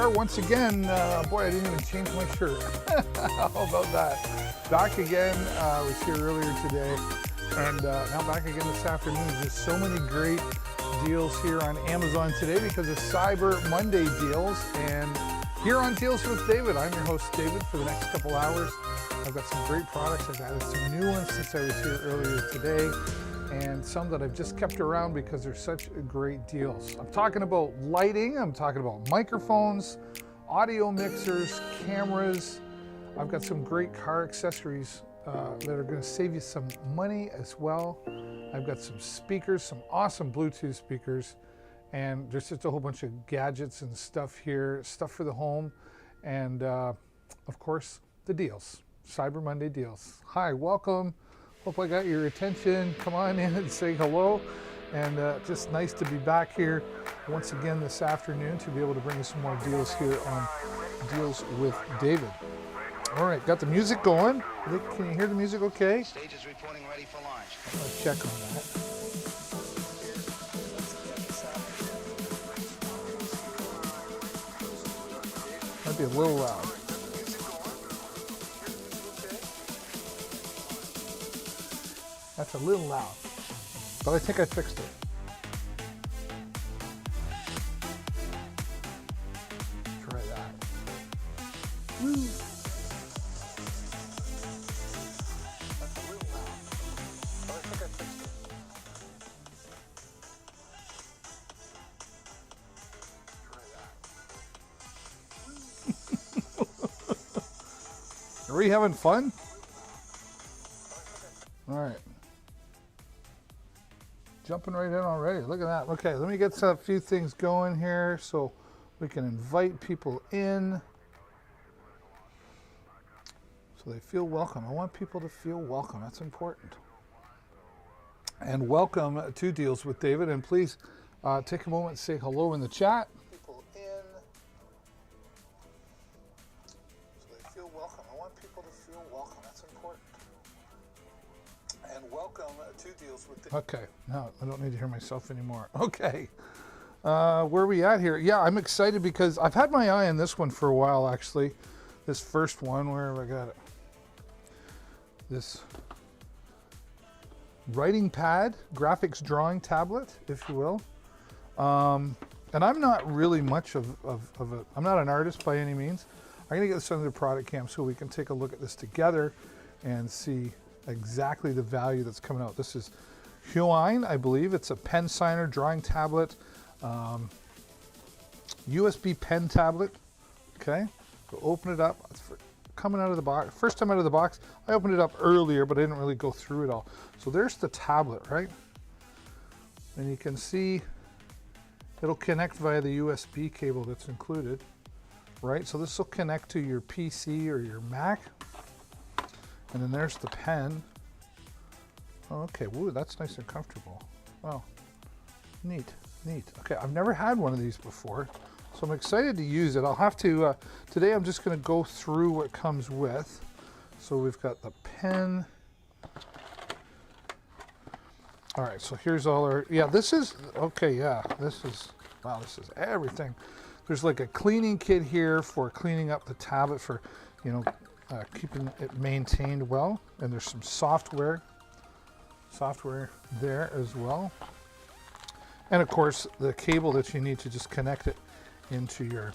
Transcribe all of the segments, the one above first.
are once again. Boy, I didn't even change my shirt. How about that? Back again. I was here earlier today, and now back again this afternoon. There's so many great deals here on Amazon today because of Cyber Monday deals. And here on Deals with David, I'm your host, David, for the next couple hours. I've got some great products. I've added some new ones since I was here earlier today, and some that I've just kept around because they're such great deals. I'm talking about lighting, I'm talking about microphones, audio mixers, cameras. I've got some great car accessories that are going to save you some money as well. I've got some speakers, some awesome Bluetooth speakers, and there's just a whole bunch of gadgets and stuff here, stuff for the home, and of course, the deals. Cyber Monday deals. Hi, welcome. Hope I got your attention. Come on in and say hello. And just nice to be back here once again this afternoon to be able to bring you some more deals here on Deals with David. All right, got the music going. Can you hear the music okay? Stage is reporting ready for launch. I'm gonna check on that. Might be a little loud. That's a little loud, but I think I fixed it. Try that. Woo. That's a little loud, but I think I fixed it. Try that. Are we having fun? All right. Jumping right in already. Look at that. Okay, let me get a few things going here so we can invite people in so they feel welcome. I want people to feel welcome. That's important. And welcome to Deals with David. And please take a moment and say hello in the chat. People in so they feel welcome. I want people to feel welcome. That's important. And welcome to Deals with David. Okay, now I don't need to hear myself anymore. Okay, where are we at here? Yeah, I'm excited because I've had my eye on this one for a while, actually. This first one, where have I got it? This writing pad, graphics drawing tablet, if you will. And I'm not really much of I'm not an artist by any means. I'm gonna get this under the product cam so we can take a look at this together and see exactly the value that's coming out. This is Huine, I believe. It's a pen signer drawing tablet, USB pen tablet. Okay, go open it up. It's coming out of the box. First time out of the box. I opened it up earlier, but I didn't really go through it all. So there's the tablet, right? And you can see it'll connect via the USB cable that's included, right? So this will connect to your PC or your Mac. And then there's the pen. Oh, okay, woo, that's nice and comfortable. Wow, neat, neat. Okay, I've never had one of these before, so I'm excited to use it. I'll have to, today I'm just gonna go through what comes with. So we've got the pen. All right, so here's all our, yeah, this is, okay, yeah, this is, wow, this is everything. There's like a cleaning kit here for cleaning up the tablet for, you know, keeping it maintained well, and there's some software there as well, and of course the cable that you need to just connect it into your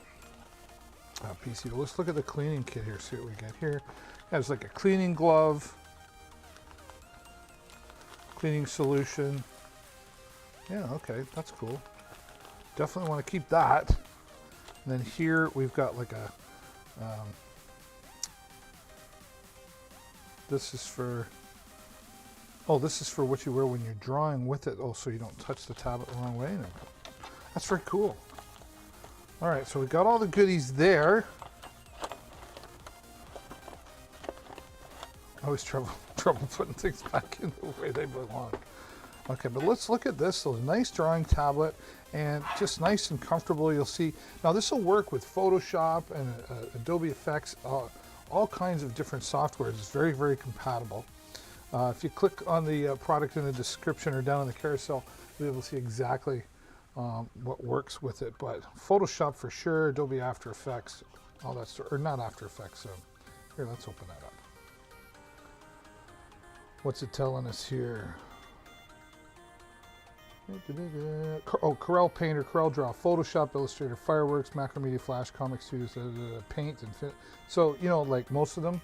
PC. But let's look at the cleaning kit here, see what we get here. There's like a cleaning glove, cleaning solution. Yeah, okay, that's cool. Definitely want to keep that. And then here we've got like a this is for, oh, this is for what you wear when you're drawing with it. Oh, so you don't touch the tablet the wrong way. That's very cool. All right, so we got all the goodies there. I always trouble putting things back in the way they belong. Okay, but let's look at this. So nice drawing tablet and just nice and comfortable. You'll see, now this will work with Photoshop and Adobe Effects, all kinds of different softwares. It's very, very compatible. If you click on the product in the description or down in the carousel, you'll be able to see exactly what works with it. But Photoshop for sure, Adobe After Effects, all that sort, or not After Effects. Here, let's open that up. What's it telling us here? Oh, Corel Painter, Corel Draw, Photoshop, Illustrator, Fireworks, Macromedia, Flash, Comic Studios, Paint, and so, you know, like most of them,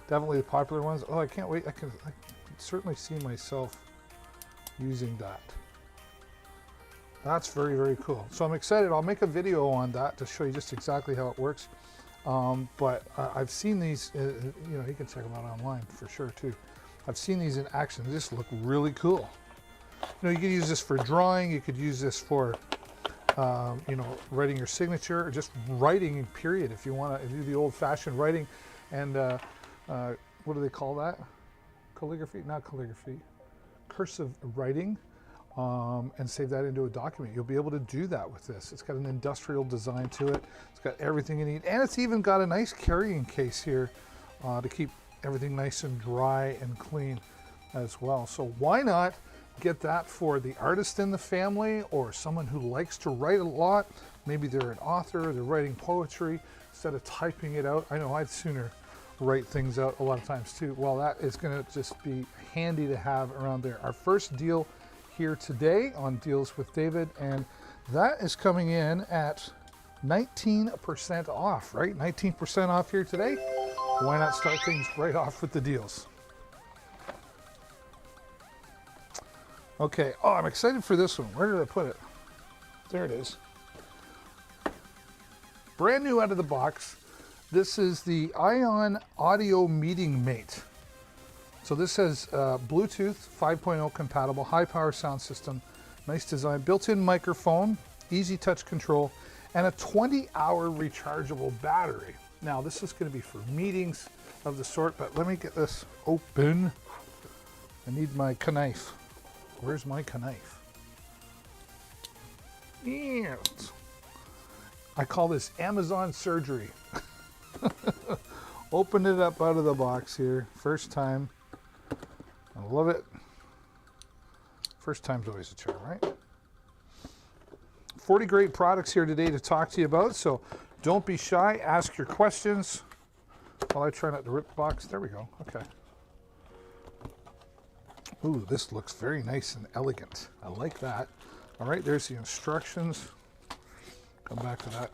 definitely the popular ones. Oh, I can't wait. I can certainly see myself using that. That's very, very cool. So I'm excited. I'll make a video on that to show you just exactly how it works. But I've seen these, you know, you can check them out online for sure too. I've seen these in action. They just look really cool. You know, you could use this for drawing. You could use this for, you know, writing your signature, or just writing, period. If you want to do the old-fashioned writing, and what do they call that? Calligraphy? Not calligraphy. Cursive writing, and save that into a document. You'll be able to do that with this. It's got an industrial design to it. It's got everything you need, and it's even got a nice carrying case here to keep everything nice and dry and clean as well. So why not get that for the artist in the family, or someone who likes to write a lot? Maybe they're an author, they're writing poetry. Instead of typing it out, I know I'd sooner write things out a lot of times too. Well, that is going to just be handy to have around there. Our first deal here today on Deals with David, and that is coming in at 19% off, right? 19% off here today. Why not start things right off with the deals? Okay, oh, I'm excited for this one. Where did I put it? There it is. Brand new out of the box. This is the Ion Audio Meeting Mate. So this has Bluetooth 5.0 compatible, high power sound system, nice design, built-in microphone, easy touch control, and a 20-hour rechargeable battery. Now this is going to be for meetings of the sort, but let me get this open. I need my knife. Where's my knife? Yes. I call this Amazon surgery. Open it up out of the box here. First time. I love it. First time's always a charm, right? 40 great products here today to talk to you about, so don't be shy. Ask your questions while I try not to rip the box. There we go. Okay. Ooh, this looks very nice and elegant. I like that. All right, there's the instructions. Come back to that.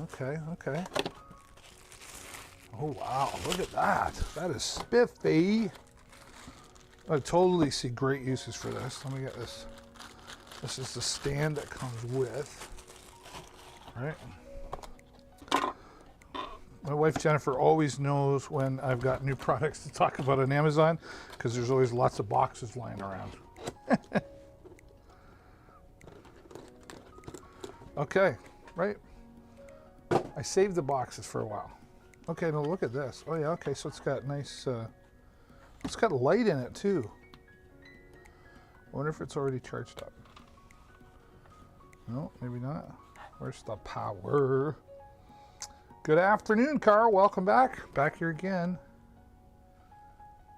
Okay, okay. Oh, wow, look at that. That is spiffy. I totally see great uses for this. Let me get this. This is the stand that comes with. All right. My wife Jennifer always knows when I've got new products to talk about on Amazon, because there's always lots of boxes lying around. Okay, right. I saved the boxes for a while. Okay, now look at this. Oh yeah, okay, so it's got nice, it's got light in it too. I wonder if it's already charged up. No, maybe not. Where's the power? Good afternoon, Carl. Welcome back. Back here again.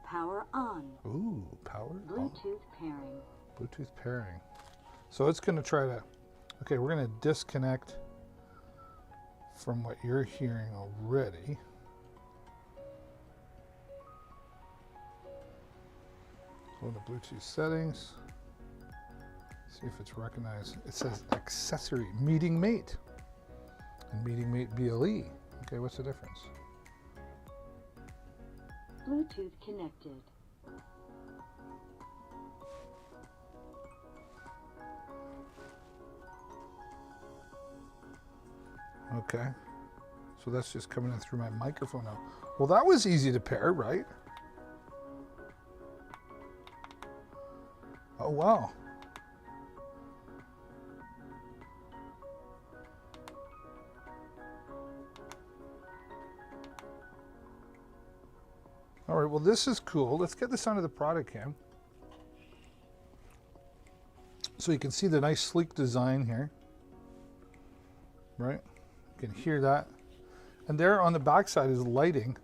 Power on. Ooh, power Bluetooth pairing. Bluetooth pairing. So it's going to try to, okay, we're going to disconnect from what you're hearing already. Go to Bluetooth settings. See if it's recognized. It says accessory Meeting Mate and Meeting Mate BLE. Okay, what's the difference? Bluetooth connected. Okay, so that's just coming in through my microphone now. Well, that was easy to pair, right? Oh, wow. All right, well, this is cool. Let's get this onto the product cam. So you can see the nice sleek design here, right? You can hear that. And there on the back side is lighting.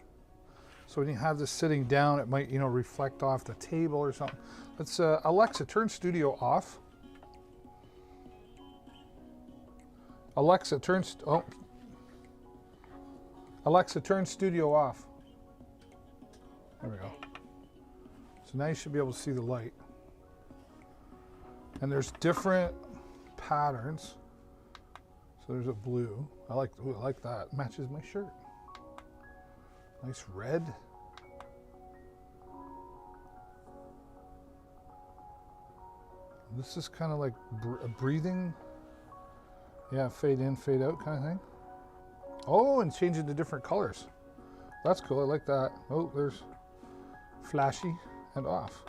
So when you have this sitting down, it might, you know, reflect off the table or something. Let's, Alexa, turn studio off. Alexa, Alexa, turn studio off. There we go. So now you should be able to see the light. And there's different patterns. So there's a blue. I like that. Matches my shirt. Nice red. This is kind of like a breathing. Yeah, fade in, fade out kind of thing. Oh, and change it to different colors. That's cool. I like that. Oh, there's flashy and off.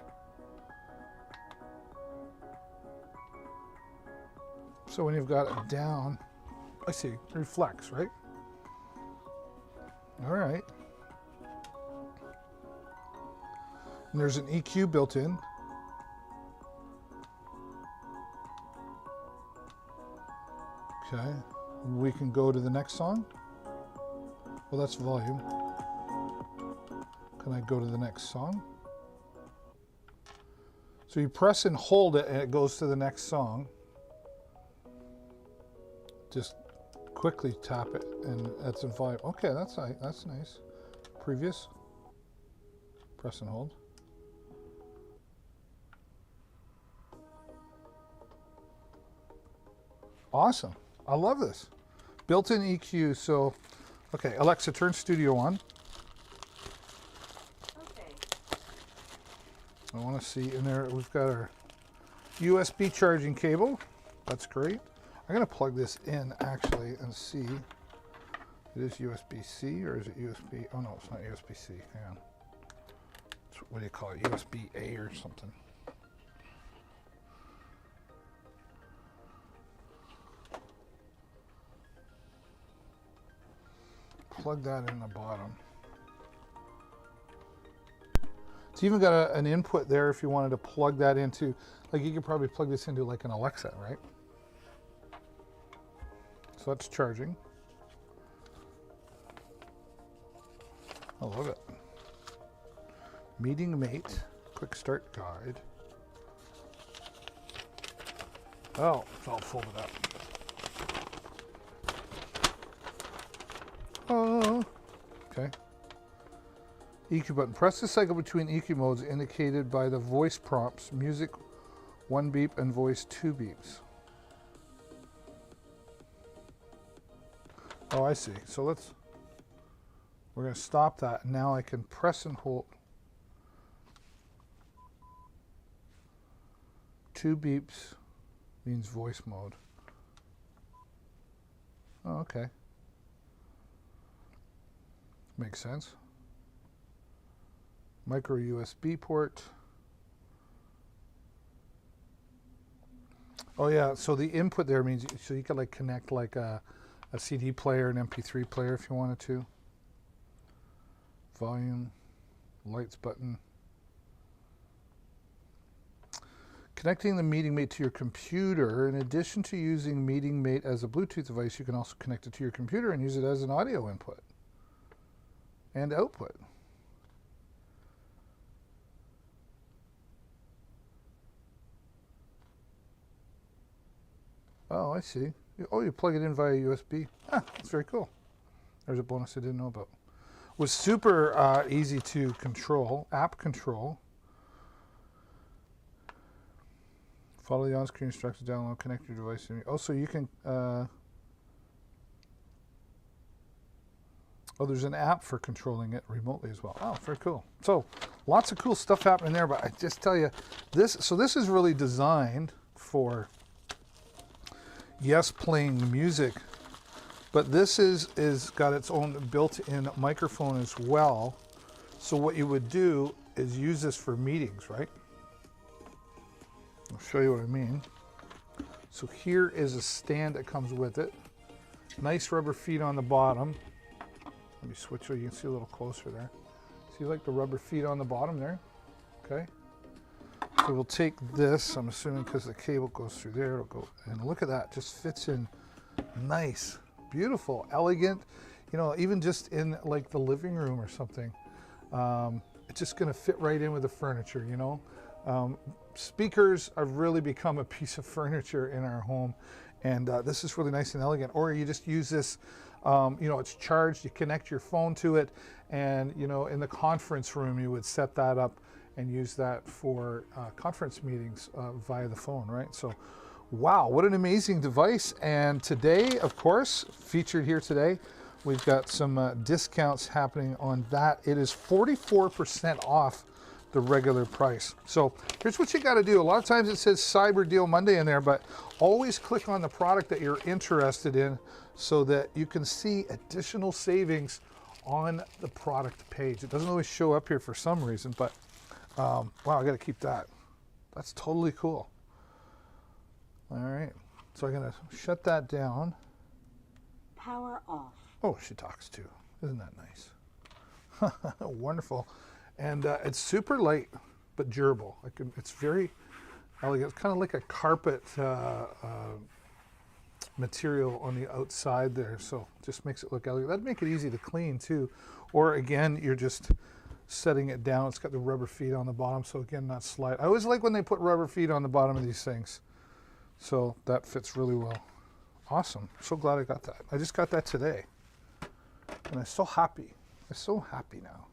So when you've got it down, I see, it reflects, right? All right. And there's an EQ built in. Okay, we can go to the next song. Well, that's volume. Can I go to the next song? So you press and hold it and it goes to the next song. Just quickly tap it and that's in volume. Okay, that's nice. Previous. Press and hold. Awesome. I love this. Built-in EQ. So, okay, Alexa, turn studio on. Okay. I want to see in there, we've got our USB charging cable. That's great. I'm going to plug this in actually and see. It is USB-C or is it USB? Oh no, it's not USB-C. Hang on. What do you call it? USB-A or something. Plug that in the bottom. It's even got an input there if you wanted to plug that into, like you could probably plug this into like an Alexa, right? So that's charging. I love it. Meeting Mate, quick start guide. Oh, it's all folded up. Oh, okay. EQ button. Press the cycle between EQ modes indicated by the voice prompts, music 1 beep and voice 2 beeps. Oh, I see. So we're going to stop that. Now I can press and hold. 2 beeps means voice mode. Oh, okay. Makes sense. Micro USB port. Oh yeah, so the input there means so you could like connect like a CD player, an MP3 player if you wanted to. Volume, lights button. Connecting the Meeting Mate to your computer. In addition to using Meeting Mate as a Bluetooth device, you can also connect it to your computer and use it as an audio input and output. Oh, I see. Oh, you plug it in via USB. Ah, that's very cool. There's a bonus I didn't know about. Was super easy to control. App control. Follow the on-screen instructions, download, connect your device. Oh, so you can... Oh, there's an app for controlling it remotely as well. Oh, very cool. So lots of cool stuff happening there, but I just tell you, this is really designed for, yes, playing music, but this is got its own built-in microphone as well. So what you would do is use this for meetings, right? I'll show you what I mean. So here is a stand that comes with it. Nice rubber feet on the bottom. Let me switch so you can see a little closer there. See like the rubber feet on the bottom there? Okay. So we'll take this, I'm assuming because the cable goes through there, it'll go, and look at that, just fits in nice, beautiful, elegant, you know, even just in like the living room or something. It's just gonna fit right in with the furniture, you know. Speakers have really become a piece of furniture in our home, And this is really nice and elegant. Or you just use this, it's charged, you connect your phone to it, and in the conference room you would set that up and use that for conference meetings via the phone, right? So wow, what an amazing device. And today, of course, featured here today, we've got some discounts happening on that. It is 44% off the regular price. So here's what you got to do. A lot of times it says Cyber Deal Monday in there, but always click on the product that you're interested in so that you can see additional savings on the product page. It doesn't always show up here for some reason, but wow, I got to keep that. That's totally cool. All right, so I'm gonna shut that down. Power off. Oh, she talks too. Isn't that nice? Wonderful. And it's super light, but durable. It's very elegant. It's kind of like a carpet material on the outside there, so just makes it look elegant. That'd make it easy to clean too. Or again, you're just setting it down. It's got the rubber feet on the bottom, so again, not slide. I always like when they put rubber feet on the bottom of these things. So that fits really well. Awesome. So glad I got that. I just got that today. And I'm so happy. I'm so happy now.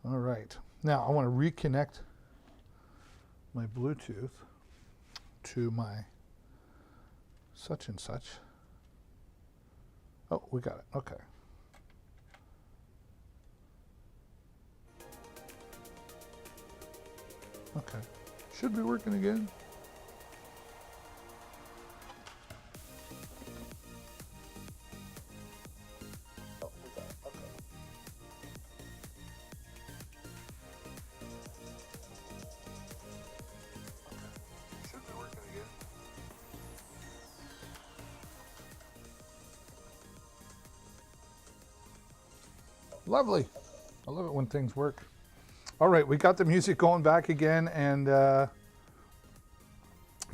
All right. Now I want to reconnect my Bluetooth to my such and such. Oh, we got it. Okay. Okay. Should be working again. Lovely. I love it when things work. All right, we got the music going back again, and now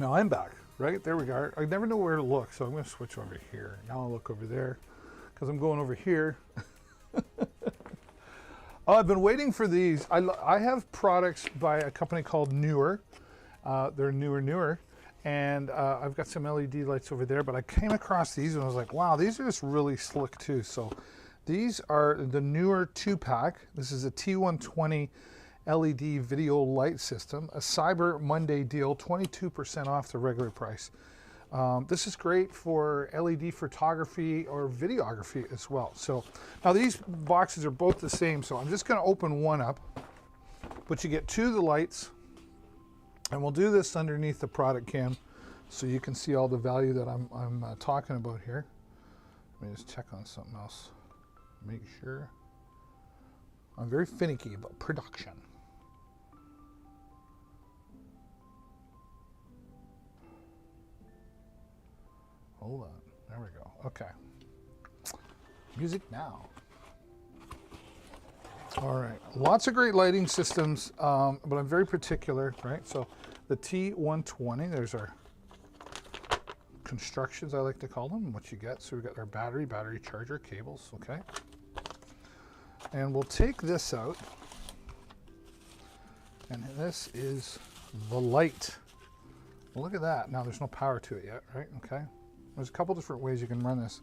I'm back, right? There we go. I never know where to look, so I'm going to switch over here. Now I'll look over there because I'm going over here. Oh, I've been waiting for these. I have products by a company called Neewer. They're newer. And I've got some LED lights over there, but I came across these and I was like, wow, these are just really slick too. So these are the Neewer 2-pack. This is a T120 LED video light system, a Cyber Monday deal, 22% off the regular price. This is great for LED photography or videography as well. So now these boxes are both the same, so I'm just going to open one up, but you get two of the lights, and we'll do this underneath the product cam so you can see all the value that I'm talking about here. Let me just check on something else. Make sure. I'm very finicky about production. Hold on. There we go. Okay. Music now. All right. Lots of great lighting systems, but I'm very particular, right? So the T120, there's our constructions, I like to call them, what you get. So we've got our battery charger, cables, okay? And we'll take this out. And this is the light. Well, look at that. Now there's no power to it yet, right? Okay. There's a couple different ways you can run this.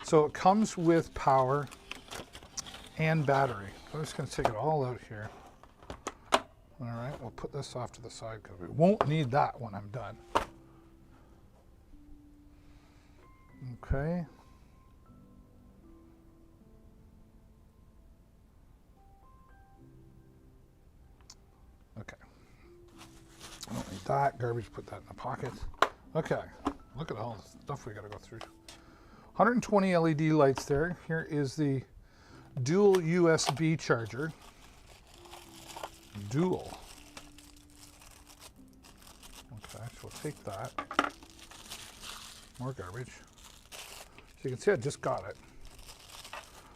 So it comes with power and battery. I'm just going to take it all out here. All right, we'll put this off to the side because we won't need that when I'm done. Okay. Okay. I don't need that. Garbage, put that in the pocket. Okay. Look at all the stuff we got to go through. 120 LED lights there. Here is the dual USB charger. Dual. Okay, so we'll take that. More garbage. So you can see I just got it.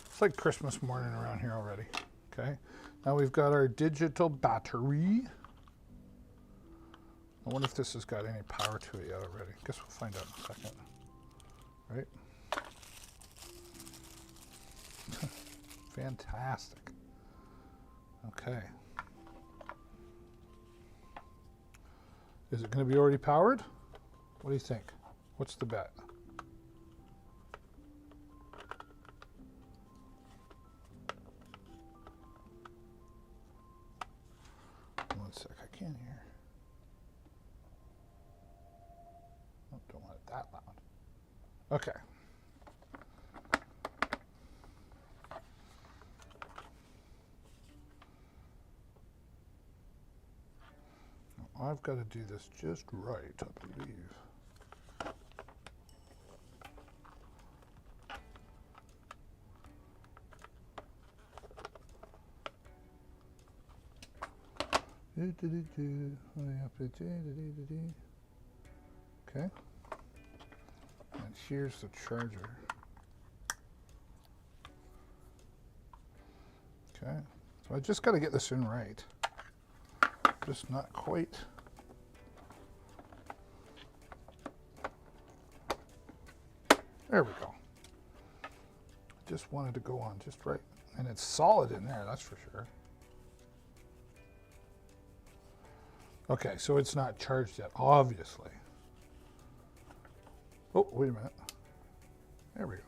It's like Christmas morning around here already. Okay. Now we've got our digital battery. I wonder if this has got any power to it yet already. Guess we'll find out in a second. Right? Fantastic. Okay. Is it going to be already powered? What do you think? What's the bet? One sec, I can't hear. Oh, don't want it that loud. Okay. Now, I've got to do this just right, I believe. Okay. And here's the charger. Okay. So I just got to get this in right. Just not quite. There we go. Just wanted to go on just right. And it's solid in there, that's for sure. Okay, so it's not charged yet, obviously. Oh, wait a minute. There we go.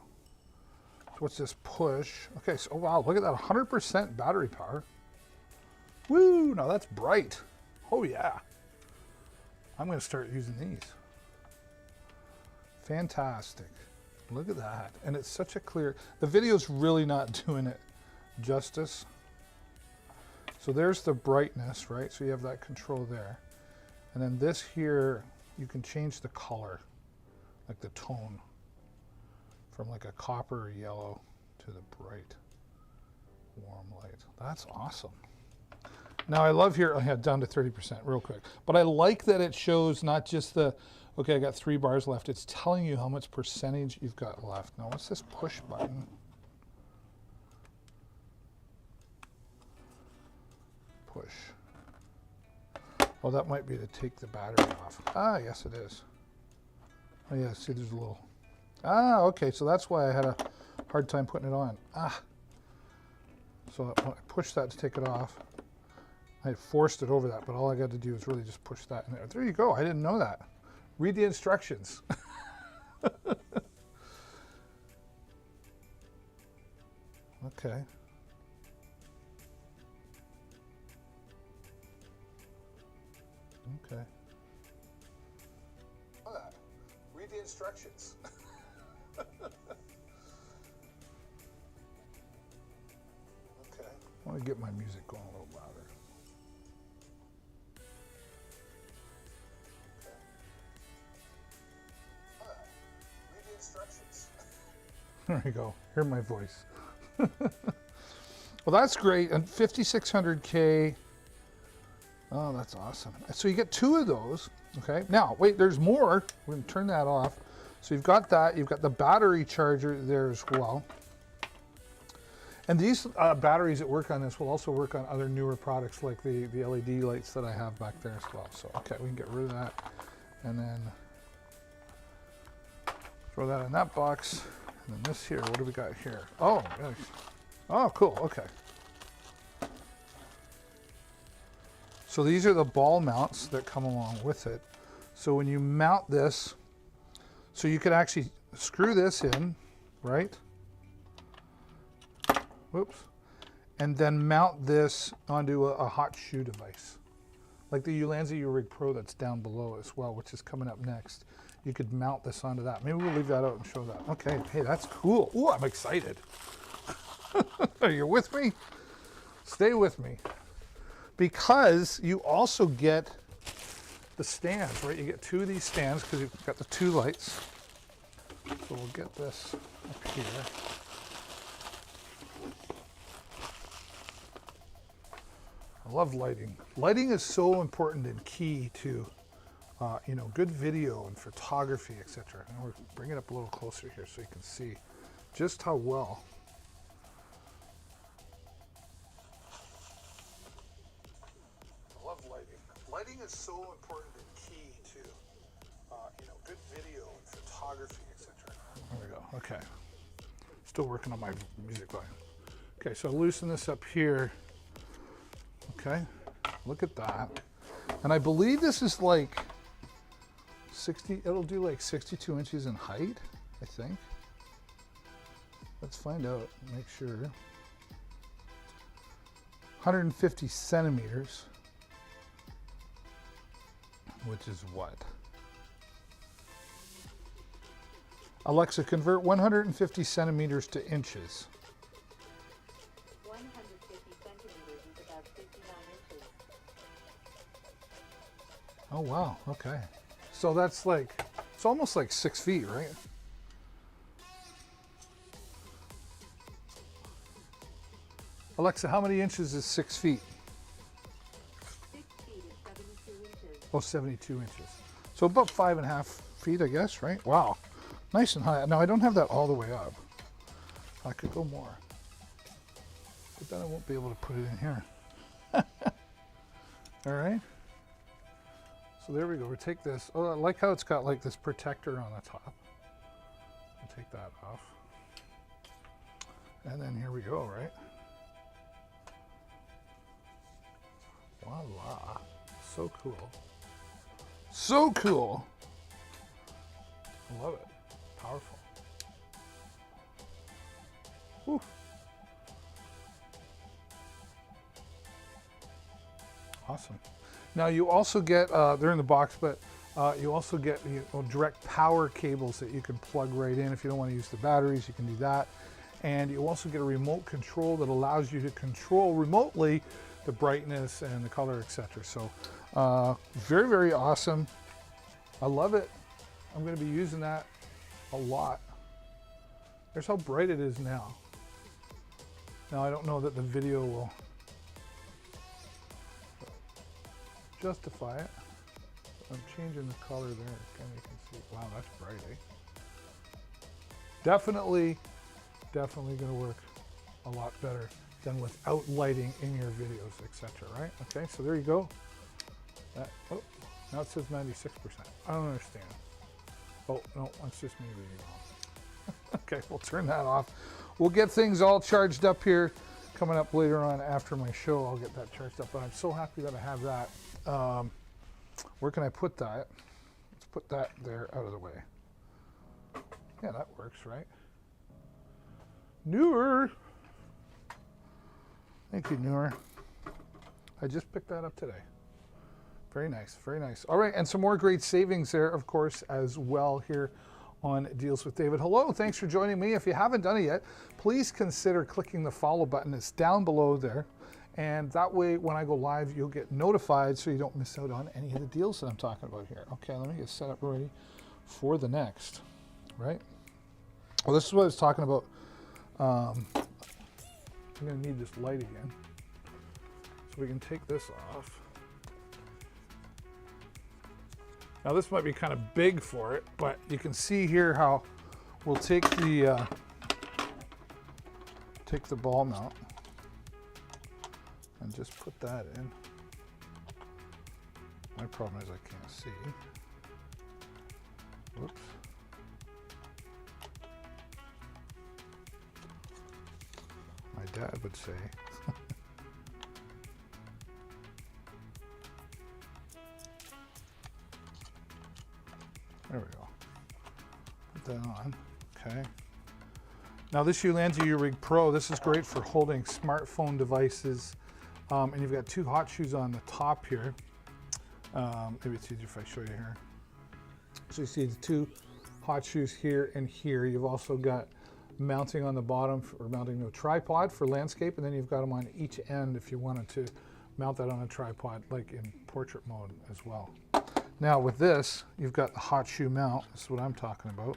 So what's this push? Okay, so oh wow, look at that, 100% battery power. Woo, now that's bright. Oh yeah. I'm gonna start using these. Fantastic. Look at that. And it's such a clear, the video's really not doing it justice. So there's the brightness, right? So you have that control there. And then this here, you can change the color, like the tone, from like a copper or yellow to the bright, warm light. That's awesome. Now I love here, I had down to 30% real quick, but I like that it shows not just the, okay, I got 3 bars left. It's telling you how much percentage you've got left. Now what's this push button? Push. Oh, that might be to take the battery off. Ah, yes it is. Oh yeah, see there's a little, ah, okay, so that's why I had a hard time putting it on. Ah. So when I pushed that to take it off, I forced it over that, but all I got to do is really just push that in there. There you go, I didn't know that. Read the instructions. Okay. Okay. Read the instructions. Okay. I want to get my music going a little louder. Okay. Read the instructions. There you go. Hear my voice. Well, that's great. And 5600K. Oh, that's awesome. So you get 2 of those. Okay. Now, wait, there's more. We're going to turn that off. So you've got that. You've got the battery charger there as well. And these batteries that work on this will also work on other newer products like the LED lights that I have back there as well. So, okay, we can get rid of that. And then throw that in that box. And then this here, what do we got here? Oh, gosh. Oh, cool. Okay. So these are the ball mounts that come along with it. So when you mount this, so you could actually screw this in, right? Whoops. And then mount this onto a hot shoe device. Like the Ulanzi Urig Pro that's down below as well, which is coming up next. You could mount this onto that. Maybe we'll leave that out and show that. Okay, hey, that's cool. Ooh, I'm excited. Are you with me? Stay with me. Because you also get the stands, right? You get 2 of these stands because you've got the 2 lights. So we'll get this up here. I love lighting. Lighting is so important and key to, you know, good video and photography, etc. And we're bringing it up a little closer here so you can see just how well. I love lighting. Lighting is so important and key to, you know, good video and photography, etc. There we go. Okay. Still working on my music volume. Okay, so loosen this up here. Okay, look at that. And I believe this is like it'll do like 62 inches in height, I think. Let's find out, make sure. 150 centimeters, which is what? Alexa, convert 150 centimeters to inches. 150 centimeters is about 59 inches. Oh wow, okay. So that's like, it's almost like 6 feet, right? Alexa, how many inches is 6 feet? 6 feet is 72 inches. Oh, 72 inches. So about 5.5 feet, I guess, right? Wow, nice and high. Now I don't have that all the way up. I could go more, but then I won't be able to put it in here. All right. So there we go. We take this. Oh, I like how it's got like this protector on the top. We'll take that off. And then here we go, right? Voila. So cool. So cool. I love it. Powerful. Whew. Awesome. Now you also get, they're in the box, but you also get direct power cables that you can plug right in. If you don't want to use the batteries, you can do that. And you also get a remote control that allows you to control remotely the brightness and the color, etc. So very, very awesome. I love it. I'm going to be using that a lot. There's how bright it is now. Now I don't know that the video will justify it. I'm changing the color there. Again, you can see. Wow, that's bright, eh? Definitely going to work a lot better than without lighting in your videos, etc. Right? Okay, so there you go. Oh, now it says 96%. I don't understand. Oh no, that's just me reading off. Okay, we'll turn that off. We'll get things all charged up here. Coming up later on after my show, I'll get that charged up. But I'm so happy that I have that. Where can I put that? Let's put that there out of the way. Yeah, that works, right? Newer. Thank you, Newer. I just picked that up today. Very nice, very nice. All right, and some more great savings there, of course, as well here on Deals with David. Hello, thanks for joining me. If you haven't done it yet, please consider clicking the follow button. It's down below there. And that way, when I go live, you'll get notified so you don't miss out on any of the deals that I'm talking about here. Okay, let me get set up ready for the next, right? Well, this is what I was talking about. I'm gonna need this light again. So we can take this off. Now this might be kind of big for it, but you can see here how we'll take the ball mount and just put that in. My problem is I can't see. Whoops. My dad would say. There we go. Put that on. Okay. Now this Ulanzi Urig Pro, this is great for holding smartphone devices. And you've got two hot shoes on the top here. Maybe it's easier if I show you here. So you see the two hot shoes here and here. You've also got mounting on the bottom for mounting a tripod for landscape, and then you've got them on each end if you wanted to mount that on a tripod, like in portrait mode as well. Now with this, you've got the hot shoe mount. This is what I'm talking about.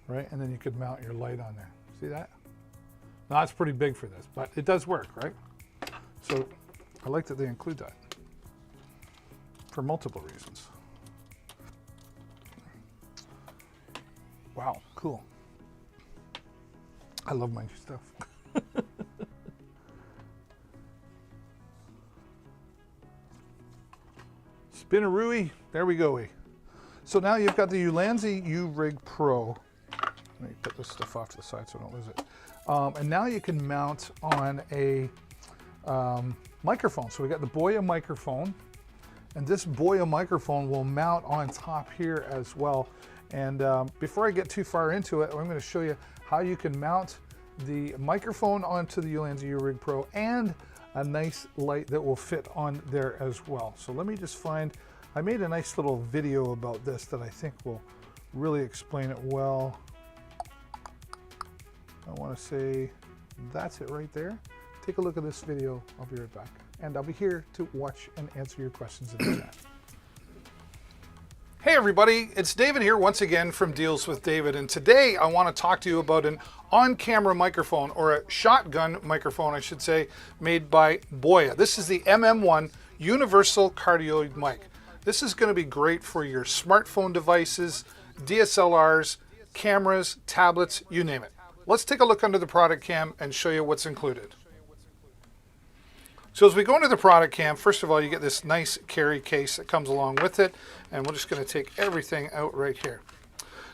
Right, and then you could mount your light on there. See that? Now that's pretty big for this, but it does work, right? So I like that they include that for multiple reasons. Wow, cool. I love my new stuff. Spinarooey, there we go. So now you've got the Ulanzi Urig Pro. Let me put this stuff off to the side so I don't lose it. And now you can mount on a microphone. So we got the Boya microphone, and this Boya microphone will mount on top here as well. And before I get too far into it, I'm going to show you how you can mount the microphone onto the Ulanzi U-Rig Pro and a nice light that will fit on there as well. So let me just find, I made a nice little video about this that I think will really explain it well. I want to say that's it right there. Take a look at this video. I'll be right back. And I'll be here to watch and answer your questions in the chat. Hey everybody, it's David here once again from Deals with David, and today I want to talk to you about an on-camera microphone, or a shotgun microphone I should say, made by Boya. This is the MM1 Universal Cardioid Mic. This is going to be great for your smartphone devices, DSLRs, cameras, tablets, you name it. Let's take a look under the product cam and show you what's included. So as we go into the product cam, first of all, you get this nice carry case that comes along with it, and we're just going to take everything out right here.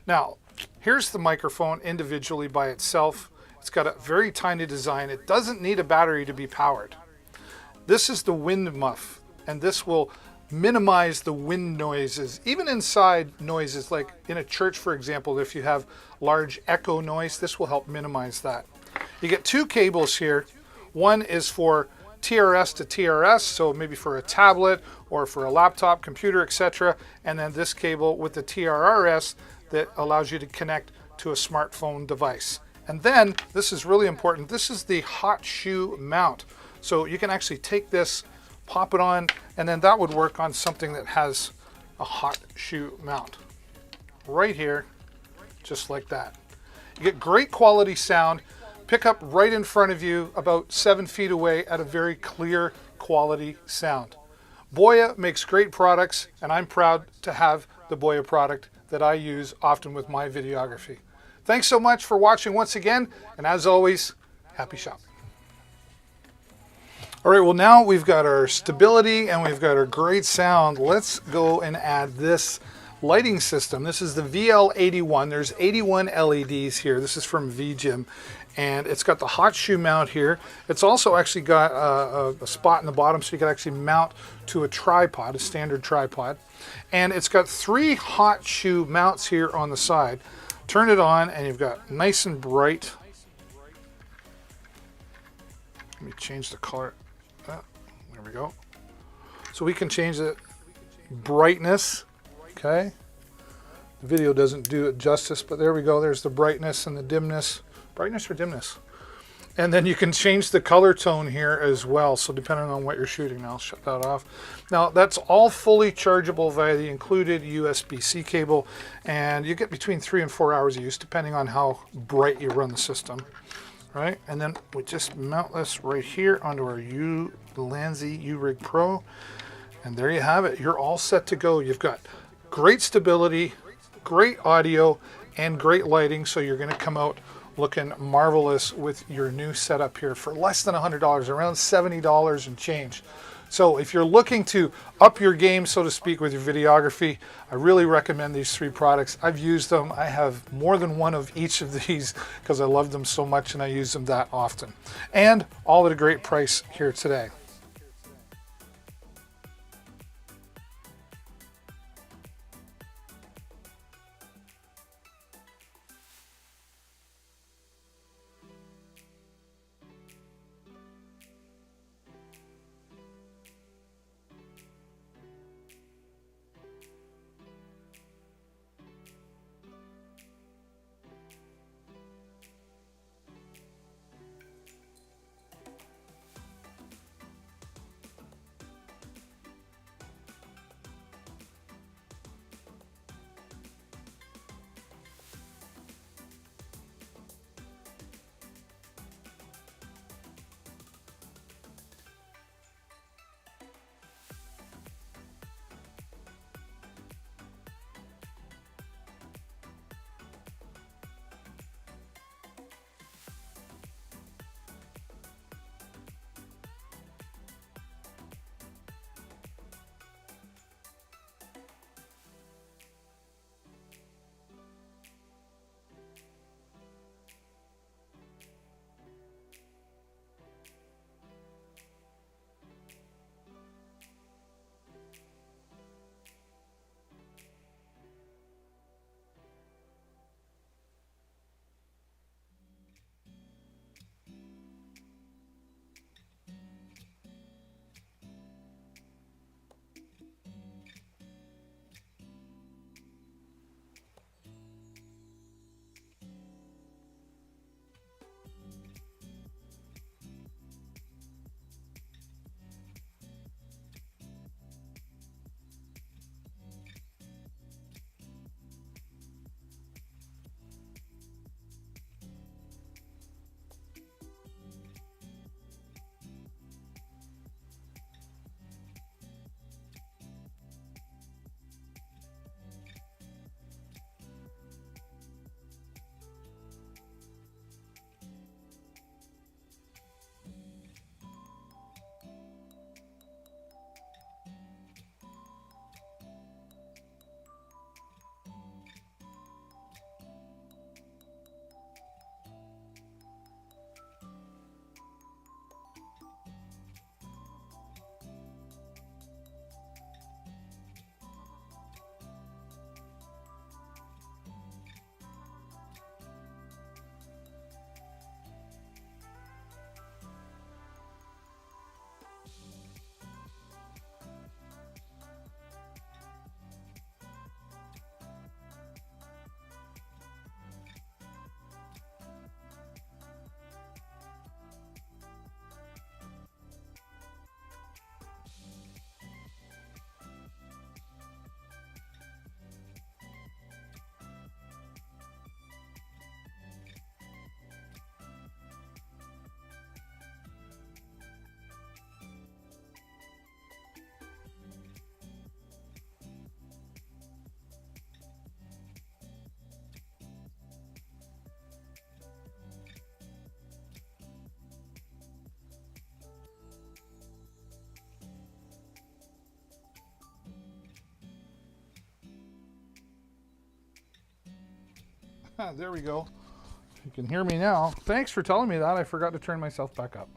Now, here's the microphone individually by itself. It's got a very tiny design. It doesn't need a battery to be powered. This is the wind muff, and this will minimize the wind noises, even inside noises, like in a church, for example. If you have large echo noise, this will help minimize that. You get two cables here. One is for TRS to TRS, so maybe for a tablet or for a laptop, computer, etc. And then this cable with the TRRS that allows you to connect to a smartphone device. And then, this is really important, this is the hot shoe mount. So you can actually take this, pop it on, and then that would work on something that has a hot shoe mount. Right here, just like that. You get great quality sound. Pick up right in front of you, about 7 feet away, at a very clear quality sound. Boya makes great products, and I'm proud to have the Boya product that I use often with my videography. Thanks so much for watching once again, and as always, happy shopping. All right, well now we've got our stability and we've got our great sound. Let's go and add this lighting system. This is the VL81. There's 81 LEDs here. This is from VGym. And it's got the hot shoe mount here. It's also actually got a spot in the bottom so you can actually mount to a tripod, a standard tripod. And it's got 3 hot shoe mounts here on the side. Turn it on and you've got nice and bright. Let me change the color. There we go. So we can change the brightness. Okay. The video doesn't do it justice, but there we go. There's the brightness and the dimness. Brightness or dimness. And then you can change the color tone here as well. So depending on what you're shooting, now I'll shut that off. Now that's all fully chargeable via the included USB-C cable. And you get between 3 and 4 hours of use depending on how bright you run the system. Right? And then we just mount this right here onto our Ulanzi U-Rig Pro. And there you have it. You're all set to go. You've got great stability, great audio, and great lighting. So you're going to come out looking marvelous with your new setup here for less than $100, around $70 and change. So if you're looking to up your game, so to speak, with your videography, I really recommend these 3 products. I've used them. I have more than one of each of these because I love them so much and I use them that often. And all at a great price here today. There we go. You can hear me now. Thanks for telling me that. I forgot to turn myself back up.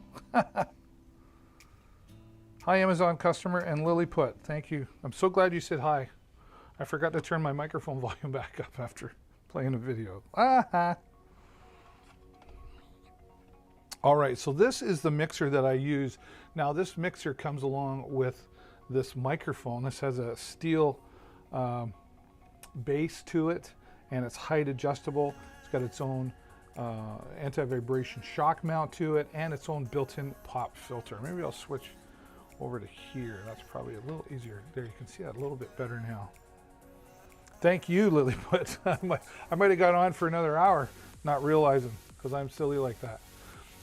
Hi, Amazon customer and Lilliput. Thank you. I'm so glad you said hi. I forgot to turn my microphone volume back up after playing a video. All right, so this is the mixer that I use. Now, this mixer comes along with this microphone. This has a steel base to it, and it's height adjustable. It's got its own anti-vibration shock mount to it, and its own built-in pop filter. Maybe I'll switch over to here. That's probably a little easier. There, you can see that a little bit better now. Thank you, Lilliput. I might have gone on for another hour, not realizing, because I'm silly like that.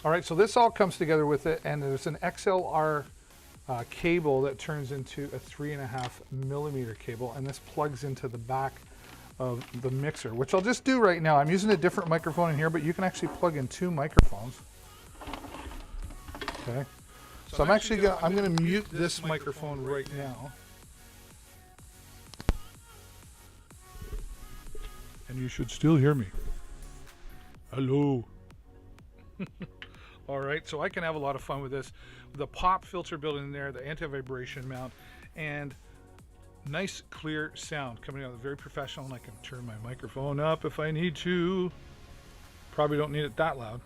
All right, so this all comes together with it, and there's an XLR cable that turns into a 3.5 millimeter cable, and this plugs into the back of the mixer, which I'll just do right now. I'm using a different microphone in here, but you can actually plug in 2 microphones. Okay, so I'm gonna mute this microphone right now, and you should still hear me. Hello. All right, so I can have a lot of fun with this. The pop filter built in there, the anti-vibration mount, and nice clear sound coming out. Very professional, and I can turn my microphone up if I need to. Probably don't need it that loud.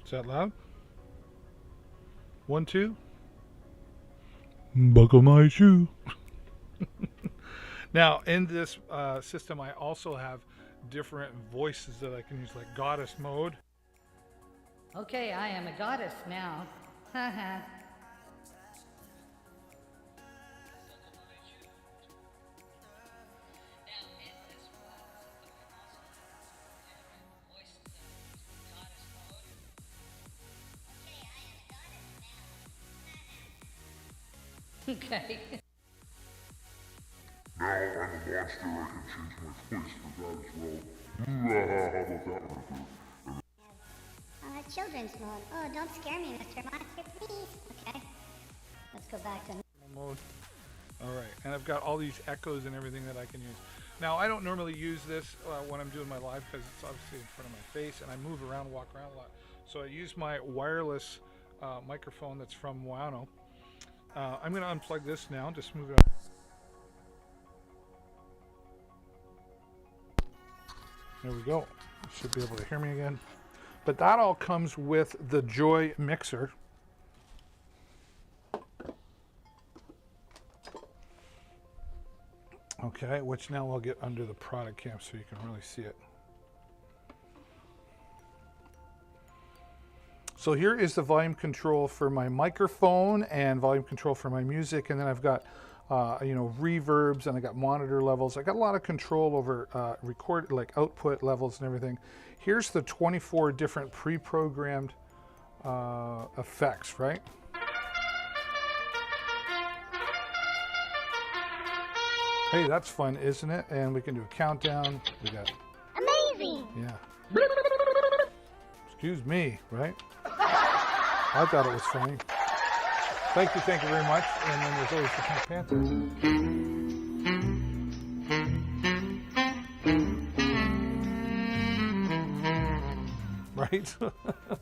Is that loud? 1, 2. Buckle my shoe. Now, in this system, I also have different voices that I can use, like goddess mode. Okay, I am a goddess now. Haha. Okay. Now I'm a monster, I can change my voice for that as well. How about that one? Children's mode. Oh, don't scare me, Mr. Monster, please. Okay. Let's go back to Mode. All right, and I've got all these echoes and everything that I can use. Now, I don't normally use this when I'm doing my live because it's obviously in front of my face, and I move around, walk around a lot. So I use my wireless microphone that's from Wano. I'm going to unplug this now. Just move it up. There we go. You should be able to hear me again. But that all comes with the Joy mixer. Okay, which now I'll get under the product cam so you can really see it. So here is the volume control for my microphone and volume control for my music, and then I've got reverbs, and I got monitor levels. I got a lot of control over record, like output levels and everything. Here's the 24 different pre-programmed effects, right? Hey, that's fun, isn't it? And we can do a countdown. We got amazing. Yeah. Excuse me, right? I thought it was funny. Thank you very much. And then there's always the Pink Panther. Right?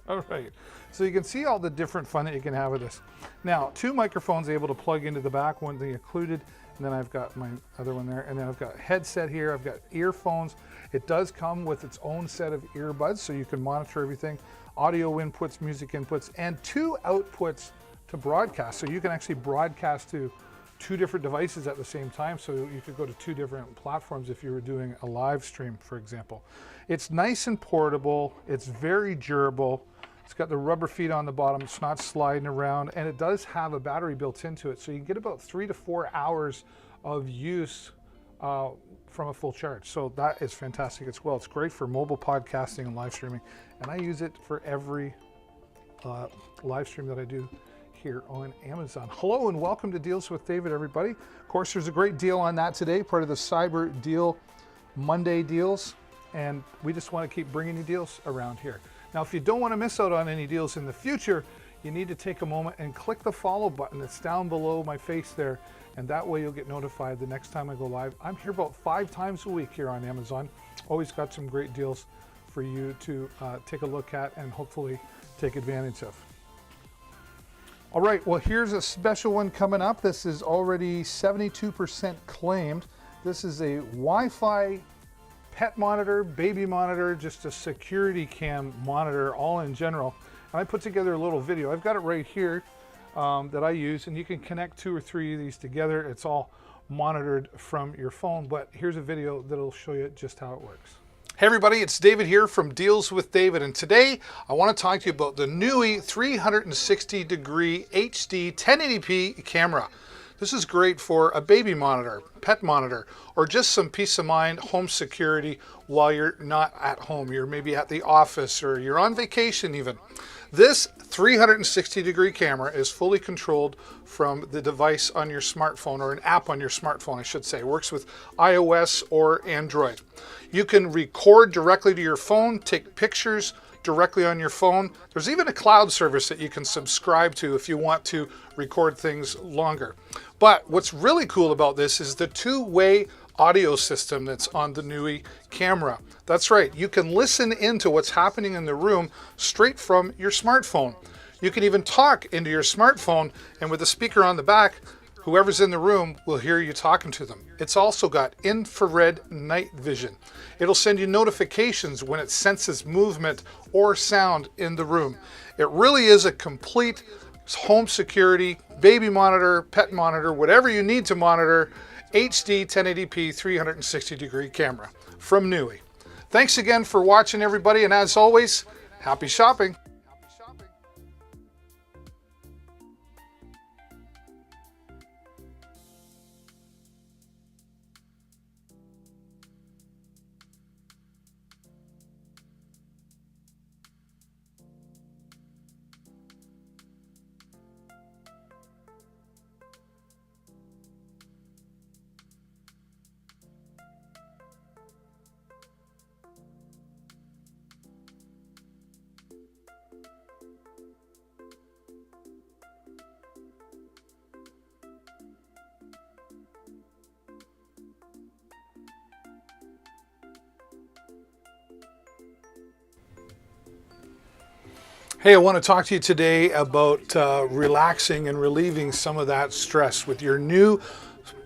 All right. So you can see all the different fun that you can have with this. Now, 2 microphones able to plug into the back, one thing included, and then I've got my other one there, and then I've got a headset here, I've got earphones. It does come with its own set of earbuds, so you can monitor everything, audio inputs, music inputs, and 2 outputs to broadcast. So you can actually broadcast to 2 different devices at the same time, so you could go to 2 different platforms if you were doing a live stream, for example. It's nice and portable, it's very durable, it's got the rubber feet on the bottom, it's not sliding around, and it does have a battery built into it, so you can get about 3 to 4 hours of use from a full charge. So that is fantastic as well. It's great for mobile podcasting and live streaming, and I use it for every live stream that I do here on Amazon. Hello and welcome to Deals with David, everybody. Of course, there's a great deal on that today, part of the Cyber Deal Monday deals, and we just want to keep bringing you deals around here. Now, if you don't want to miss out on any deals in the future, you need to take a moment and click the follow button that's down below my face there, and that way you'll get notified the next time I go live. I'm here about 5 times a week here on Amazon, Always got some great deals for you to take a look at and hopefully take advantage of. All right, well, here's a special one coming up. This is already 72% claimed. This is a Wi-Fi pet monitor, baby monitor, just a security cam monitor, all in general. And I put together a little video. I've got it right here that I use, and you can connect 2 or 3 of these together. It's all monitored from your phone, but here's a video that'll show you just how it works. Hey everybody, it's David here from Deals with David, and today I want to talk to you about the NUI 360 degree HD 1080p camera. This is great for a baby monitor, pet monitor, or just some peace of mind home security while you're not at home. You're maybe at the office or you're on vacation even. This 360 degree camera is fully controlled from the device on your smartphone, or an app on your smartphone, I should say. It works with iOS or Android. You can record directly to your phone, take pictures directly on your phone. There's even a cloud service that you can subscribe to if you want to record things longer. But what's really cool about this is the two-way audio system that's on the NUI camera. That's right, you can listen into what's happening in the room straight from your smartphone. You can even talk into your smartphone, and with the speaker on the back, whoever's in the room will hear you talking to them. It's also got infrared night vision. It'll send you notifications when it senses movement or sound in the room. It really is a complete home security, baby monitor, pet monitor, whatever you need to monitor, HD 1080p 360 degree camera from NUI. Thanks again for watching, everybody, and as always, happy shopping. Hey, I want to talk to you today about relaxing and relieving some of that stress with your new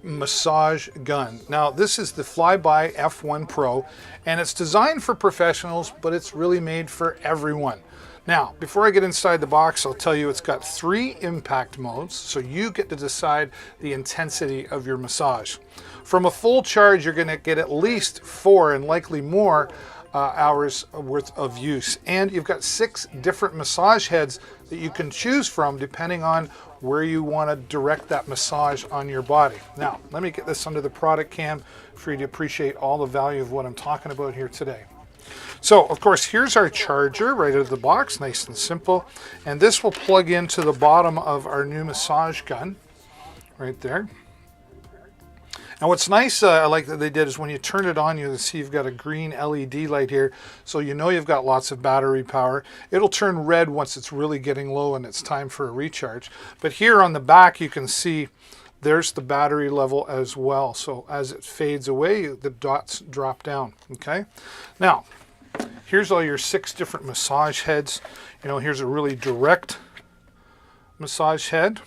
massage gun. Now, this is the Flyby F1 Pro, and it's designed for professionals, but it's really made for everyone. Now, before I get inside the box, I'll tell you it's got 3 impact modes, so you get to decide the intensity of your massage. From a full charge, you're going to get at least 4 and likely more hours worth of use, and you've got 6 different massage heads that you can choose from depending on where you want to direct that massage on your body. Now, let me get this under the product cam for you to appreciate all the value of what I'm talking about here today. So, of course, here's our charger right out of the box, nice and simple, and this will plug into the bottom of our new massage gun right there. Now what's nice, I like that they did, is when you turn it on, you'll see you've got a green LED light here, so you know you've got lots of battery power. It'll turn red once it's really getting low and it's time for a recharge. But here on the back, you can see there's the battery level as well. So as it fades away, the dots drop down, okay? Now, here's all your 6 different massage heads. You know, here's a really direct massage head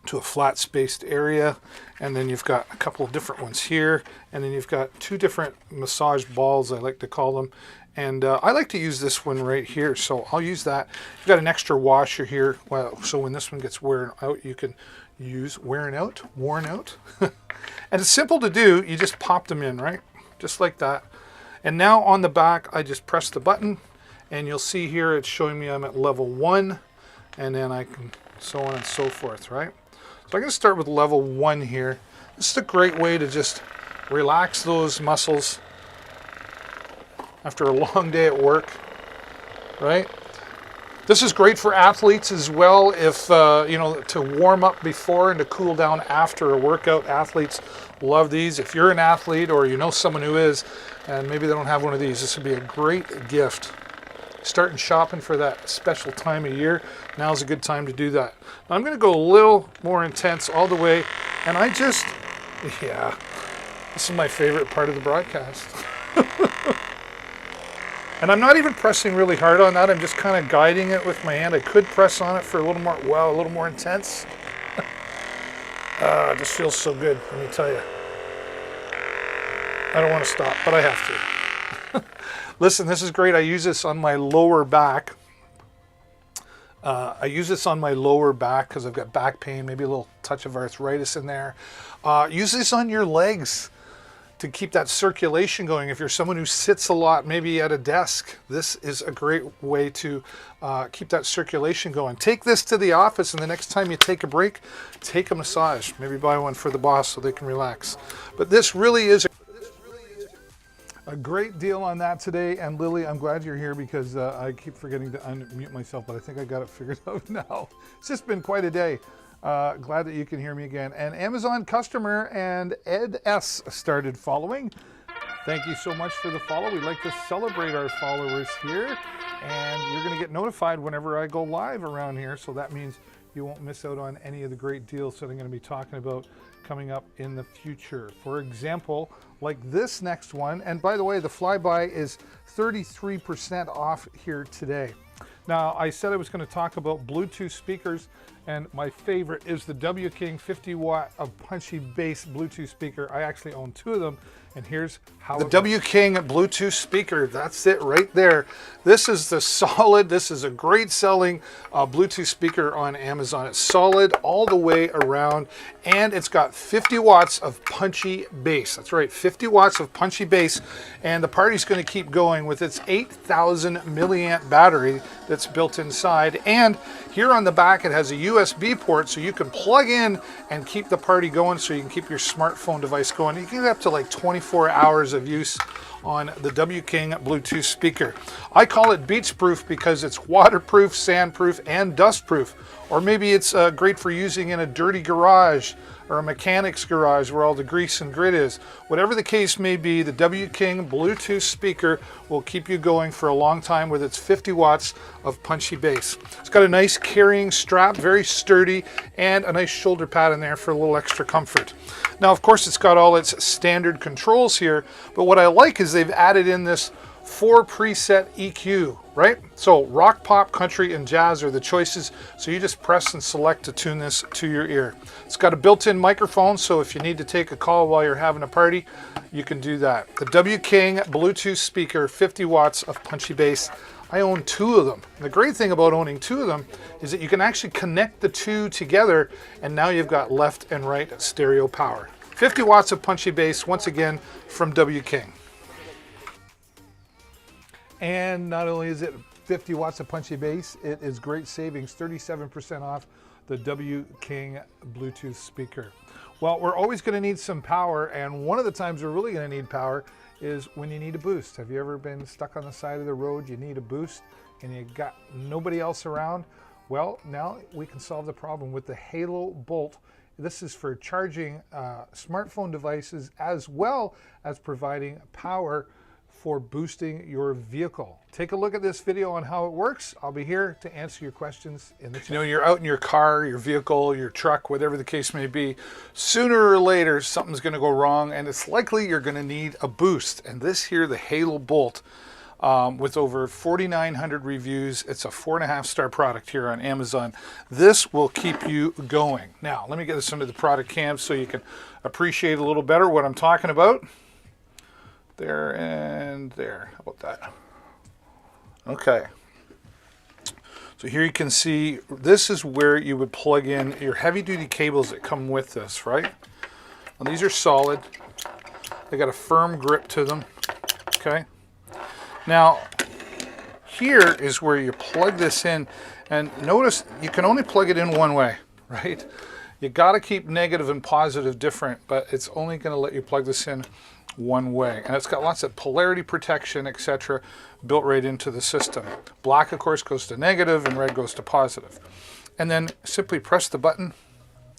to a flat spaced area, and then you've got a couple of different ones here, and then you've got 2 different massage balls, I like to call them, and I like to use this one right here, so I'll use that. You've got an extra washer here, well, so when this one gets worn out, you can use worn out and it's simple to do. You just pop them in, right, just like that. And now on the back, I just press the button, and you'll see here it's showing me I'm at level 1, and then I can so on and so forth, right? So I'm going to start with level 1 here. This is a great way to just relax those muscles after a long day at work, right? This is great for athletes as well, if, you know, to warm up before and to cool down after a workout. Athletes love these. If you're an athlete or you know someone who is, and maybe they don't have one of these, this would be a great gift. Starting shopping for that special time of year, now's a good time to do that. Now I'm going to go a little more intense all the way, and I just, yeah, This is my favorite part of the broadcast. And I'm not even pressing really hard on that. I'm just kind of guiding it with my hand. I could press on it for a little more, wow, a little more intense. It just feels so good, let me tell you. I don't want to stop, but I have to. Listen, this is great. I use this on my lower back. I use this on my lower back because I've got back pain, maybe a little touch of arthritis in there. Use this on your legs to keep that circulation going. If you're someone who sits a lot, maybe at a desk, this is a great way to keep that circulation going. Take this to the office, and the next time you take a break, take a massage. Maybe buy one for the boss so they can relax. But this really is a great deal on that today. And Lily, I'm glad you're here because I keep forgetting to unmute myself, but I think I got it figured out now. It's just been quite a day. Glad that you can hear me again. And Amazon customer and Ed S started following. Thank you so much for the follow. We like to celebrate our followers here, and you're going to get notified whenever I go live around here. So that means you won't miss out on any of the great deals that I'm going to be talking about coming up in the future. For example, like this next one. And by the way, the flyby is 33% off here today. Now, I said I was going to talk about Bluetooth speakers, and my favorite is the WKing 50 watt of punchy bass Bluetooth speaker. I actually own two of them, and here's how the WKing Bluetooth speaker, that's it right there. This is the solid, this is a great selling Bluetooth speaker on Amazon. It's solid all the way around, and it's got 50 watts of punchy bass. That's right, 50 watts of punchy bass, and the party's going to keep going with its 8,000 milliamp battery that's built inside. And here on the back it has a USB port, so you can plug in and keep the party going, so you can keep your smartphone device going. You can get up to like 24 hours of use on the WKing Bluetooth speaker. I call it beach proof because it's waterproof, sandproof, and dustproof. Or maybe it's great for using in a dirty garage or a mechanic's garage where all the grease and grit is. Whatever the case may be, the WKing Bluetooth speaker will keep you going for a long time with its 50 watts of punchy bass. It's got a nice carrying strap, very sturdy, and a nice shoulder pad in there for a little extra comfort. Now, of course, it's got all its standard controls here, but what I like is they've added in this 4 preset EQ, right? So rock, pop, country, and jazz are the choices. So you just press and select to tune this to your ear. It's got a built-in microphone, so if you need to take a call while you're having a party, you can do that. The WKing Bluetooth speaker, 50 watts of punchy bass. I own two of them. And the great thing about owning two of them is that you can actually connect the two together, and now you've got left and right stereo power. 50 watts of punchy bass, once again, from WKing. And not only is it 50 watts of punchy bass, it is great savings, 37% off the WKing Bluetooth speaker. Well, we're always going to need some power, and one of the times we're really going to need power is when you need a boost. Have you ever been stuck on the side of the road, you need a boost, and you got nobody else around? Well, now we can solve the problem with the Halo Bolt. This is for charging smartphone devices as well as providing power for boosting your vehicle. Take a look at this video on how it works. I'll be here to answer your questions in the chat. You know, you're out in your car, your vehicle, your truck, whatever the case may be. Sooner or later, something's going to go wrong, and it's likely you're going to need a boost. And this here, the Halo Bolt, with over 4,900 reviews, it's a 4.5-star product here on Amazon. This will keep you going. Now, let me get this into the product cam so you can appreciate a little better what I'm talking about. There and there. How about that? Okay. So here you can see this is where you would plug in your heavy-duty cables that come with this, right? And these are solid. They got a firm grip to them. Okay. Now, here is where you plug this in, and notice you can only plug it in one way, right? You got to keep negative and positive different, but it's only going to let you plug this in one way, and it's got lots of polarity protection, etc., built right into the system. Black, of course, goes to negative, and red goes to positive. And then simply press the button,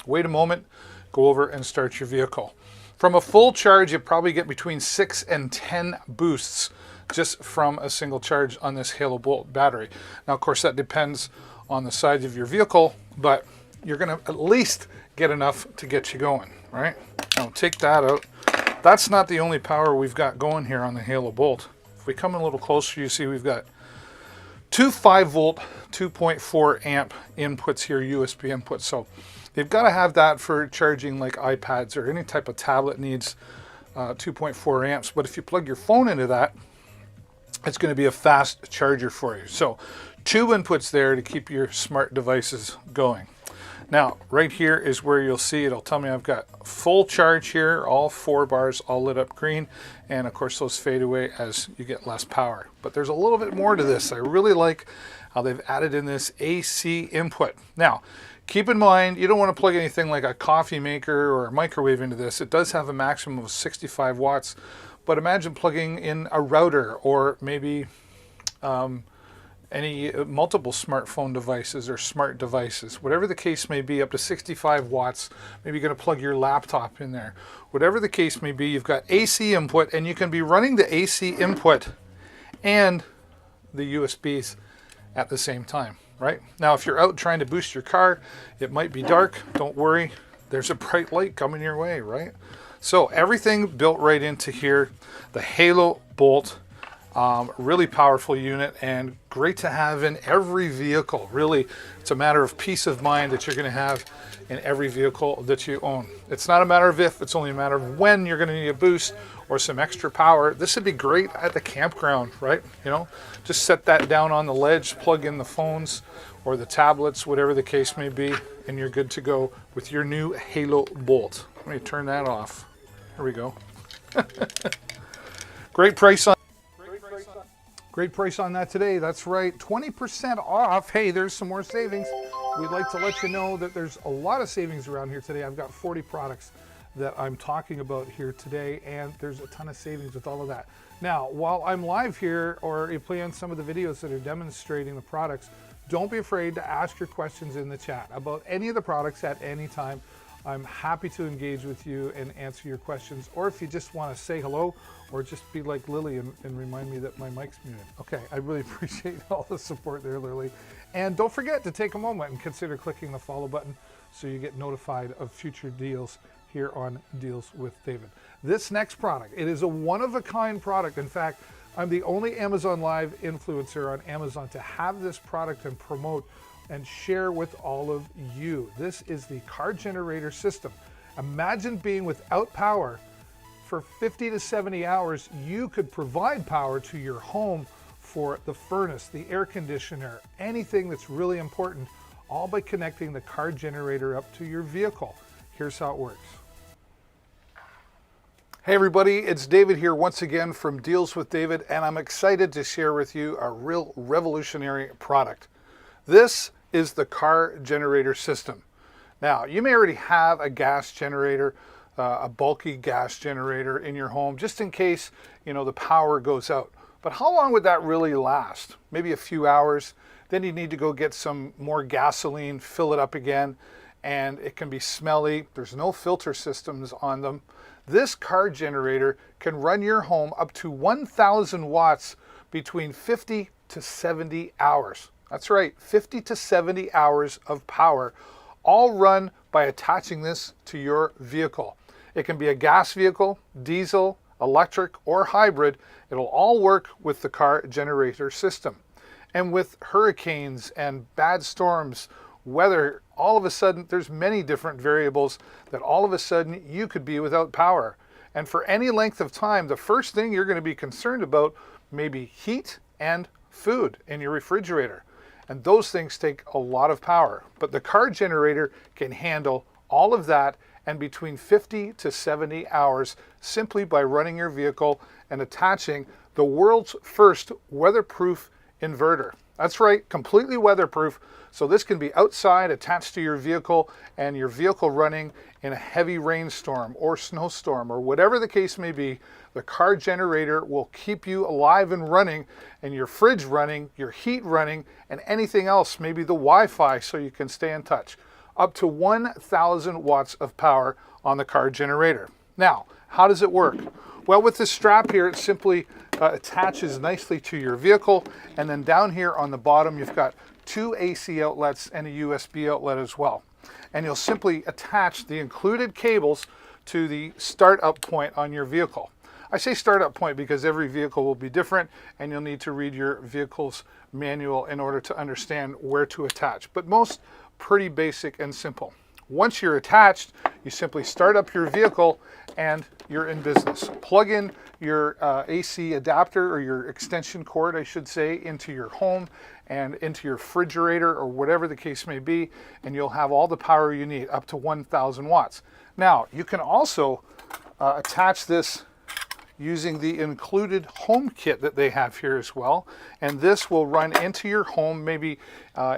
wait a moment, go over and start your vehicle. From a full charge, you probably get between 6 and 10 boosts just from a single charge on this Halo Bolt battery. Now, of course, that depends on the size of your vehicle, but you're going to at least get enough to get you going, right? Now, take that out. that's not the only power we've got going here on the Halo Bolt. If we come a little closer, you see we've got two 5-volt, 2.4 amp inputs here, USB inputs. So you've got to have that for charging like iPads or any type of tablet needs 2.4 amps. But if you plug your phone into that, it's going to be a fast charger for you. So 2 inputs there to keep your smart devices going. Now, right here is where you'll see it'll tell me I've got full charge here, all 4 bars all lit up green, and of course those fade away as you get less power. But there's a little bit more to this. I really like how they've added in this AC input. Now, keep in mind, you don't want to plug anything like a coffee maker or a microwave into this. It does have a maximum of 65 watts, but imagine plugging in a router or maybe any multiple smartphone devices or smart devices, whatever the case may be, up to 65 watts. Maybe you're going to plug your laptop in there. Whatever the case may be, you've got AC input, and you can be running the AC input and the USBs at the same time, right? Now, if you're out trying to boost your car, it might be dark. Don't worry, there's a bright light coming your way, right? So everything built right into here. The Halo Bolt. Really powerful unit and great to have in every vehicle. Really, it's a matter of peace of mind that you're going to have in every vehicle that you own. It's not a matter of if, it's only a matter of when you're going to need a boost or some extra power. This would be great at the campground, right? You know, just set that down on the ledge, plug in the phones or the tablets, whatever the case may be, and you're good to go with your new Halo Bolt. Let me turn that off. There we go. Great price on that today. That's right, 20% off. Hey, there's some more savings. We'd like to let you know that there's a lot of savings around here today. I've got 40 products that I'm talking about here today, and there's a ton of savings with all of that. Now, while I'm live here or you play on some of the videos that are demonstrating the products, don't be afraid to ask your questions in the chat about any of the products at any time. I'm happy to engage with you and answer your questions, or if you just want to say hello or just be like Lily and remind me that my mic's muted. Okay, I really appreciate all the support there, Lily. And don't forget to take a moment and consider clicking the follow button so you get notified of future deals here on Deals with David. This next product, it is a one-of-a-kind product. In fact, I'm the only Amazon Live influencer on Amazon to have this product and promote and share with all of you. This is the car generator system. Imagine being without power for 50 to 70 hours. You could provide power to your home for the furnace, the air conditioner, anything that's really important, all by connecting the car generator up to your vehicle. Here's how it works. Hey everybody, it's David here once again from Deals with David, and I'm excited to share with you a real revolutionary product. This is the car generator system. Now, you may already have a gas generator, a bulky gas generator in your home, just in case, you know, the power goes out. But how long would that really last? Maybe a few hours. Then you need to go get some more gasoline, fill it up again, and it can be smelly. There's no filter systems on them. This car generator can run your home up to 1,000 watts between 50 to 70 hours. That's right, 50 to 70 hours of power, all run by attaching this to your vehicle. It can be a gas vehicle, diesel, electric, or hybrid. It'll all work with the car generator system. And with hurricanes and bad storms, weather, all of a sudden, there's many different variables that all of a sudden you could be without power. And for any length of time, the first thing you're going to be concerned about may be heat and food in your refrigerator. And those things take a lot of power. But the car generator can handle all of that and between 50 to 70 hours simply by running your vehicle and attaching the world's first weatherproof inverter. That's right, completely weatherproof. So this can be outside attached to your vehicle and your vehicle running in a heavy rainstorm or snowstorm or whatever the case may be. The car generator will keep you alive and running, and your fridge running, your heat running, and anything else, maybe the Wi-Fi, so you can stay in touch. Up to 1,000 watts of power on the car generator. Now, how does it work? Well, with this strap here, it simply attaches nicely to your vehicle, and then down here on the bottom, you've got 2 AC outlets and a USB outlet as well. And you'll simply attach the included cables to the startup point on your vehicle. I say startup point because every vehicle will be different and you'll need to read your vehicle's manual in order to understand where to attach. But most pretty basic and simple. Once you're attached, you simply start up your vehicle and you're in business. Plug in your AC adapter, or your extension cord, I should say, into your home and into your refrigerator or whatever the case may be, and you'll have all the power you need, up to 1,000 watts. Now, you can also attach this using the included home kit that they have here as well, and this will run into your home, maybe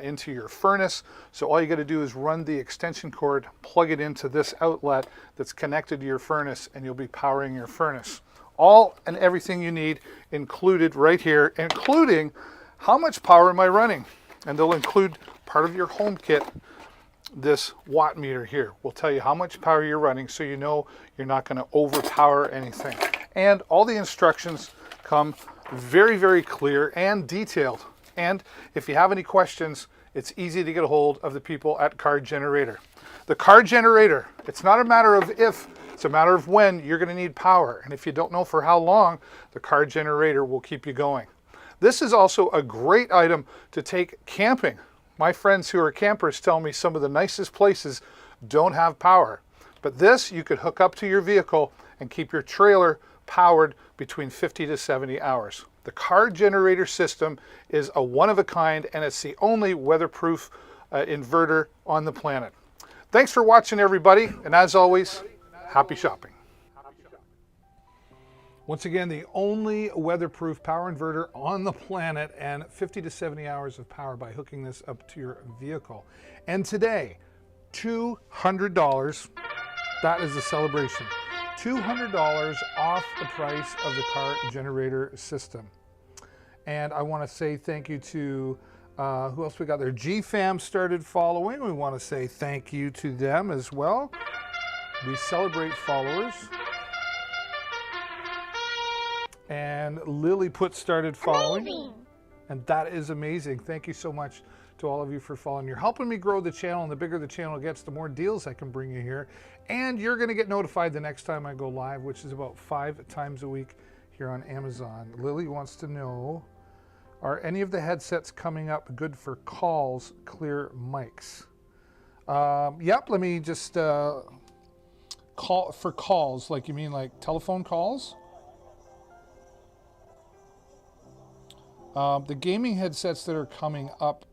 into your furnace. So all you got to do is run the extension cord, plug it into this outlet that's connected to your furnace, and you'll be powering your furnace. All and everything you need included right here, including how much power am I running, and they'll include part of your home kit. This watt meter here will tell you how much power you're running, so you know you're not going to overpower anything. And all the instructions come very, very clear and detailed. And if you have any questions, it's easy to get a hold of the people at Car Generator. The Car Generator, it's not a matter of if, it's a matter of when you're going to need power. And if you don't know for how long, the Car Generator will keep you going. This is also a great item to take camping. My friends who are campers tell me some of the nicest places don't have power. But this you could hook up to your vehicle and keep your trailer powered between 50 to 70 hours. The Car Generator system is a one-of-a-kind, and it's the only weatherproof inverter on the planet. Thanks for watching, everybody, and as always, happy shopping. Once again, the only weatherproof power inverter on the planet, and 50 to 70 hours of power by hooking this up to your vehicle. And today, $200, that is a celebration. $200 off the price of the Car Generator system. And I want to say thank you to, who else we got there? GFAM started following. We want to say thank you to them as well. We celebrate followers. And Lilliput started following. And that is amazing. Thank you so much to all of you for following. You're helping me grow the channel, and the bigger the channel gets, the more deals I can bring you here. And you're going to get notified the next time I go live, which is about 5 times a week here on Amazon. Lily wants to know, are any of the headsets coming up good for calls, clear mics? Yep, let me just call for calls, like you mean like telephone calls? The gaming headsets that are coming up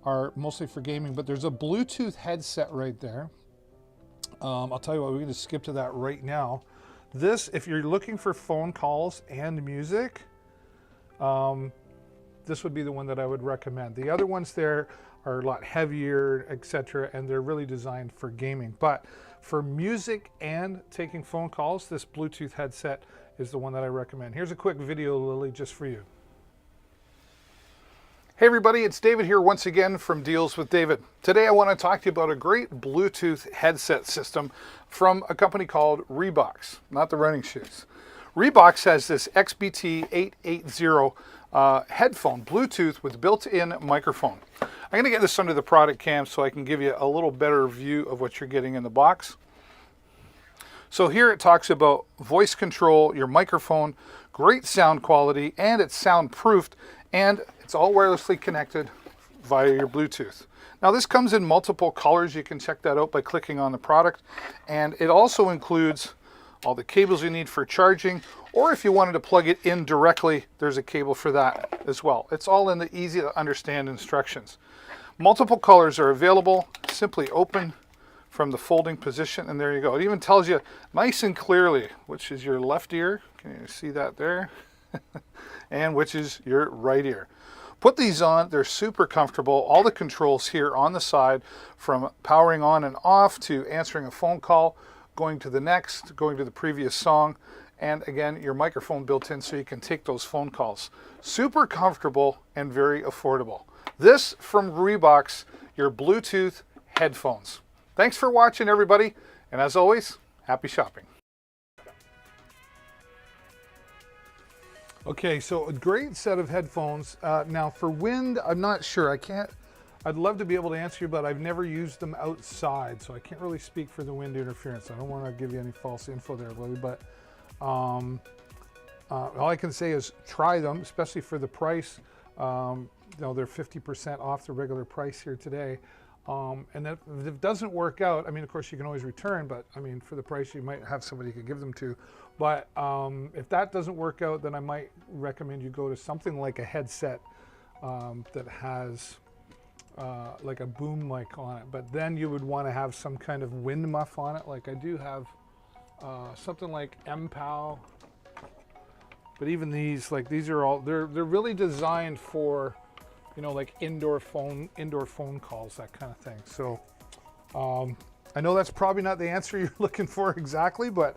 are mostly for gaming, but there's a Bluetooth headset right there. I'll tell you what, we're going to skip to that right now. This, if you're looking for phone calls and music, this would be the one that I would recommend. The other ones there are a lot heavier, etc., and they're really designed for gaming. But for music and taking phone calls, this Bluetooth headset is the one that I recommend. Here's a quick video, Lily, just for you. Hey everybody, it's David here once again from Deals with David. Today I want to talk to you about a great Bluetooth headset system from a company called Reebox, not the running shoes. Reebox has this XBT880 headphone, Bluetooth with built-in microphone. I'm going to get this under the product cam so I can give you a little better view of what you're getting in the box. So here it talks about voice control, your microphone, great sound quality, and it's soundproofed, and it's all wirelessly connected via your Bluetooth. Now this comes in multiple colors. You can check that out by clicking on the product. And it also includes all the cables you need for charging, or if you wanted to plug it in directly, there's a cable for that as well. It's all in the easy to understand instructions. Multiple colors are available. Simply open from the folding position, and there you go. It even tells you nice and clearly which is your left ear. Can you see that there? And which is your right ear. Put these on, they're super comfortable. All the controls here on the side, from powering on and off to answering a phone call, going to the next, going to the previous song, and again, your microphone built in so you can take those phone calls. Super comfortable and very affordable. This from Reebox, your Bluetooth headphones. Thanks for watching, everybody, and as always, happy shopping. Okay, so a great set of headphones. Now for wind, I'm not sure. I'd love to be able to answer you, but I've never used them outside, so I can't really speak for the wind interference. I don't want to give you any false info there, Lily, but all I can say is try them, especially for the price. You know, they're 50% off the regular price here today. And if it doesn't work out, I mean, of course, you can always return, but I mean, for the price, you might have somebody you could give them to. But if that doesn't work out, then I might recommend you go to something like a headset that has like a boom mic on it. But then you would want to have some kind of wind muff on it. Like I do have something like MPOW. But even these, like these are all, they're really designed for, you know, like indoor phone calls, that kind of thing. So I know that's probably not the answer you're looking for exactly, but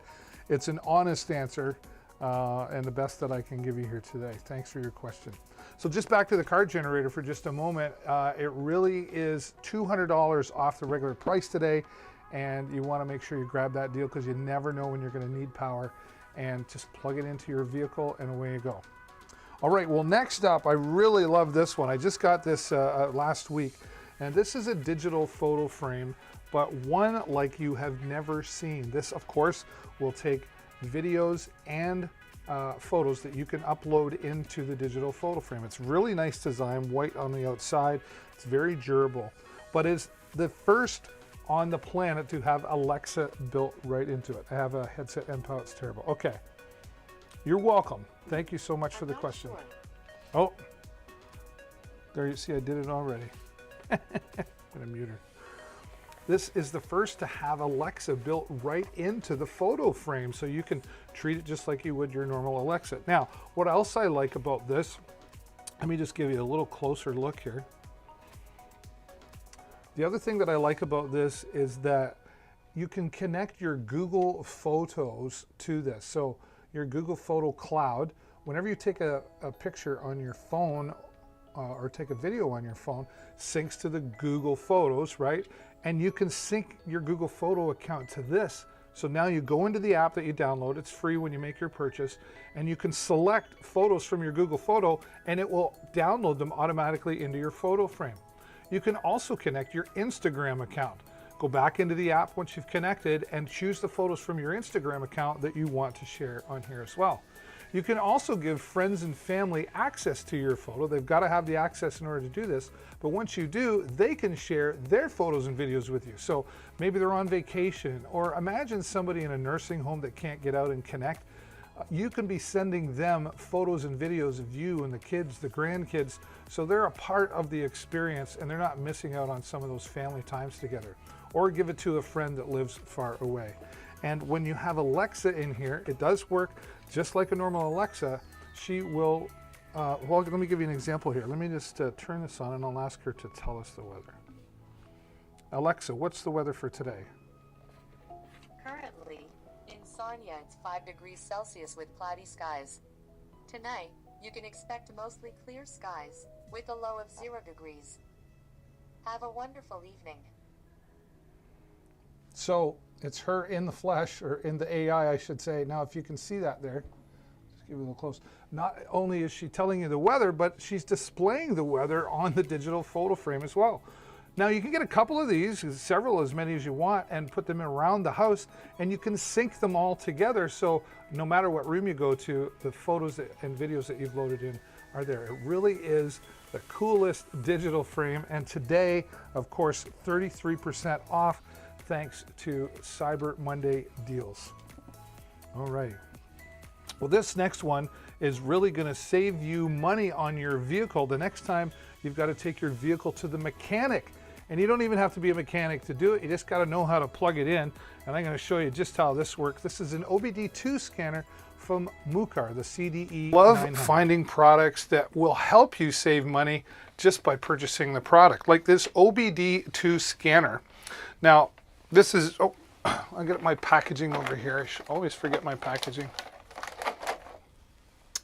it's an honest answer and the best that I can give you here today. Thanks for your question. So just back to the card generator for just a moment. It really is $200 off the regular price today, and you want to make sure you grab that deal because you never know when you're going to need power, and just plug it into your vehicle and away you go. All right, well, next up, I really love this one. I just got this last week, and this is a digital photo frame, but one like you have never seen. This, of course, will take videos and photos that you can upload into the digital photo frame. It's really nice design, white on the outside. It's very durable, but it's the first on the planet to have Alexa built right into it. I have a headset MPOW, it's terrible. Okay, you're welcome. Thank you so much for the question. Oh, there you see, I did it already. I'm gonna mute her. This is the first to have Alexa built right into the photo frame, so you can treat it just like you would your normal Alexa. Now, what else I like about this, let me just give you a little closer look here. The other thing that I like about this is that you can connect your Google Photos to this. So your Google Photo Cloud, whenever you take a picture on your phone or take a video on your phone, syncs to the Google Photos, right? And you can sync your Google Photo account to this. So now you go into the app that you download, it's free when you make your purchase, and you can select photos from your Google Photo and it will download them automatically into your photo frame. You can also connect your Instagram account. Go back into the app once you've connected and choose the photos from your Instagram account that you want to share on here as well. You can also give friends and family access to your photo. They've got to have the access in order to do this, but once you do, they can share their photos and videos with you. So maybe they're on vacation, or imagine somebody in a nursing home that can't get out and connect. You can be sending them photos and videos of you and the kids, the grandkids, so they're a part of the experience and they're not missing out on some of those family times together. Or give it to a friend that lives far away. And when you have Alexa in here, it does work just like a normal Alexa. She will, well, let me give you an example here. Let me just turn this on and I'll ask her to tell us the weather. Alexa, what's the weather for today? Currently, in Sarnia, it's 5 degrees Celsius with cloudy skies. Tonight, you can expect mostly clear skies, with a low of 0 degrees. Have a wonderful evening. So it's her in the flesh, or in the AI, I should say. Now, if you can see that there, just give it a little close. Not only is she telling you the weather, but she's displaying the weather on the digital photo frame as well. Now, you can get a couple of these, several, as many as you want, and put them around the house, and you can sync them all together. So no matter what room you go to, the photos and videos that you've loaded in are there. It really is the coolest digital frame. And today, of course, 33% off, thanks to Cyber Monday deals. All right. Well, this next one is really going to save you money on your vehicle. The next time you've got to take your vehicle to the mechanic, and you don't even have to be a mechanic to do it. You just got to know how to plug it in. And I'm going to show you just how this works. This is an OBD2 scanner from Mucar, the CDE. Love finding products that will help you save money just by purchasing the product, like this OBD2 scanner. Now, this is, oh, I got my packaging over here. I always forget my packaging.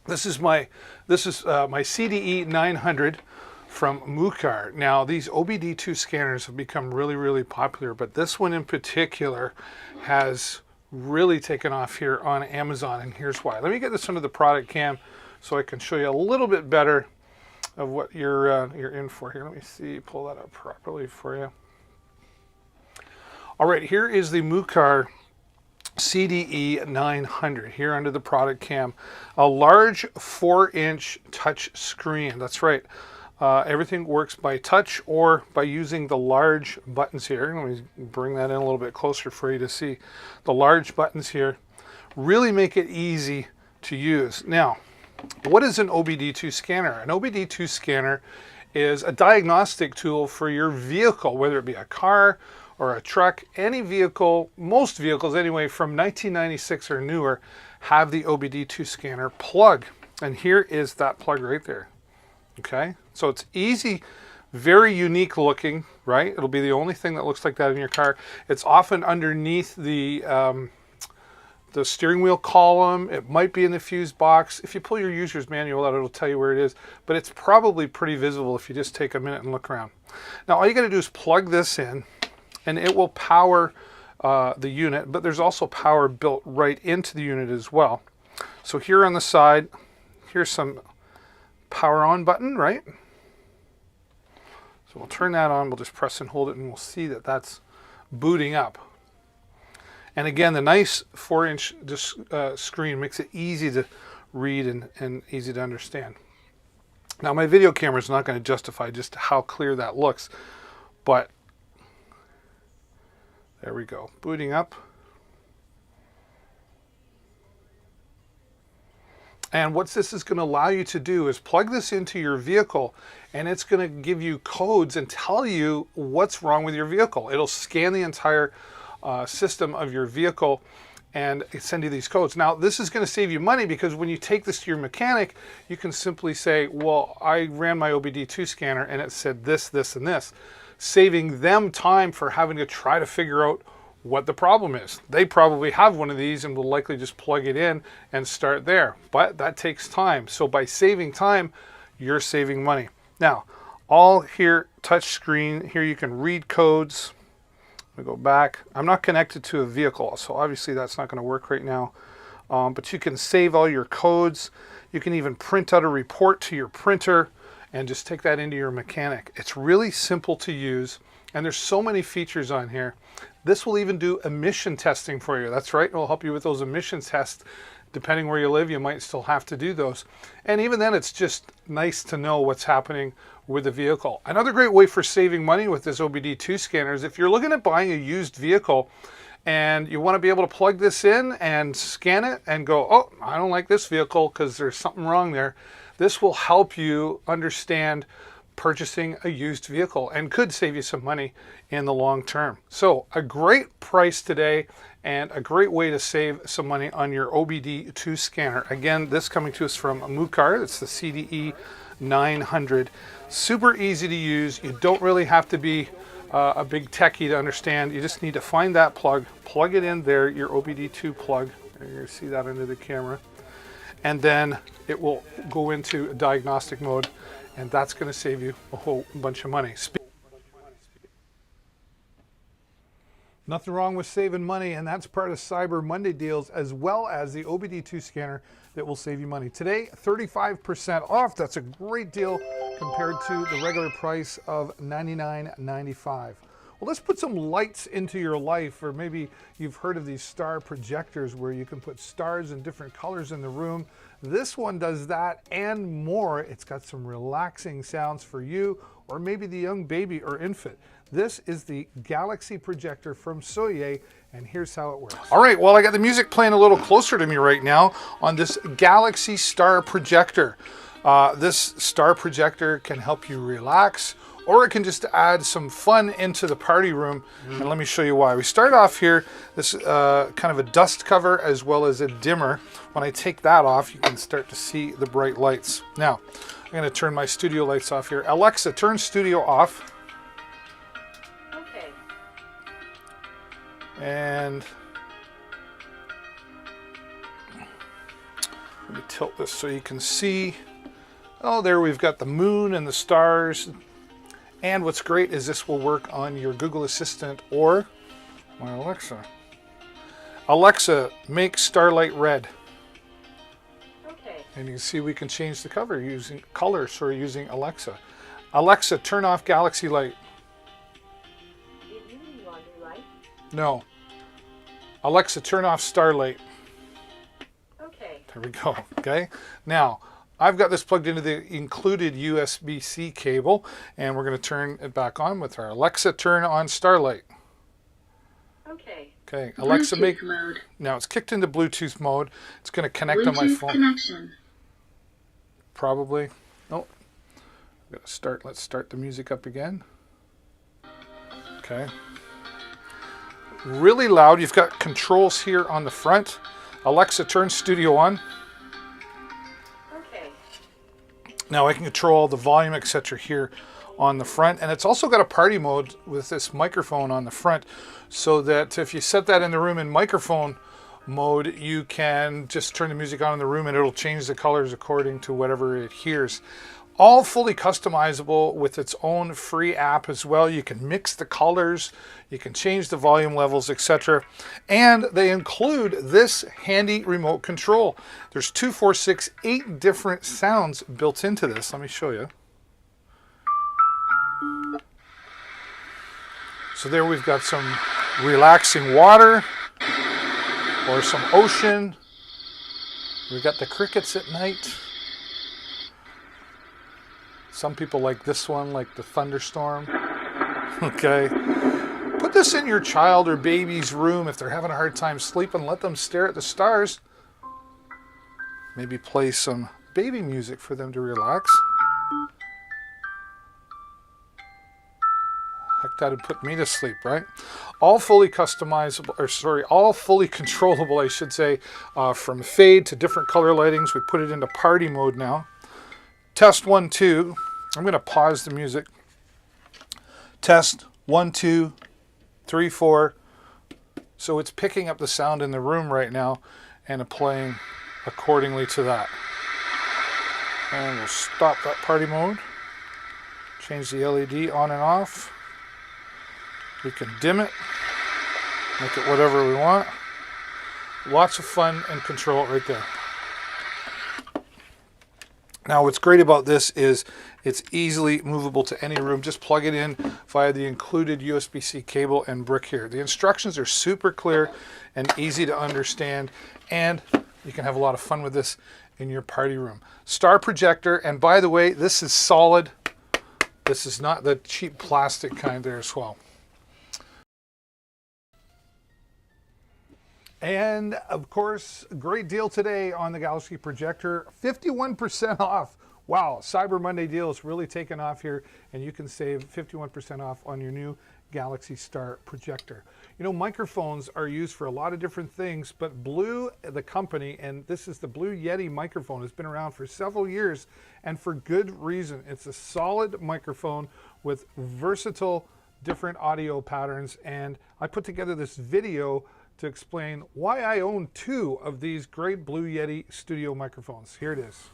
This is my CDE 900 from Mucar. Now, these OBD2 scanners have become really, really popular, but this one in particular has really taken off here on Amazon, and here's why. Let me get this under the product cam so I can show you a little bit better of what you're in for here. Let me see, pull that up properly for you. All right, here is the Mucar CDE 900 here under the product cam. A large 4-inch touch screen. That's right. Everything works by touch or by using the large buttons here. Let me bring that in a little bit closer for you to see. The large buttons here really make it easy to use. Now, what is an OBD2 scanner? An OBD2 scanner is a diagnostic tool for your vehicle, whether it be a car or a truck. Any vehicle, most vehicles anyway, from 1996 or newer have the OBD2 scanner plug. And here is that plug right there. Okay, so it's easy, very unique looking, right? It'll be the only thing that looks like that in your car. It's often underneath the steering wheel column. It might be in the fuse box. If you pull your user's manual out, it'll tell you where it is, but it's probably pretty visible if you just take a minute and look around. Now, all you got to do is plug this in, and it will power the unit, but there's also power built right into the unit as well. So here on the side, here's some power on button, right? So we'll turn that on, we'll just press and hold it, and we'll see that that's booting up. And again, the nice 4-inch screen makes it easy to read and easy to understand. Now, my video camera is not going to justify just how clear that looks, but there we go, booting up. And what this is going to allow you to do is plug this into your vehicle, and it's going to give you codes and tell you what's wrong with your vehicle. It'll scan the entire system of your vehicle and send you these codes. Now, this is going to save you money because when you take this to your mechanic, you can simply say, well, I ran my OBD2 scanner and it said this, this, and this, saving them time for having to try to figure out what the problem is. They probably have one of these and will likely just plug it in and start there, but that takes time. So by saving time, you're saving money. Now, all here, touch screen, here you can read codes. We go back. I'm not connected to a vehicle, so obviously that's not going to work right now. But you can save all your codes. You can even print out a report to your printer and just take that into your mechanic. It's really simple to use, and there's so many features on here. This will even do emission testing for you. That's right, it will help you with those emission tests. Depending where you live, you might still have to do those. And even then, it's just nice to know what's happening with the vehicle. Another great way for saving money with this OBD2 scanner is if you're looking at buying a used vehicle and you want to be able to plug this in and scan it and go, oh, I don't like this vehicle because there's something wrong there. This will help you understand purchasing a used vehicle and could save you some money in the long term. So a great price today and a great way to save some money on your OBD2 scanner. Again, this coming to us from Mucar. It's the CDE 900. Super easy to use. You don't really have to be a big techie to understand. You just need to find that plug it in there, your OBD2 plug. You're going to see that under the camera. And then it will go into diagnostic mode, and that's going to save you a whole bunch of money. Nothing wrong with saving money, and that's part of Cyber Monday deals, as well as the OBD2 scanner that will save you money. Today, 35% off. That's a great deal compared to the regular price of $99.95. Well, let's put some lights into your life, or maybe you've heard of these star projectors where you can put stars in different colors in the room. This one does that and more. It's got some relaxing sounds for you, or maybe the young baby or infant. This is the Galaxy projector from Soye, and here's how it works. All right, well, I got the music playing a little closer to me right now on this Galaxy Star projector. This star projector can help you relax, or it can just add some fun into the party room. And let me show you why. We start off here, this kind of a dust cover as well as a dimmer. When I take that off, you can start to see the bright lights. Now, I'm going to turn my studio lights off here. Alexa, turn studio off. Okay. And let me tilt this so you can see. Oh, there we've got the moon and the stars. And what's great is this will work on your Google Assistant or my Alexa. Alexa, make starlight red. Okay. And you can see we can change the color using Alexa. Alexa, turn off Galaxy Light. Did you mean laundry light? No. Alexa, turn off Starlight. Okay. There we go. Okay. Now, I've got this plugged into the included USB-C cable, and we're going to turn it back on with our Alexa, turn on Starlight. Okay. Okay. Alexa, Bluetooth mode. now it's kicked into Bluetooth mode. It's going to connect on my Bluetooth phone. connection. Probably. Nope. Let's start the music up again. Okay. Really loud. You've got controls here on the front. Alexa, turn studio on. Okay. Now I can control all the volume, etc. here on the front. And it's also got a party mode with this microphone on the front, so that if you set that in the room in microphone mode, you can just turn the music on in the room and it'll change the colors according to whatever it hears. All fully customizable with its own free app as well. You can mix the colors, you can change the volume levels, etc. And they include this handy remote control. There's 2, 4, 6, 8 different sounds built into this. Let me show you. So there we've got some relaxing water or some ocean. We've got the crickets at night. Some people like this one, like the thunderstorm. Okay. Put this in your child or baby's room if they're having a hard time sleeping. Let them stare at the stars. Maybe play some baby music for them to relax. Heck, that'd put me to sleep, right? All fully customizable, or sorry, all fully controllable, I should say, from fade to different color lightings. We put it into party mode now. Test 1, 2. I'm going to pause the music. Test 1, 2, 3, 4. So it's picking up the sound in the room right now and playing accordingly to that. And we'll stop that party mode. Change the LED on and off. We can dim it, make it whatever we want. Lots of fun and control right there. Now what's great about this is it's easily movable to any room. Just plug it in via the included USB-C cable and brick here. The instructions are super clear and easy to understand, and you can have a lot of fun with this in your party room. Star projector, and by the way, this is solid. This is not the cheap plastic kind there as well. And of course, great deal today on the Galaxy Projector, 51% off. Wow, Cyber Monday deal is really taking off here, and you can save 51% off on your new Galaxy Star Projector. You know, microphones are used for a lot of different things, but Blue, the company, and this is the Blue Yeti microphone, has been around for several years, and for good reason. It's a solid microphone with versatile different audio patterns, and I put together this video to explain why I own 2 of these great Blue Yeti studio microphones. Here it is.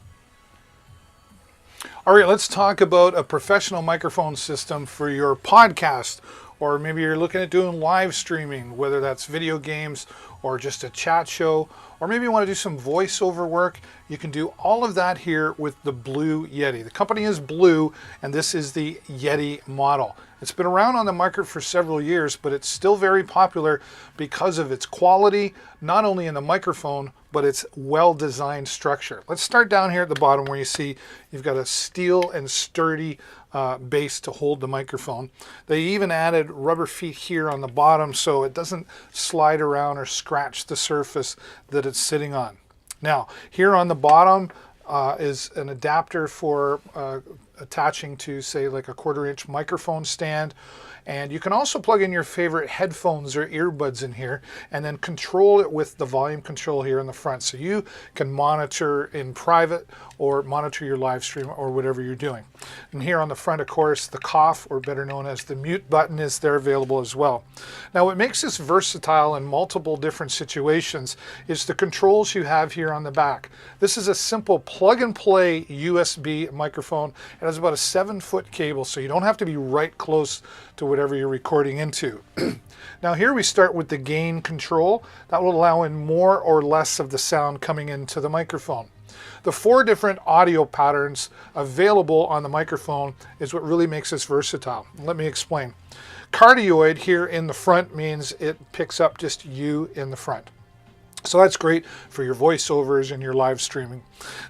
All right, let's talk about a professional microphone system for your podcast, or maybe you're looking at doing live streaming, whether that's video games or just a chat show, or maybe you want to do some voiceover work. You can do all of that here with the Blue Yeti. The company is Blue, and this is the Yeti model. It's been around on the market for several years, but it's still very popular because of its quality, not only in the microphone, but its well-designed structure. Let's start down here at the bottom where you see you've got a steel and sturdy base to hold the microphone. They even added rubber feet here on the bottom so it doesn't slide around or scratch the surface that it's sitting on. Now, here on the bottom is an adapter for attaching to, say, like a 1/4-inch microphone stand. And you can also plug in your favorite headphones or earbuds in here and then control it with the volume control here in the front. So you can monitor in private or monitor your live stream or whatever you're doing. And here on the front, of course, the cough, or better known as the mute button, is there available as well. Now, what makes this versatile in multiple different situations is the controls you have here on the back. This is a simple plug and play USB microphone. It has about a 7-foot cable, so you don't have to be right close to whatever you're recording into. Now here we start with the gain control. That will allow in more or less of the sound coming into the microphone. The 4 different audio patterns available on the microphone is what really makes this versatile. Let me explain. Cardioid here in the front means it picks up just you in the front. So that's great for your voiceovers and your live streaming.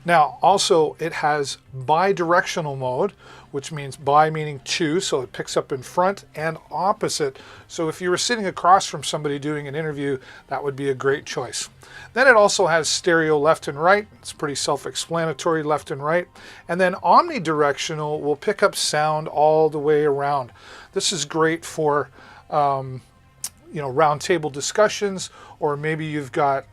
Now, also it has bi-directional mode, which means bi meaning to, so it picks up in front and opposite. So if you were sitting across from somebody doing an interview, that would be a great choice. Then it also has stereo left and right. It's pretty self-explanatory, left and right. And then omnidirectional will pick up sound all the way around. This is great for round table discussions, or maybe you've got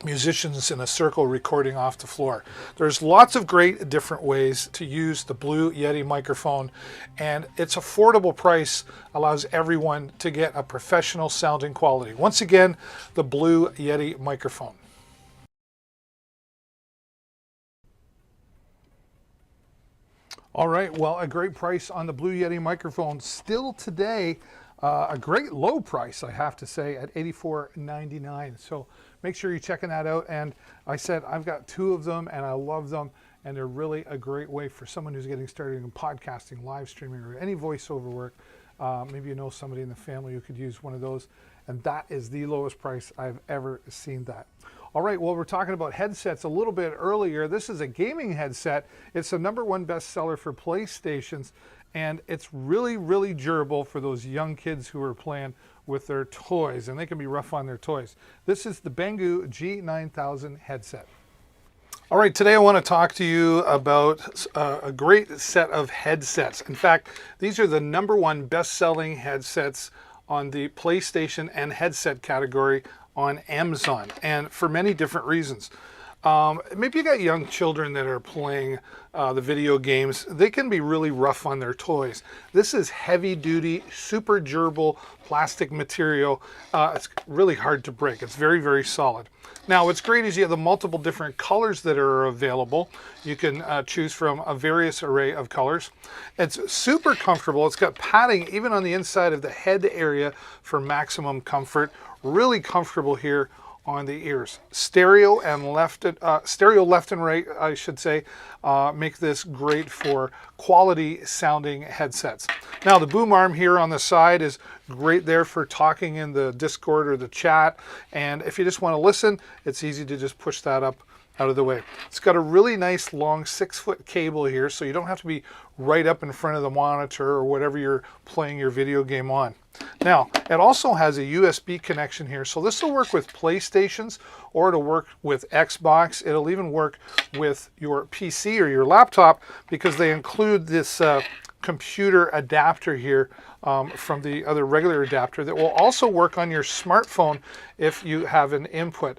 musicians in a circle recording off the floor. There's lots of great different ways to use the Blue Yeti microphone, and its affordable price allows everyone to get a professional sounding quality. Once again, the Blue Yeti microphone. All right, well, a great price on the Blue Yeti microphone still today. A great low price, I have to say, at $84.99. So make sure you're checking that out. And I said I've got 2 of them and I love them, and they're really a great way for someone who's getting started in podcasting, live streaming, or any voiceover work. Maybe you know somebody in the family who could use one of those, and that is the lowest price I've ever seen that. All right, well, we're talking about headsets a little bit earlier. This is a gaming headset. It's the #1 bestseller for PlayStations, and it's really, really durable for those young kids who are playing with their toys, and they can be rough on their toys. This is the Banggood G9000 headset. All right, today I want to talk to you about a great set of headsets. In fact, these are the #1 best-selling headsets on the PlayStation and headset category on Amazon, and for many different reasons. Maybe you got young children that are playing the video games. They can be really rough on their toys. This is heavy duty, super durable plastic material. It's really hard to break. It's very, very solid. Now, what's great is you have the multiple different colors that are available. You can choose from a various array of colors. It's super comfortable. It's got padding even on the inside of the head area for maximum comfort. Really comfortable here on the ears. Stereo left and right, I should say, make this great for quality sounding headsets. Now, the boom arm here on the side is great there for talking in the Discord or the chat, and if you just want to listen, it's easy to just push that up out of the way. It's got a really nice long 6-foot cable here, so you don't have to be right up in front of the monitor or whatever you're playing your video game on. Now, it also has a USB connection here, so this will work with PlayStations, or it'll work with Xbox. It'll even work with your PC or your laptop, because they include this computer adapter here from the other regular adapter that will also work on your smartphone if you have an input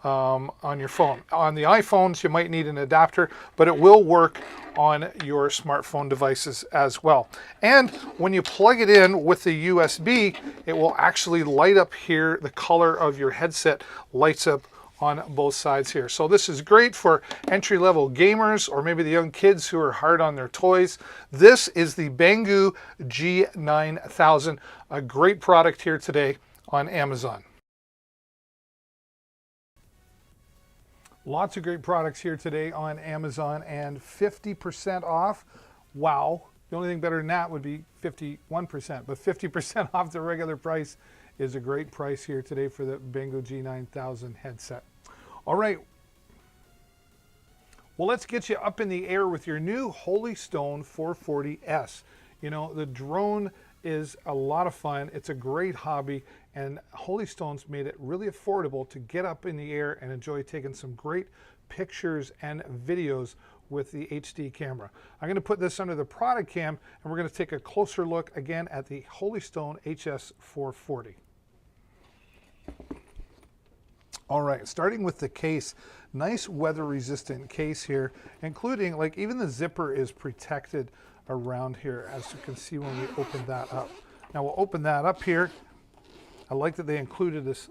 on your phone. On the iPhones, you might need an adapter, but it will work on your smartphone devices as well. And when you plug it in with the USB, it will actually light up here. The color of your headset lights up on both sides here. So this is great for entry-level gamers, or maybe the young kids who are hard on their toys. This is the Banggood G9000, a great product here today on Amazon. Lots of great products here today on Amazon, and 50% off. Wow. The only thing better than that would be 51%, but 50% off the regular price is a great price here today for the Banggood G9000 headset. All right. Well, let's get you up in the air with your new Holystone 440S. You know, the drone is a lot of fun. It's a great hobby, and Holystone's made it really affordable to get up in the air and enjoy taking some great pictures and videos with the HD camera. I'm going to put this under the product cam, and we're going to take a closer look again at the Holystone HS440. All right, starting with the case, nice weather resistant case here, including, like, even the zipper is protected around here, as you can see when we open that up. Now we'll open that up here. I like that they included this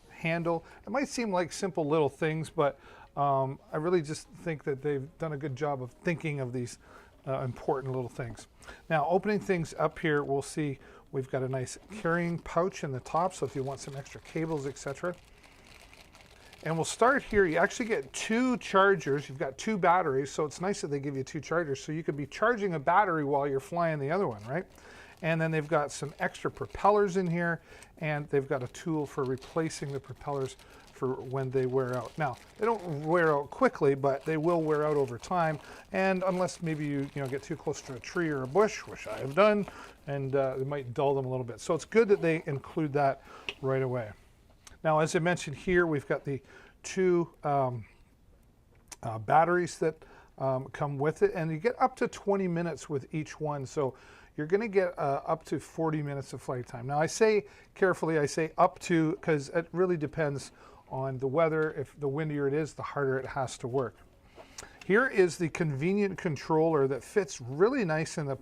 handle. It might seem like simple little things, but I really just think that they've done a good job of thinking of these important little things. Now, opening things up here, we'll see we've got a nice carrying pouch in the top, so if you want some extra cables, etc. And we'll start here. You actually get 2 chargers. You've got 2 batteries, so it's nice that they give you 2 chargers. So you could be charging a battery while you're flying the other one, right? And then they've got some extra propellers in here, and they've got a tool for replacing the propellers for when they wear out. Now, they don't wear out quickly, but they will wear out over time. And unless maybe you get too close to a tree or a bush, which I have done, and it might dull them a little bit. So it's good that they include that right away. Now, as I mentioned here, we've got the 2 batteries that come with it, and you get up to 20 minutes with each one. So you're going to get up to 40 minutes of flight time. Now, I say carefully, I say up to, because it really depends on the weather. If the windier it is, the harder it has to work. Here is the convenient controller that fits really nice in the,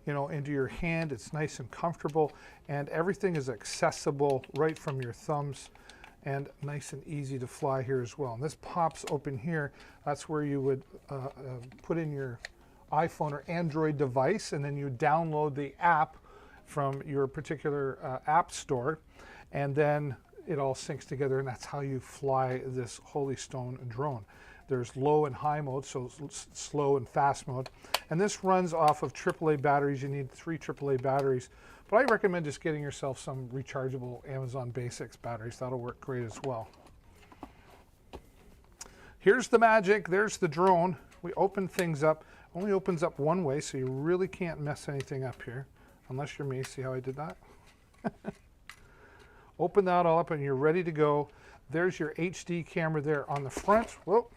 into your hand. It's nice and comfortable, and everything is accessible right from your thumbs, and nice and easy to fly here as well. And this pops open here. That's where you would put in your iPhone or Android device, and then you download the app from your particular app store, and then it all syncs together, and that's how you fly this Holystone drone. There's low and high mode, so slow and fast mode. And this runs off of AAA batteries. You need 3 AAA batteries. But I recommend just getting yourself some rechargeable Amazon Basics batteries. That'll work great as well. Here's the magic. There's the drone. We open things up. Only opens up one way, so you really can't mess anything up here. Unless you're me. See how I did that? Open that all up and you're ready to go. There's your HD camera there on the front. Whoa.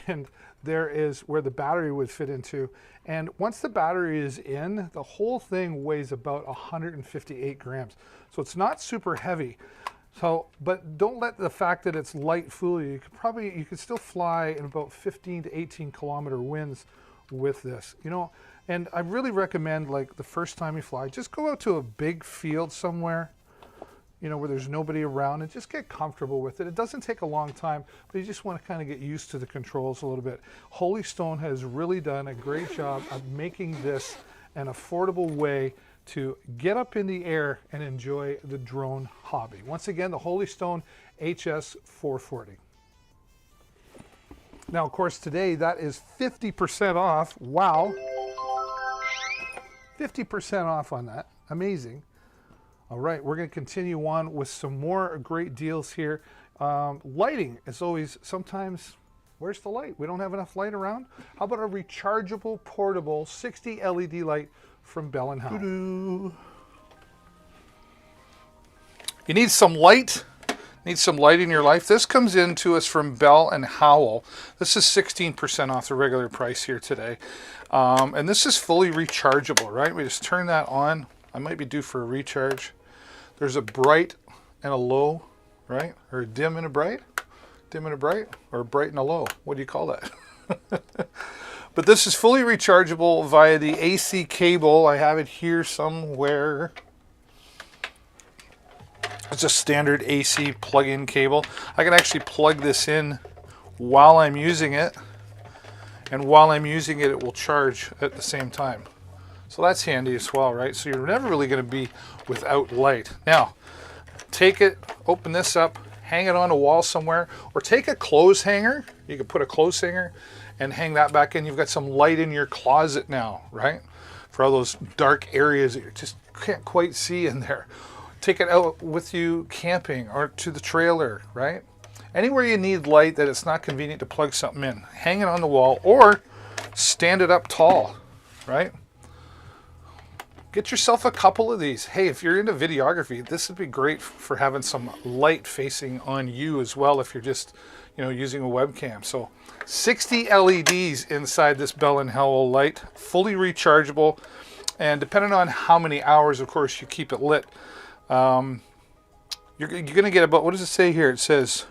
And there is where the battery would fit into. And once the battery is in, the whole thing weighs about 158 grams. So it's not super heavy. So, but don't let the fact that it's light fool you. You could still fly in about 15 to 18 kilometer winds with this, and I really recommend, like, the first time you fly, just go out to a big field somewhere, where there's nobody around, and just get comfortable with it. It doesn't take a long time, but you just want to kind of get used to the controls a little bit. Holystone has really done a great job of making this an affordable way to get up in the air and enjoy the drone hobby. Once again, the Holystone HS440. Now, of course, today that is 50% off. Wow. 50% off on that. Amazing. All right, we're going to continue on with some more great deals here. Lighting is always, sometimes, where's the light? We don't have enough light around. How about a rechargeable, portable 60 LED light from Bell & Howell? You need some light? Need some light in your life? This comes in to us from Bell & Howell. This is 16% off the regular price here today. And this is fully rechargeable, right? We just turn that on. I might be due for a recharge. There's a bright and a low, right? Or a dim and a bright? Dim and a bright? Or a bright and a low? What do you call that? But this is fully rechargeable via the AC cable. I have it here somewhere. It's a standard AC plug-in cable. I can actually plug this in while I'm using it. And while I'm using it, it will charge at the same time. So that's handy as well, right? So you're never really going to be without light. Now, take it, open this up, hang it on a wall somewhere, or take a clothes hanger. You can put a clothes hanger and hang that back in. You've got some light in your closet now, right? For all those dark areas that you just can't quite see in there. Take it out with you camping or to the trailer, right? Anywhere you need light that it's not convenient to plug something in, hang it on the wall or stand it up tall, right? Get yourself a couple of these. Hey, if you're into videography, this would be great for having some light facing on you as well if you're just, using a webcam. So 60 LEDs inside this Bell & Howell light, fully rechargeable, and depending on how many hours, of course, you keep it lit, you're going to get about, what does it say here? It says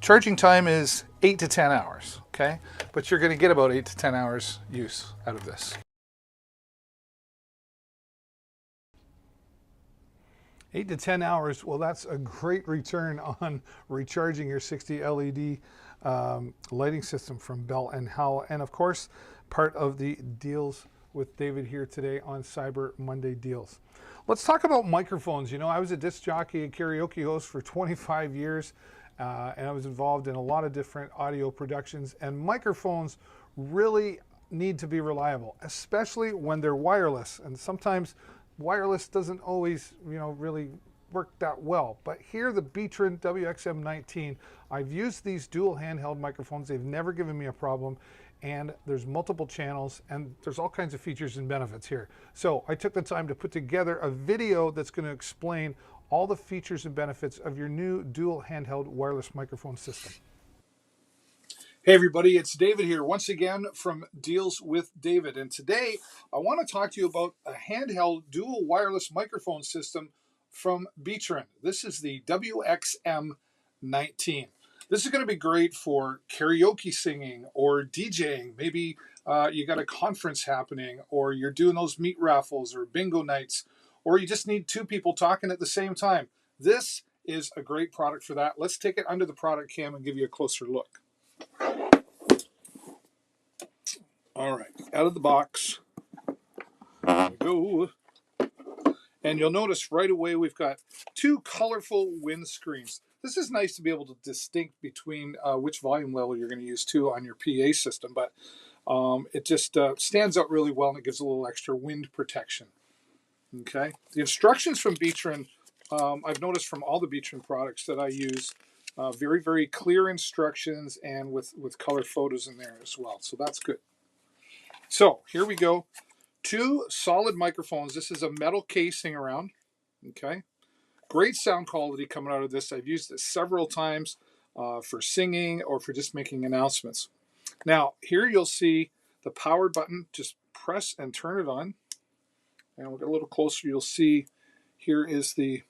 charging time is 8 to 10 hours, okay? But you're going to get about 8 to 10 hours use out of this. 8 to 10 hours, well, that's a great return on recharging your 60 LED lighting system from Bell & Howell. And of course, part of the deals with David here today on Cyber Monday Deals. Let's talk about microphones. You know, I was a disc jockey and karaoke host for 25 years, and I was involved in a lot of different audio productions, and microphones really need to be reliable, especially when they're wireless. And sometimes wireless doesn't always, really work that well. But here, the Beatron WXM19, I've used these dual handheld microphones. They've never given me a problem. And there's multiple channels, and there's all kinds of features and benefits here. So I took the time to put together a video that's going to explain all the features and benefits of your new dual handheld wireless microphone system. Hey everybody, it's David here once again from Deals with David, and today I want to talk to you about a handheld dual wireless microphone system from Beatron. This is the WXM19. This is going to be great for karaoke singing or DJing. Maybe you got a conference happening, or you're doing those meat raffles or bingo nights, or you just need two people talking at the same time. This is a great product for that. Let's take it under the product cam and give you a closer look. All right, out of the box. There we go. And you'll notice right away we've got two colorful windscreens. This is nice to be able to distinct between which volume level you're going to use too on your PA system, but it just stands out really well, and it gives a little extra wind protection. Okay, the instructions from Beatron, I've noticed from all the Beatron products that I use, very, very clear instructions, and with color photos in there as well. So that's good. So here we go. Two solid microphones. This is a metal casing around. Okay. Great sound quality coming out of this. I've used it several times for singing or for just making announcements. Now, here you'll see the power button. Just press and turn it on. And we'll get a little closer. You'll see here is the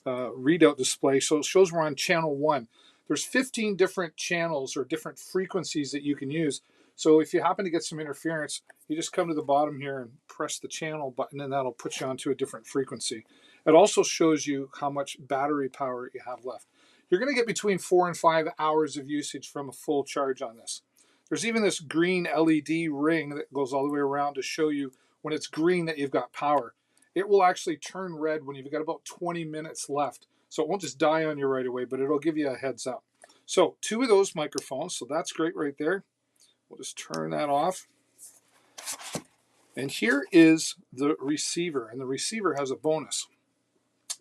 readout display. So it shows we're on channel 1. There's 15 different channels or different frequencies that you can use. So if you happen to get some interference, you just come to the bottom here and press the channel button, and that'll put you onto a different frequency. It also shows you how much battery power you have left. You're going to get between 4 and 5 hours of usage from a full charge on this. There's even this green LED ring that goes all the way around to show you when it's green that you've got power. It will actually turn red when you've got about 20 minutes left. So it won't just die on you right away, but it'll give you a heads up. So two of those microphones, so that's great right there. We'll just turn that off. And here is the receiver, and the receiver has a bonus.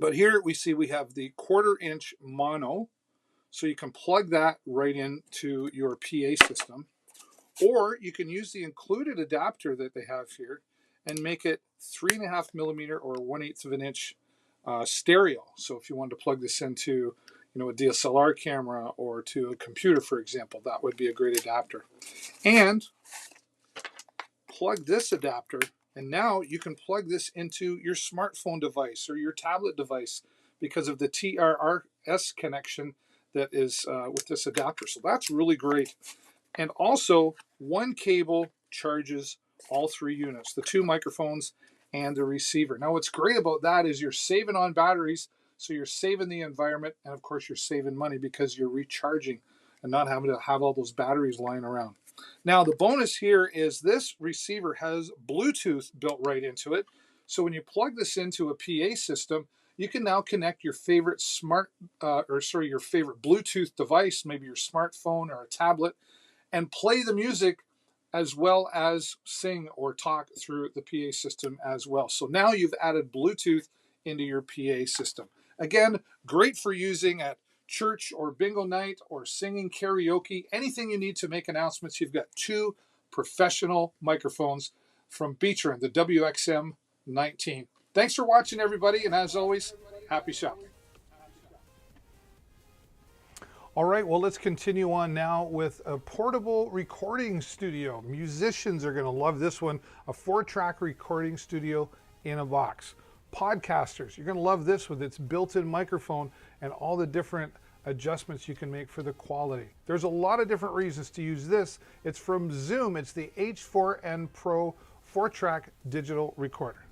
But here we see we have the 1/4-inch mono, so you can plug that right into your PA system. Or you can use the included adapter that they have here and make it 3.5 millimeter or 1/8 of an inch stereo. So if you wanted to plug this into a DSLR camera or to a computer, for example, that would be a great adapter. And plug this adapter, and now you can plug this into your smartphone device or your tablet device because of the TRRS connection that is with this adapter. So that's really great. And also, one cable charges all 3 units, the 2 microphones and the receiver. Now what's great about that is you're saving on batteries, so you're saving the environment, and of course you're saving money because you're recharging and not having to have all those batteries lying around. Now the bonus here is this receiver has Bluetooth built right into it. So when you plug this into a PA system, you can now connect your favorite your favorite Bluetooth device, maybe your smartphone or a tablet, and play the music as well as sing or talk through the PA system as well. So now you've added Bluetooth into your PA system. Again, great for using at church or bingo night or singing karaoke, anything you need to make announcements. You've got 2 professional microphones from Beatron, the WXM19. Thanks for watching, everybody, and as always, happy shopping. All right, well, let's continue on now with a portable recording studio. Musicians are going to love this one, a 4-track recording studio in a box. Podcasters, you're going to love this with its built-in microphone and all the different adjustments you can make for the quality. There's a lot of different reasons to use this. It's from Zoom. It's the H4n Pro 4-track digital recorder.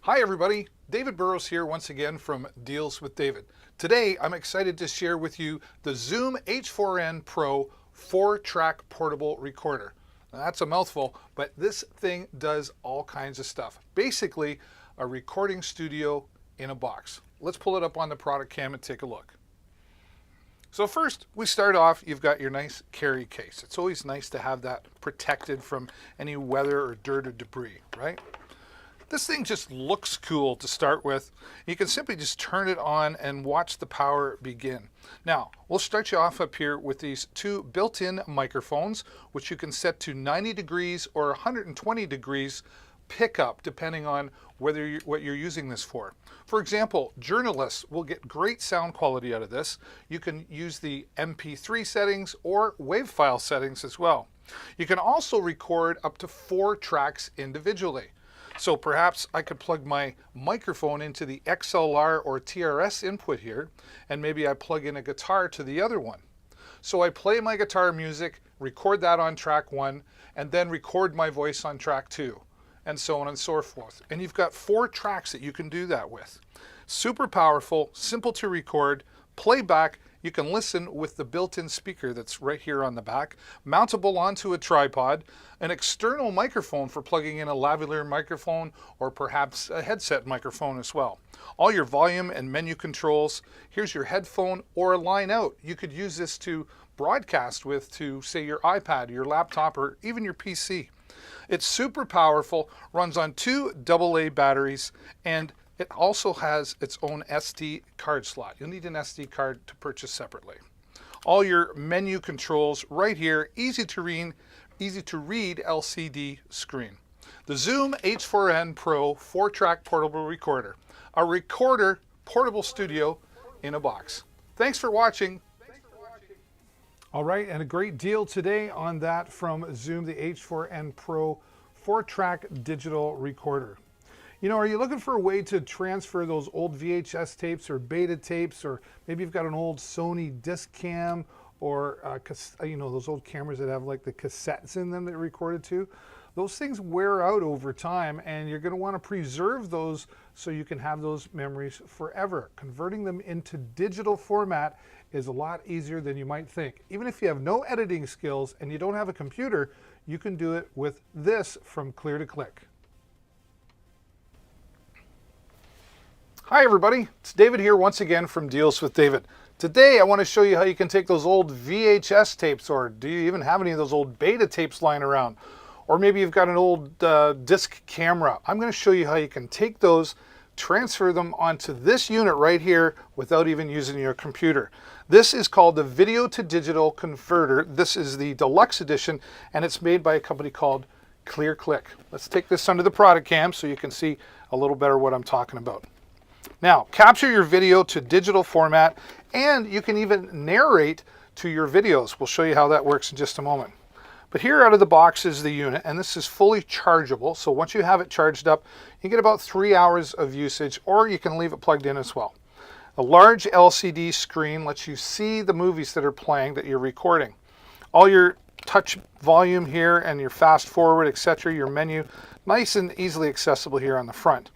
Hi everybody, David Burrows here once again from Deals with David. Today I'm excited to share with you the Zoom H4n Pro 4-track portable recorder. Now, that's a mouthful, but this thing does all kinds of stuff. Basically, a recording studio in a box. Let's pull it up on the product cam and take a look. So first, we start off, you've got your nice carry case. It's always nice to have that protected from any weather or dirt or debris, right? This thing just looks cool to start with. You can simply just turn it on and watch the power begin. Now, we'll start you off up here with these two built-in microphones, which you can set to 90 degrees or 120 degrees pickup, depending on what you're using this for. For example, journalists will get great sound quality out of this. You can use the MP3 settings or WAV file settings as well. You can also record up to 4 tracks individually. So perhaps I could plug my microphone into the XLR or TRS input here, and maybe I plug in a guitar to the other one. So I play my guitar music, record that on track 1, and then record my voice on track 2, and so on and so forth. And you've got 4 tracks that you can do that with. Super powerful, simple to record, playback. You can listen with the built-in speaker that's right here on the back, mountable onto a tripod, an external microphone for plugging in a lavalier microphone or perhaps a headset microphone as well. All your volume and menu controls. Here's your headphone or a line out. You could use this to broadcast with to, say, your iPad, your laptop, or even your PC. It's super powerful, runs on 2 AA batteries, and it also has its own SD card slot. You'll need an SD card to purchase separately. All your menu controls right here, easy to read LCD screen. The Zoom H4n Pro 4-track portable recorder. A recorder portable studio in a box. Thanks for watching. All right, and a great deal today on that from Zoom, the H4n Pro 4-track digital recorder. You know, are you looking for a way to transfer those old VHS tapes or beta tapes, or maybe you've got an old Sony disc cam, or you know, those old cameras that have like the cassettes in them that are recorded to? Those things wear out over time, and you're going to want to preserve those so you can have those memories forever. Converting them into digital format is a lot easier than you might think. Even if you have no editing skills and you don't have a computer, you can do it with this from Clear to Click. Hi everybody, it's David here once again from Deals with David. Today I want to show you how you can take those old VHS tapes, or do you even have any of those old beta tapes lying around? Or maybe you've got an old disc camera. I'm going to show you how you can take those, transfer them onto this unit right here without even using your computer. This is called the Video to Digital Converter. This is the deluxe edition, and it's made by a company called Clear Click. Let's take this under the product cam so you can see a little better what I'm talking about. Now, capture your video to digital format, and you can even narrate to your videos. We'll show you how that works in just a moment. But here out of the box is the unit, and this is fully chargeable. So once you have it charged up, you get about 3 hours of usage, or you can leave it plugged in as well. A large LCD screen lets you see the movies that are playing that you're recording. All your touch volume here and your fast forward, etc., your menu, nice and easily accessible here on the front.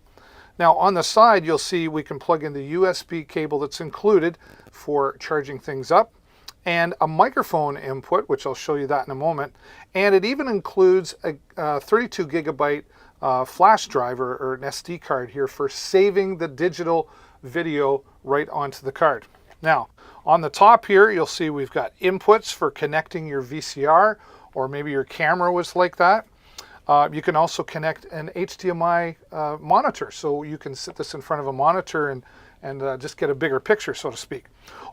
Now on the side, you'll see we can plug in the USB cable that's included for charging things up, and a microphone input, which I'll show you that in a moment. And it even includes a 32 gigabyte flash drive or an SD card here for saving the digital video right onto the card. Now on the top here, you'll see we've got inputs for connecting your VCR, or maybe your camera was like that. You can also connect an HDMI monitor, so you can sit this in front of a monitor and just get a bigger picture, so to speak.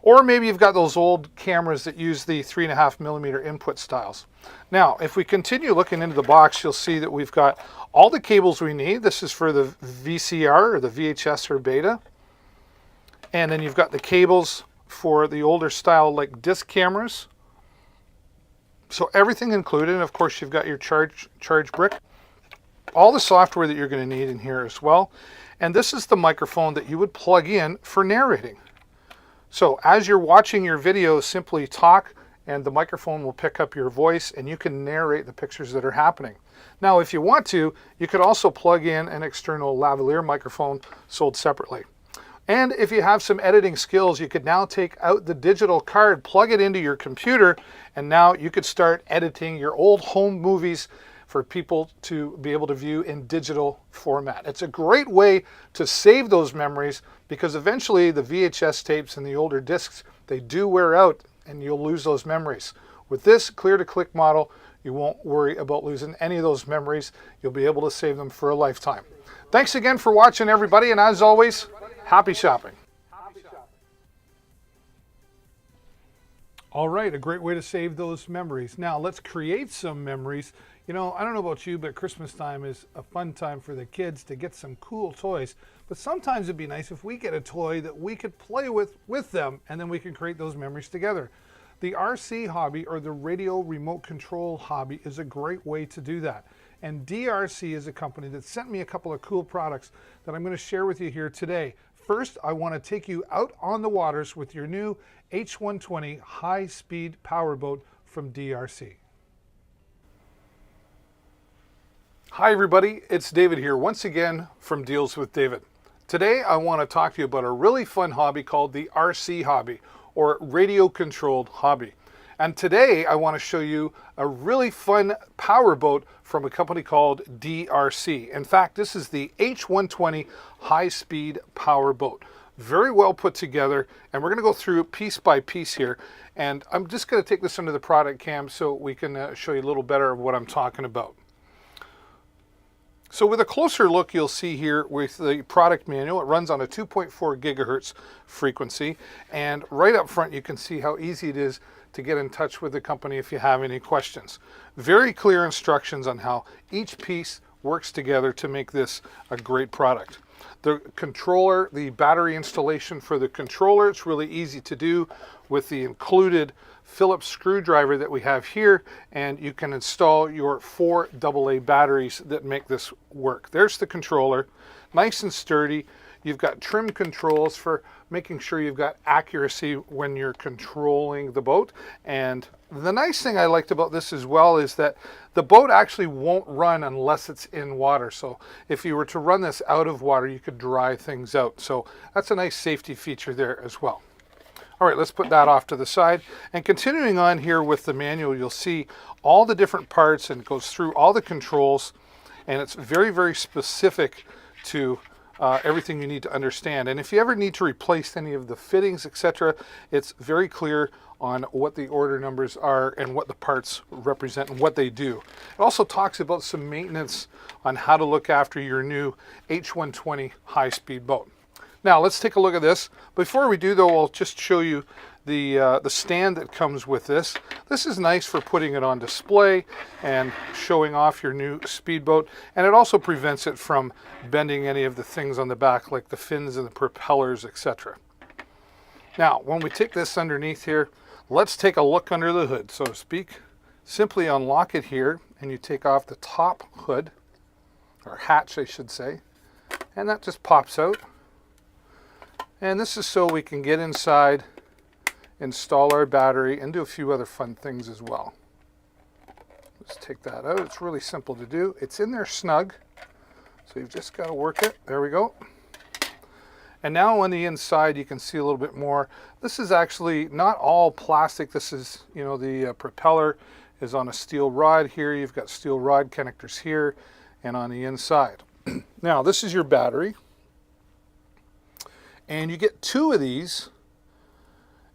Or maybe you've got those old cameras that use the 3.5mm input styles. Now, if we continue looking into the box, you'll see that we've got all the cables we need. This is for the VCR, or the VHS or beta. And then you've got the cables for the older style, like disc cameras. So everything included, and of course you've got your charge brick. All the software that you're going to need in here as well. And this is the microphone that you would plug in for narrating. So as you're watching your video, simply talk and the microphone will pick up your voice and you can narrate the pictures that are happening. Now if you want to, you could also plug in an external lavalier microphone sold separately. And if you have some editing skills, you could now take out the digital card, plug it into your computer, and now you could start editing your old home movies for people to be able to view in digital format. It's a great way to save those memories because eventually the VHS tapes and the older discs, they do wear out and you'll lose those memories. With this clear-to-click model, you won't worry about losing any of those memories. You'll be able to save them for a lifetime. Thanks again for watching, everybody, and as always, happy shopping. All right, a great way to save those memories. Now let's create some memories. You know, I don't know about you, but Christmas time is a fun time for the kids to get some cool toys. But sometimes it'd be nice if we get a toy that we could play with them, and then we can create those memories together. The RC hobby, or the radio remote control hobby, is a great way to do that. And DRC is a company that sent me a couple of cool products that I'm going to share with you here today. First, I want to take you out on the waters with your new H120 high-speed powerboat from DRC. Hi everybody, it's David here once again from Deals with David. Today I want to talk to you about a really fun hobby called the RC hobby, or radio controlled hobby. And today I want to show you a really fun powerboat from a company called DRC. In fact, this is the H120 high-speed powerboat. Very well put together, and we're going to go through piece by piece here. And I'm just going to take this under the product cam so we can show you a little better of what I'm talking about. So with a closer look, you'll see here with the product manual, it runs on a 2.4 gigahertz frequency. And right up front, you can see how easy it is to get in touch with the company if you have any questions. Very clear instructions on how each piece works together to make this a great product. The controller, the battery installation for the controller, it's really easy to do with the included Phillips screwdriver that we have here, and you can install your 4 AA batteries that make this work. There's the controller, nice and sturdy. You've got trim controls for making sure you've got accuracy when you're controlling the boat. And the nice thing I liked about this as well is that the boat actually won't run unless it's in water. So if you were to run this out of water, you could dry things out. So that's a nice safety feature there as well. All right, let's put that off to the side. And continuing on here with the manual, you'll see all the different parts and it goes through all the controls. And it's very, very specific to everything you need to understand. And if you ever need to replace any of the fittings, etc., it's very clear on what the order numbers are and what the parts represent and what they do. It also talks about some maintenance on how to look after your new H120 high-speed boat. Now let's take a look at this. Before we do though, I'll just show you the stand that comes with this. This is nice for putting it on display and showing off your new speedboat, and it also prevents it from bending any of the things on the back like the fins and the propellers, etc. Now when we take this underneath here, let's take a look under the hood, so to speak. Simply unlock it here and you take off the top hood, or hatch I should say, and that just pops out. And this is so we can get inside, install our battery, and do a few other fun things as well. Let's take that out. It's really simple to do. It's in there snug, so you've just got to work it. There we go. And now on the inside, you can see a little bit more. This is actually not all plastic. This is, you know, the propeller is on a steel rod here. You've got steel rod connectors here and on the inside. Now, this is your battery. And you get 2 of these,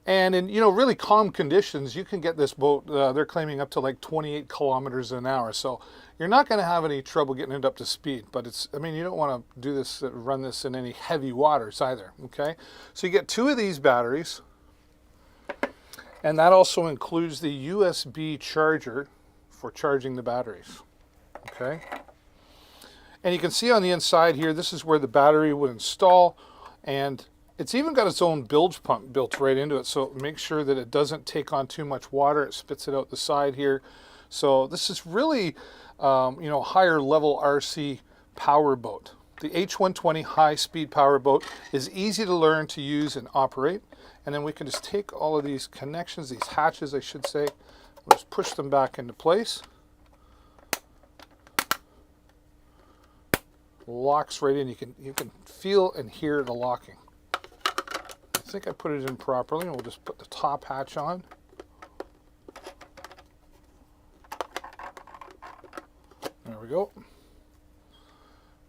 and in really calm conditions, you can get this boat, they're claiming up to like 28 kilometers an hour. So you're not going to have any trouble getting it up to speed, but you don't want to do this, run this in any heavy waters either, okay? So you get 2 of these batteries, and that also includes the USB charger for charging the batteries, okay? And you can see on the inside here, this is where the battery would install. And it's even got its own bilge pump built right into it, so make sure that it doesn't take on too much water. It spits it out the side here. So this is really, higher level RC power boat. The H120 high-speed power boat is easy to learn to use and operate. And then we can just take all of these connections, these hatches, I should say, we'll just push them back into place. Locks right in. You can feel and hear the locking. think I put it in properly, and we'll just put the top hatch on. There we go.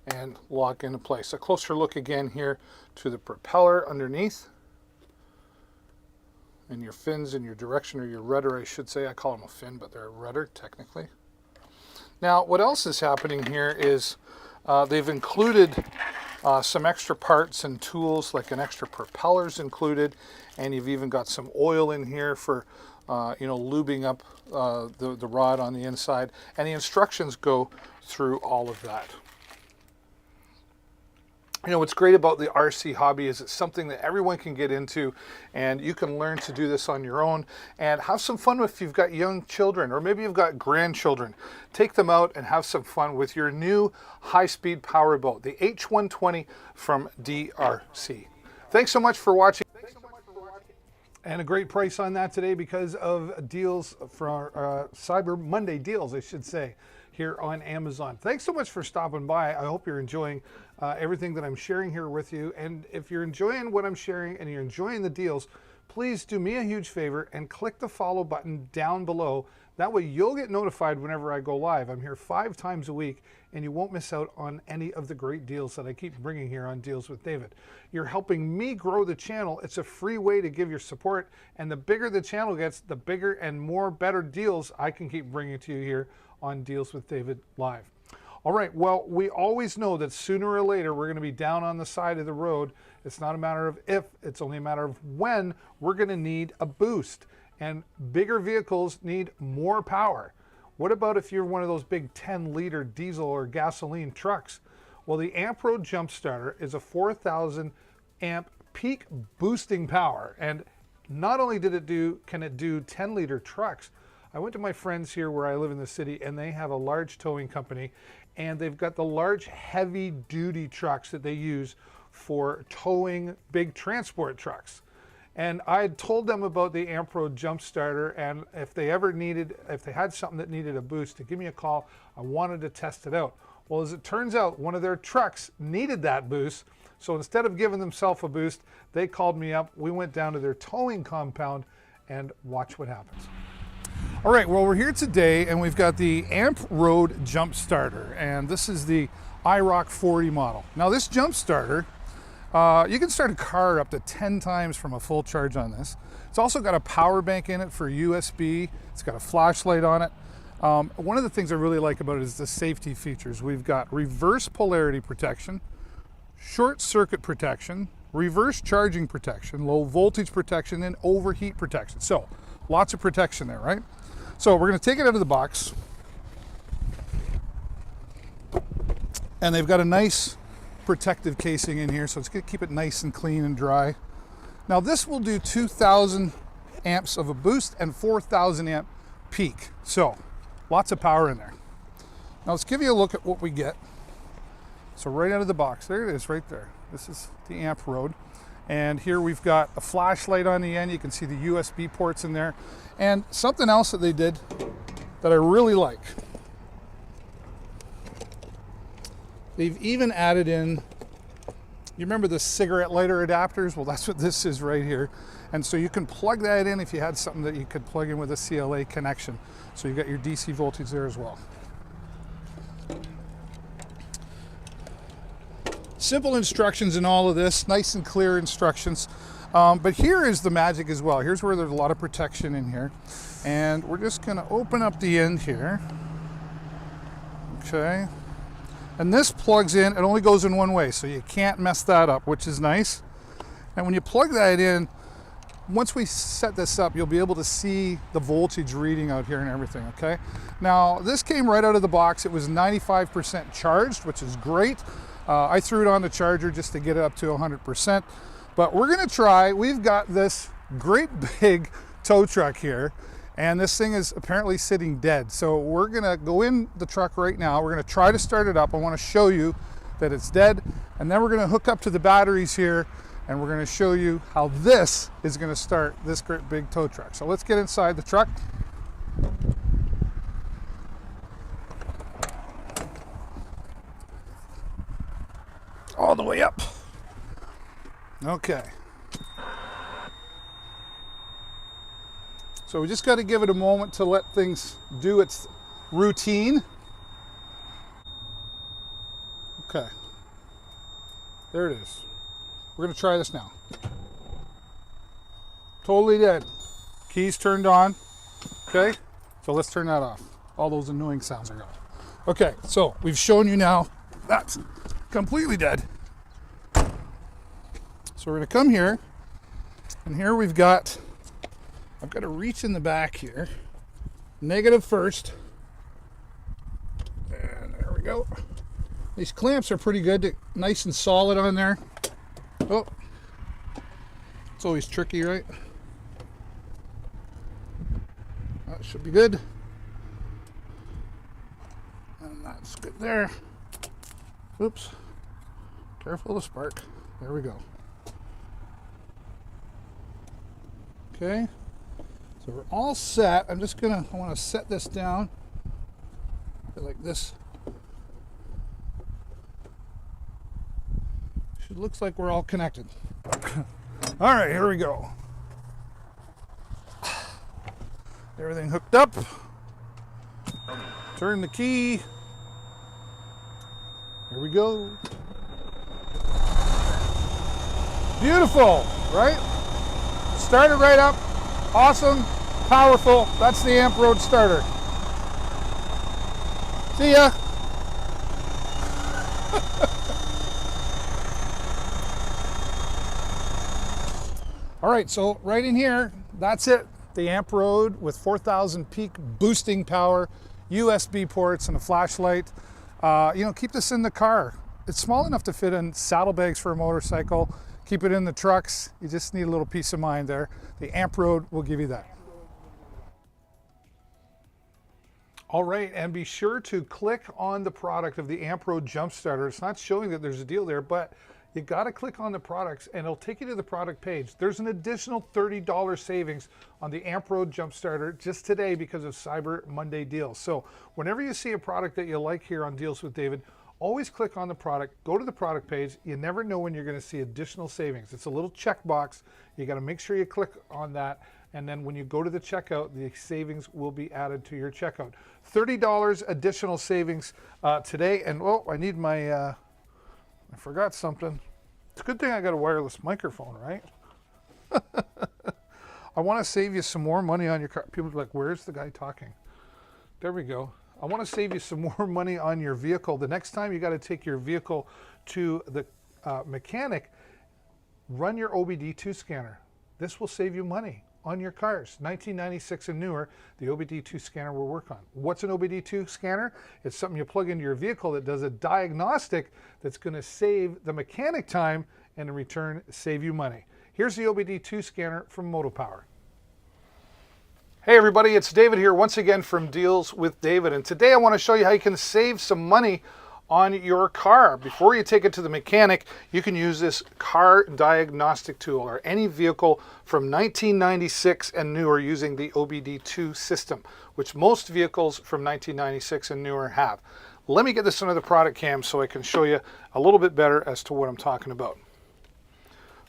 And lock into place. A closer look again here to the propeller underneath. And your fins and your direction, or your rudder, I should say. I call them a fin, but they're a rudder, technically. Now, what else is happening here is they've included some extra parts and tools, like an extra propellers included, and you've even got some oil in here for lubing up the rod on the inside, and the instructions go through all of that. You know, what's great about the RC hobby is it's something that everyone can get into, and you can learn to do this on your own and have some fun if you've got young children, or maybe you've got grandchildren. Take them out and have some fun with your new high-speed powerboat, the H120 from DRC. Thanks so much for watching. And a great price on that today because of deals for Cyber Monday deals, I should say, here on Amazon. Thanks so much for stopping by. I hope you're enjoying everything that I'm sharing here with you. And if you're enjoying what I'm sharing and you're enjoying the deals, please do me a huge favor and click the follow button down below. That way you'll get notified whenever I go live. I'm here 5 times a week, and you won't miss out on any of the great deals that I keep bringing here on Deals with David. You're helping me grow the channel. It's a free way to give your support, and the bigger the channel gets, the bigger and more better deals I can keep bringing to you here on Deals with David Live. All right, well, we always know that sooner or later we're going to be down on the side of the road. It's not a matter of if, it's only a matter of when we're going to need a boost. And bigger vehicles need more power. What about if you're one of those big 10-liter diesel or gasoline trucks? Well, the AmpRoad Jump Starter is a 4,000 amp peak boosting power. And not only can it do 10-liter trucks, I went to my friends here where I live in the city, and they have a large towing company, and they've got the large heavy-duty trucks that they use for towing big transport trucks. And I had told them about the AmpRoad Jump Starter, and if they had something that needed a boost, to give me a call. I wanted to test it out. Well, as it turns out, one of their trucks needed that boost, so instead of giving themselves a boost, they called me up. We went down to their towing compound, and watch what happens. All right, well, we're here today, and we've got the AmpRoad Jump Starter, and this is the IROC 40 model. Now, this Jump Starter, you can start a car up to 10 times from a full charge on this. It's also got a power bank in it for USB. It's got a flashlight on it. One of the things I really like about it is the safety features. We've got reverse polarity protection, short circuit protection, reverse charging protection, low voltage protection, and overheat protection. So lots of protection there, right? So we're going to take it out of the box. And they've got a nice protective casing in here, so it's going to keep it nice and clean and dry. Now this will do 2,000 amps of a boost and 4,000 amp peak. So lots of power in there. Now let's give you a look at what we get. So right out of the box, there it is right there. This is the AmpRoad. And here we've got a flashlight on the end. You can see the USB ports in there. And something else that they did that I really like. They've even added in, you remember the cigarette lighter adapters? Well, that's what this is right here. And so you can plug that in if you had something that you could plug in with a CLA connection. So you've got your DC voltage there as well. Simple instructions in all of this, nice and clear instructions. But here is the magic as well. Here's where there's a lot of protection in here. And we're just gonna open up the end here. Okay. And this plugs in, it only goes in one way, so you can't mess that up, which is nice. And when you plug that in, once we set this up, you'll be able to see the voltage reading out here and everything, okay? Now, this came right out of the box. It was 95% charged, which is great. I threw it on the charger just to get it up to 100%. But we're gonna try, we've got this great big tow truck here, and this thing is apparently sitting dead. So we're gonna go in the truck right now. We're gonna try to start it up. I wanna show you that it's dead. And then we're gonna hook up to the batteries here, and we're gonna show you how this is gonna start this great big tow truck. So let's get inside the truck. All the way up. Okay. So we just got to give it a moment to let things do its routine. Okay. There it is. We're going to try this now. Totally dead. Keys turned on. Okay. So let's turn that off. All those annoying sounds are gone. Okay. So we've shown you now that's completely dead. So we're going to come here. And here we've got, I've got to reach in the back here. Negative first. And there we go. These clamps are pretty good, nice and solid on there. Oh, it's always tricky, right? That should be good. And that's good there. Oops. Careful of the spark. There we go. Okay. So we're all set. I want to set this down like this. It looks like we're all connected. All right, here we go. Everything hooked up. Turn the key. Here we go. Beautiful, right? Started right up. Awesome, powerful. That's the Amp Road starter. See ya. All right, so right in here, that's it. The Amp Road with 4,000 peak boosting power, USB ports, and a flashlight. Keep this in the car. It's small enough to fit in saddlebags for a motorcycle. Keep it in the trucks. You just need a little peace of mind there. The Amp Road will give you that. All right, and be sure to click on the product of the Amp Road Jump Starter. It's not showing that there's a deal there, but you got to click on the products and it'll take you to the product page. There's an additional $30 savings on the Amp Road Jump Starter just today because of Cyber Monday deals. So whenever you see a product that you like here on Deals with David, always click on the product, go to the product page. You never know when you're going to see additional savings. It's a little checkbox. You got to make sure you click on that. And then when you go to the checkout, the savings will be added to your checkout. $30 additional savings today. And oh, I need my, I forgot something. It's a good thing I got a wireless microphone, right? I want to save you some more money on your car. People are like, where's the guy talking? There we go. I want to save you some more money on your vehicle. The next time you got to take your vehicle to the mechanic, run your OBD2 scanner. This will save you money on your cars. 1996 and newer, the OBD2 scanner will work on. What's an OBD2 scanner? It's something you plug into your vehicle that does a diagnostic that's going to save the mechanic time and in return save you money. Here's the OBD2 scanner from Motopower. Hey everybody, it's David here once again from Deals with David, and today I want to show you how you can save some money on your car. Before you take it to the mechanic, you can use this car diagnostic tool or any vehicle from 1996 and newer using the OBD2 system, which most vehicles from 1996 and newer have. Let me get this under the product cam so I can show you a little bit better as to what I'm talking about.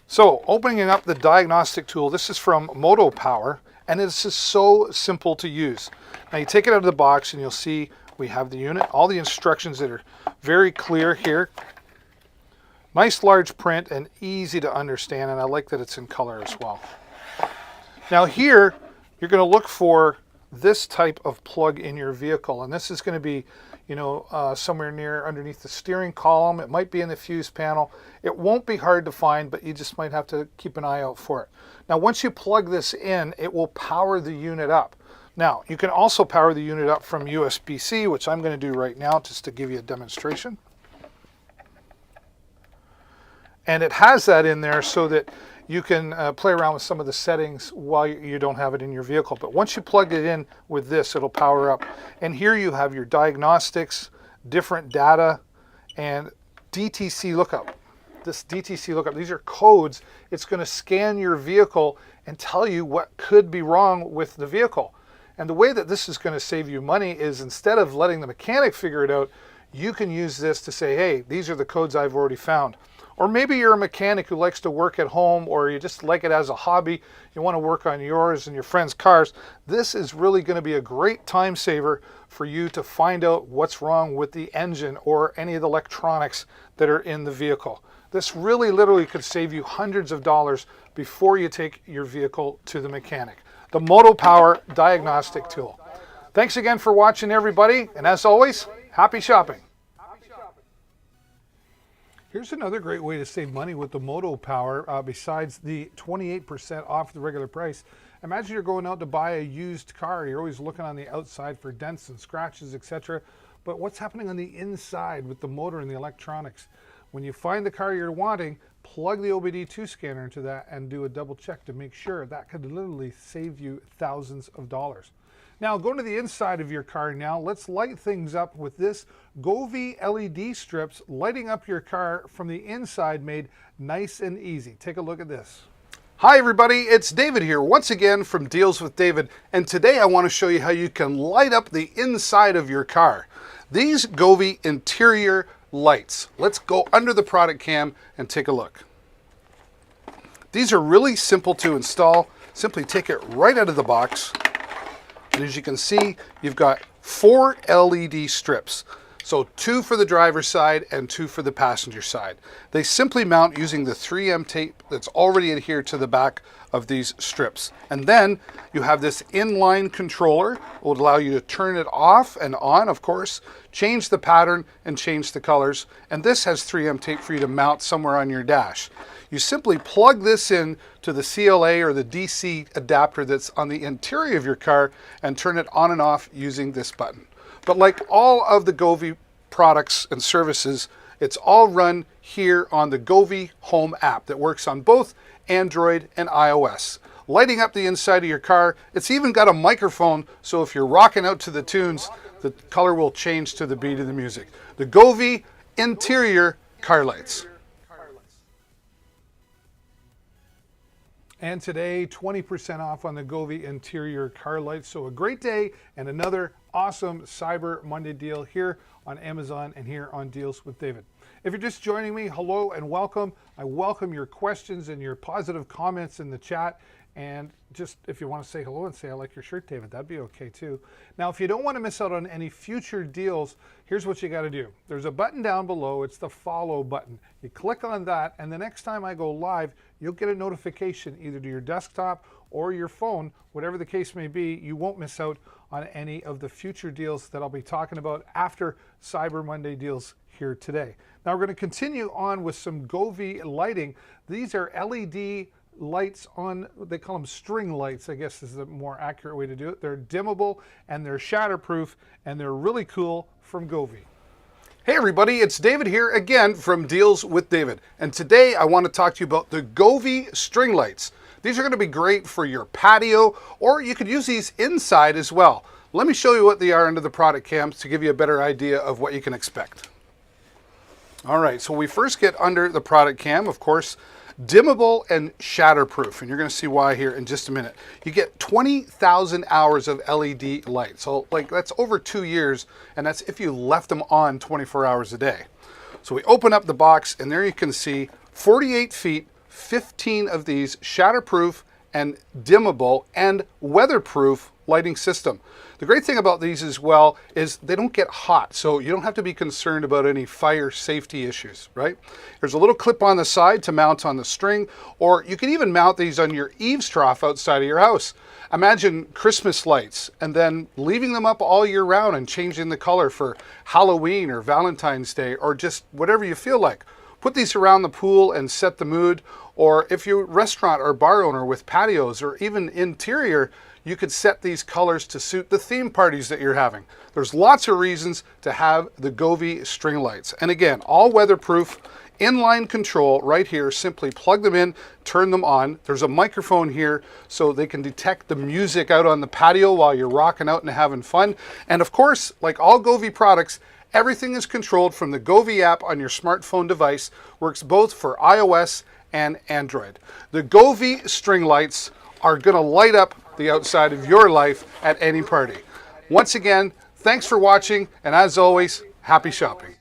So opening up the diagnostic tool, this is from Motopower, and this is so simple to use. Now you take it out of the box and you'll see we have the unit, all the instructions that are very clear here. Nice large print and easy to understand, and I like that it's in color as well. Now here, you're going to look for this type of plug in your vehicle, and this is going to be, somewhere near underneath the steering column. It might be in the fuse panel. It won't be hard to find, but you just might have to keep an eye out for it. Now once you plug this in, it will power the unit up. Now, you can also power the unit up from USB-C, which I'm going to do right now just to give you a demonstration. And it has that in there so that you can play around with some of the settings while you don't have it in your vehicle. But once you plug it in with this, it'll power up. And here you have your diagnostics, different data, and DTC lookup. This DTC lookup, these are codes. It's going to scan your vehicle and tell you what could be wrong with the vehicle. And the way that this is going to save you money is instead of letting the mechanic figure it out, you can use this to say, hey, these are the codes I've already found. Or maybe you're a mechanic who likes to work at home, or you just like it as a hobby. You want to work on yours and your friends' cars. This is really going to be a great time saver for you to find out what's wrong with the engine or any of the electronics that are in the vehicle. This really literally could save you hundreds of dollars before you take your vehicle to the mechanic. The Motopower diagnostic tool. Thanks again for watching, everybody, and as always, happy shopping. Here's another great way to save money with the Motopower, besides the 28% off the regular price. Imagine you're going out to buy a used car. You're always looking on the outside for dents and scratches, etc. But what's happening on the inside with the motor and the electronics? When you find the car you're wanting, plug the OBD2 scanner into that and do a double check to make sure. That could literally save you thousands of dollars. Now, going to the inside of your car now, let's light things up with this Govee LED strips, lighting up your car from the inside, made nice and easy. Take a look at this. Hi everybody, it's David here once again from Deals with David, and today I want to show you how you can light up the inside of your car. These Govee interior lights. Let's go under the product cam and take a look. These are really simple to install. Simply take it right out of the box. And as you can see, you've got 4 LED strips. So 2 for the driver's side and 2 for the passenger side. They simply mount using the 3M tape that's already adhered to the back of these strips. And then you have this inline controller. It will allow you to turn it off and on, of course, change the pattern and change the colors. And this has 3M tape for you to mount somewhere on your dash. You simply plug this in to the CLA or the DC adapter that's on the interior of your car and turn it on and off using this button. But like all of the Govee products and services, it's all run here on the Govee Home app that works on both Android and iOS. Lighting up the inside of your car, it's even got a microphone, so if you're rocking out to the tunes, the color will change to the beat of the music. The Govee interior car lights. And today, 20% off on the Govee interior car lights. So a great day and another awesome Cyber Monday deal here on Amazon and here on Deals with David. If you're just joining me, hello and welcome. I welcome your questions and your positive comments in the chat. And just if you want to say hello and say, I like your shirt, David, that'd be okay too. Now, if you don't want to miss out on any future deals, here's what you got to do. There's a button down below. It's the follow button. You click on that, and the next time I go live, you'll get a notification either to your desktop or your phone, whatever the case may be. You won't miss out on any of the future deals that I'll be talking about after Cyber Monday deals here today. Now, we're going to continue on with some Govee lighting. These are LED lights on, they call them string lights, I guess is the more accurate way to do it. They're dimmable and they're shatterproof and they're really cool from Govee. Hey everybody, it's David here again from Deals with David. And today I want to talk to you about the Govee string lights. These are going to be great for your patio, or you could use these inside as well. Let me show you what they are under the product cams to give you a better idea of what you can expect. All right, so we first get under the product cam, of course, dimmable and shatterproof, and you're going to see why here in just a minute. You get 20,000 hours of LED light, so like that's over 2 years, and that's if you left them on 24 hours a day. So we open up the box, and there you can see 48 feet, 15 of these shatterproof and dimmable and weatherproof lighting system. The great thing about these as well is they don't get hot, so you don't have to be concerned about any fire safety issues, right? There's a little clip on the side to mount on the string, or you can even mount these on your eaves trough outside of your house. Imagine Christmas lights and then leaving them up all year round and changing the color for Halloween or Valentine's Day or just whatever you feel like. Put these around the pool and set the mood, or if you're a restaurant or bar owner with patios or even interior, you could set these colors to suit the theme parties that you're having. There's lots of reasons to have the Govee string lights. And again, all weatherproof, inline control right here. Simply plug them in, turn them on. There's a microphone here so they can detect the music out on the patio while you're rocking out and having fun. And of course, like all Govee products, everything is controlled from the Govee app on your smartphone device. Works both for iOS and Android. The Govee string lights are going to light up the outside of your life at any party. Once again, thanks for watching, and as always, happy shopping.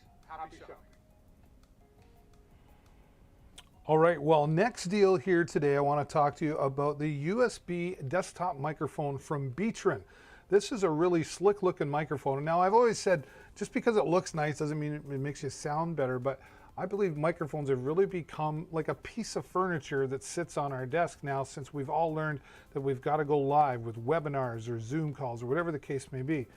All right, well, next deal here today, I want to talk to you about the USB desktop microphone from Beatron. This is a really slick looking microphone. Now, I've always said just because it looks nice doesn't mean it makes you sound better, but I believe microphones have really become like a piece of furniture that sits on our desk now, since we've all learned that we've got to go live with webinars or Zoom calls or whatever the case may be.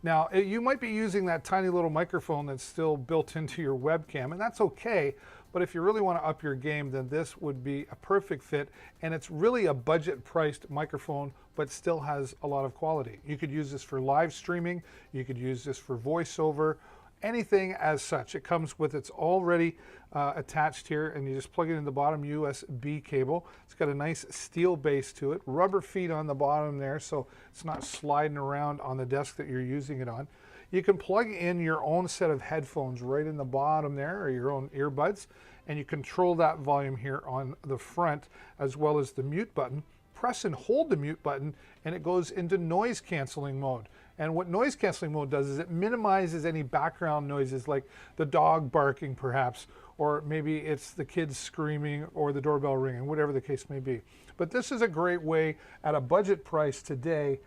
Now, you might be using that tiny little microphone that's still built into your webcam, and that's okay. But if you really want to up your game, then this would be a perfect fit. And it's really a budget-priced microphone, but still has a lot of quality. You could use this for live streaming. You could use this for voiceover, anything as such. It comes with its already attached here, and you just plug it in the bottom USB cable. It's got a nice steel base to it, rubber feet on the bottom there, so it's not sliding around on the desk that you're using it on. You can plug in your own set of headphones right in the bottom there, or your own earbuds, and you control that volume here on the front, as well as the mute button. Press and hold the mute button, and it goes into noise canceling mode. And what noise canceling mode does is it minimizes any background noises, like the dog barking perhaps, or maybe it's the kids screaming or the doorbell ringing, whatever the case may be. But this is a great way at a budget price today.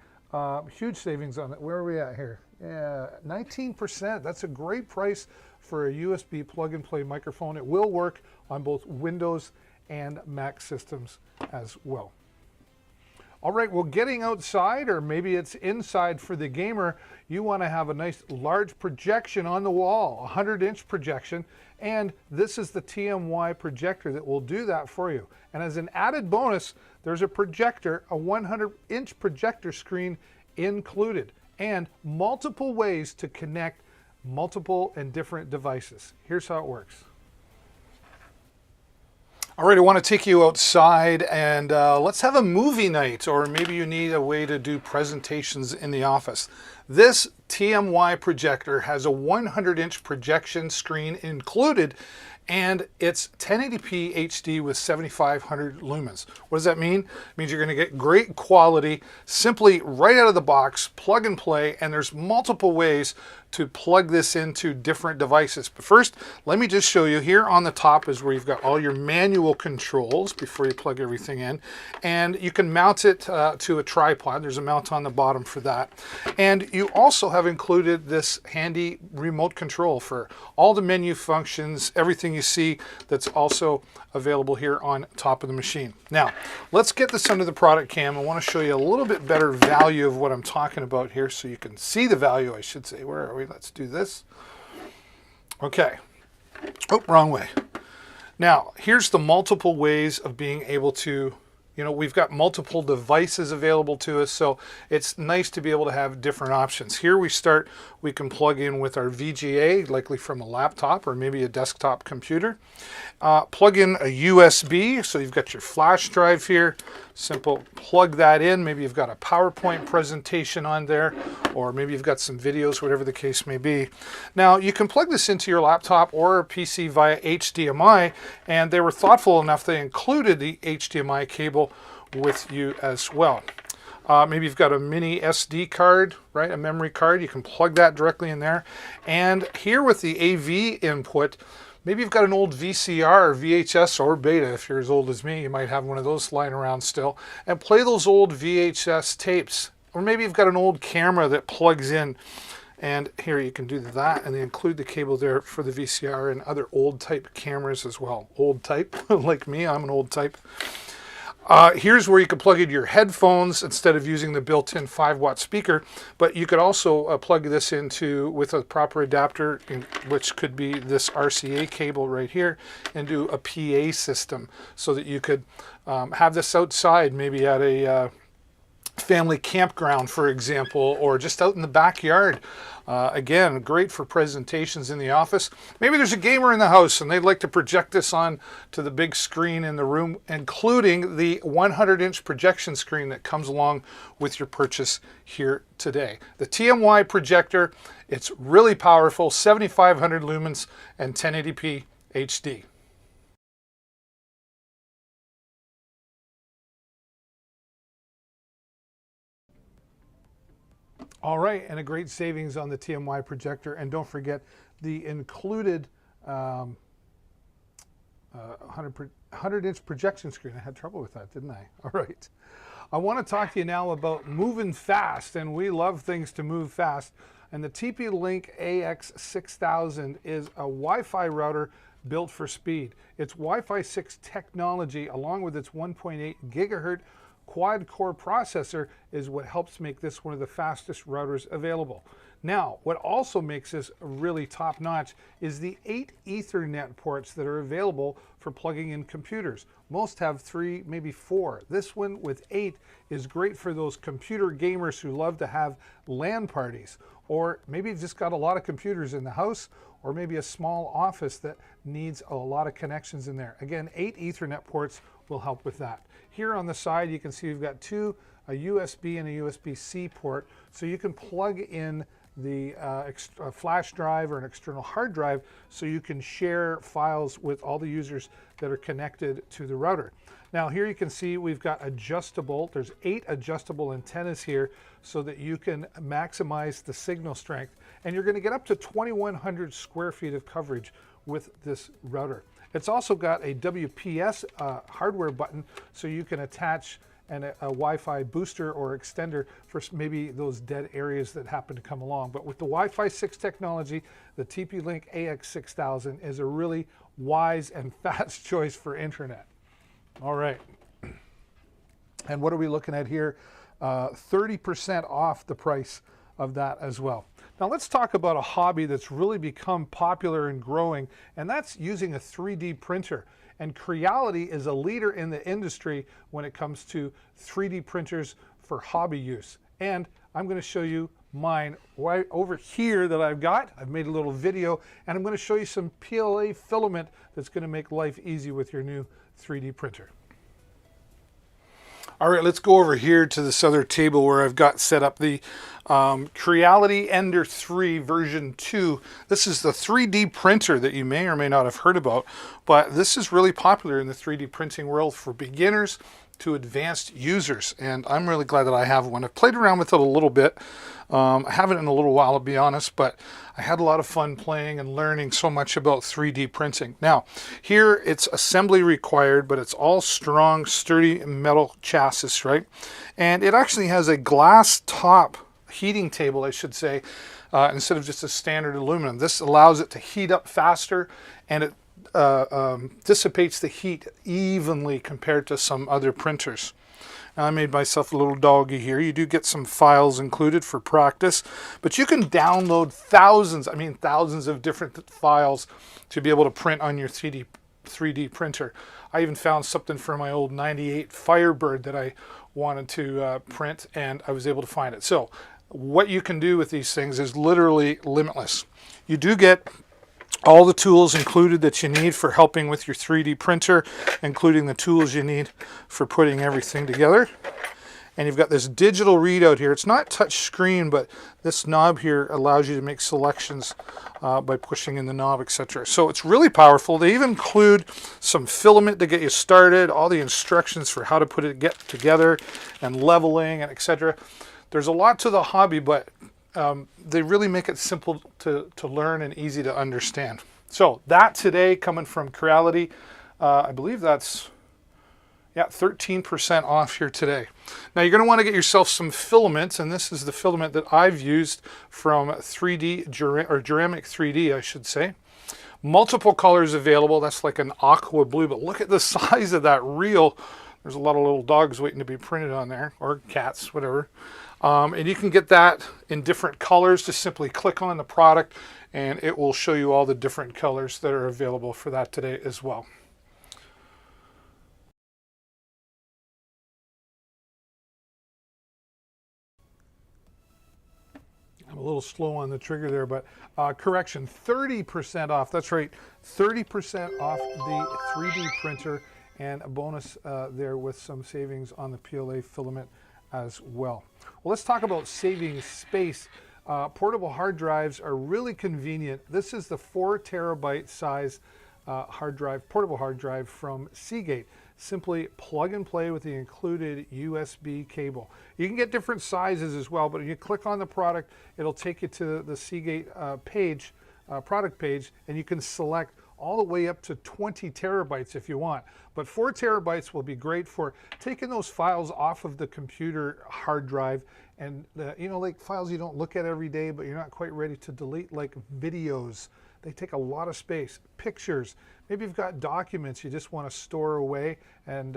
Huge savings on it. Where are we at here? Yeah, 19%. That's a great price for a USB plug and play microphone. It will work on both Windows and Mac systems as well. All right, well, getting outside, or maybe it's inside for the gamer, you want to have a nice large projection on the wall, 100-inch projection, and this is the TMY projector that will do that for you. And as an added bonus, there's a projector, a 100-inch projector screen included, and multiple ways to connect multiple and different devices. Here's how it works. All right, I want to take you outside and let's have a movie night, or maybe you need a way to do presentations in the office. This TMY projector has a 100-inch projection screen included, and it's 1080p HD with 7500 lumens. What does that mean? It means you're going to get great quality simply right out of the box, plug and play, and there's multiple ways to plug this into different devices. But first, let me just show you. Here on the top is where you've got all your manual controls before you plug everything in, and you can mount it to a tripod. There's a mount on the bottom for that. And you also have included this handy remote control for all the menu functions, everything you see that's also available here on top of the machine. Now, let's get this under the product cam. I want to show you a little bit better value of what I'm talking about here, so you can see the value, I should say. Where are we? Let's do this. Okay. Oh, wrong way. Now, here's the multiple ways of being able to, we've got multiple devices available to us, so it's nice to be able to have different options. Here we can plug in with our VGA, likely from a laptop or maybe a desktop computer. Plug in a USB, so you've got your flash drive here. Simple, plug that in. Maybe you've got a PowerPoint presentation on there, or maybe you've got some videos, whatever the case may be. Now, you can plug this into your laptop or a PC via HDMI, and they were thoughtful enough, they included the HDMI cable with you as well. Maybe you've got a mini SD card, right? A memory card. You can plug that directly in there. And here with the AV input, maybe you've got an old VCR or VHS or Beta. If you're as old as me, you might have one of those lying around still, and play those old VHS tapes. Or maybe you've got an old camera that plugs in, and here you can do that, and they include the cable there for the VCR and other old type cameras as well. Old type, like me, I'm an old type. Here's where you can plug in your headphones instead of using the built-in 5-watt speaker, but you could also plug this into with a proper adapter, which could be this RCA cable right here, and do a PA system, so that you could have this outside, maybe at a family campground, for example, or just out in the backyard. Again, great for presentations in the office. Maybe there's a gamer in the house and they'd like to project this on to the big screen in the room, including the 100-inch projection screen that comes along with your purchase here today. The TMY projector, it's really powerful, 7500 lumens and 1080p HD. All right, and a great savings on the TMY projector. And don't forget the included 100-inch projection screen. I had trouble with that, didn't I? All right. I want to talk to you now about moving fast, and we love things to move fast. And the TP-Link AX6000 is a Wi-Fi router built for speed. It's Wi-Fi 6 technology, along with its 1.8 gigahertz quad-core processor, is what helps make this one of the fastest routers available. Now, what also makes this really top-notch is the 8 Ethernet ports that are available for plugging in computers. Most have 3, maybe 4. This one with 8 is great for those computer gamers who love to have LAN parties, or maybe you've just got a lot of computers in the house, or maybe a small office that needs a lot of connections in there. Again, 8 Ethernet ports will help with that. Here on the side, you can see we've got a USB and a USB-C port, so you can plug in the flash drive or an external hard drive so you can share files with all the users that are connected to the router. Now here you can see we've got there's 8 adjustable antennas here so that you can maximize the signal strength, and you're going to get up to 2,100 square feet of coverage with this router. It's also got a WPS hardware button so you can attach a Wi-Fi booster or extender for maybe those dead areas that happen to come along. But with the Wi-Fi 6 technology, the TP-Link AX6000 is a really wise and fast choice for internet. All right. And what are we looking at here? 30% off the price of that as well. Now let's talk about a hobby that's really become popular and growing, and that's using a 3D printer. And Creality is a leader in the industry when it comes to 3D printers for hobby use. And I'm going to show you mine right over here that I've got. I've made a little video, and I'm going to show you some PLA filament that's going to make life easy with your new 3D printer. All right, let's go over here to this other table where I've got set up the Creality Ender 3 version 2. This is the 3D printer that you may or may not have heard about, but this is really popular in the 3D printing world for beginners to advanced users, and I'm really glad that I have one. I've played around with it a little bit. I haven't in a little while, to be honest, but I had a lot of fun playing and learning so much about 3D printing. Now, here it's assembly required, but it's all strong, sturdy metal chassis, right? And it actually has a glass top heating table, I should say, instead of just a standard aluminum. This allows it to heat up faster, and it dissipates the heat evenly compared to some other printers. Now, I made myself a little doggy here. You do get some files included for practice, but you can download thousands of different files to be able to print on your 3D printer. I even found something for my old 98 Firebird that I wanted to print, and I was able to find it. So what you can do with these things is literally limitless. You do get all the tools included that you need for helping with your 3D printer, including the tools you need for putting everything together. And you've got this digital readout here. It's not touch screen, but this knob here allows you to make selections by pushing in the knob, etc. So it's really powerful. They even include some filament to get you started, all the instructions for how to get together, and leveling, and etc. There's a lot to the hobby, but they really make it simple to learn and easy to understand. So that today coming from Creality, I believe that's 13% off here today. Now you're going to want to get yourself some filament, and this is the filament that I've used from Ceramic 3D, I should say. Multiple colors available. That's like an aqua blue, but look at the size of that reel. There's a lot of little dogs waiting to be printed on there, or cats, whatever. And you can get that in different colors. Just simply click on the product and it will show you all the different colors that are available for that today as well. I'm a little slow on the trigger there, but correction, 30% off. That's right, 30% off the 3D printer, and a bonus there with some savings on the PLA filament as well. Well, let's talk about saving space. Portable hard drives are really convenient. This is the 4 terabyte size portable hard drive from Seagate. Simply plug and play with the included USB cable. You can get different sizes as well, but if you click on the product, it'll take you to the Seagate product page, and you can select all the way up to 20 terabytes if you want. But 4 terabytes will be great for taking those files off of the computer hard drive, and like files you don't look at every day but you're not quite ready to delete, like videos. They take a lot of space. Pictures, maybe you've got documents you just want to store away and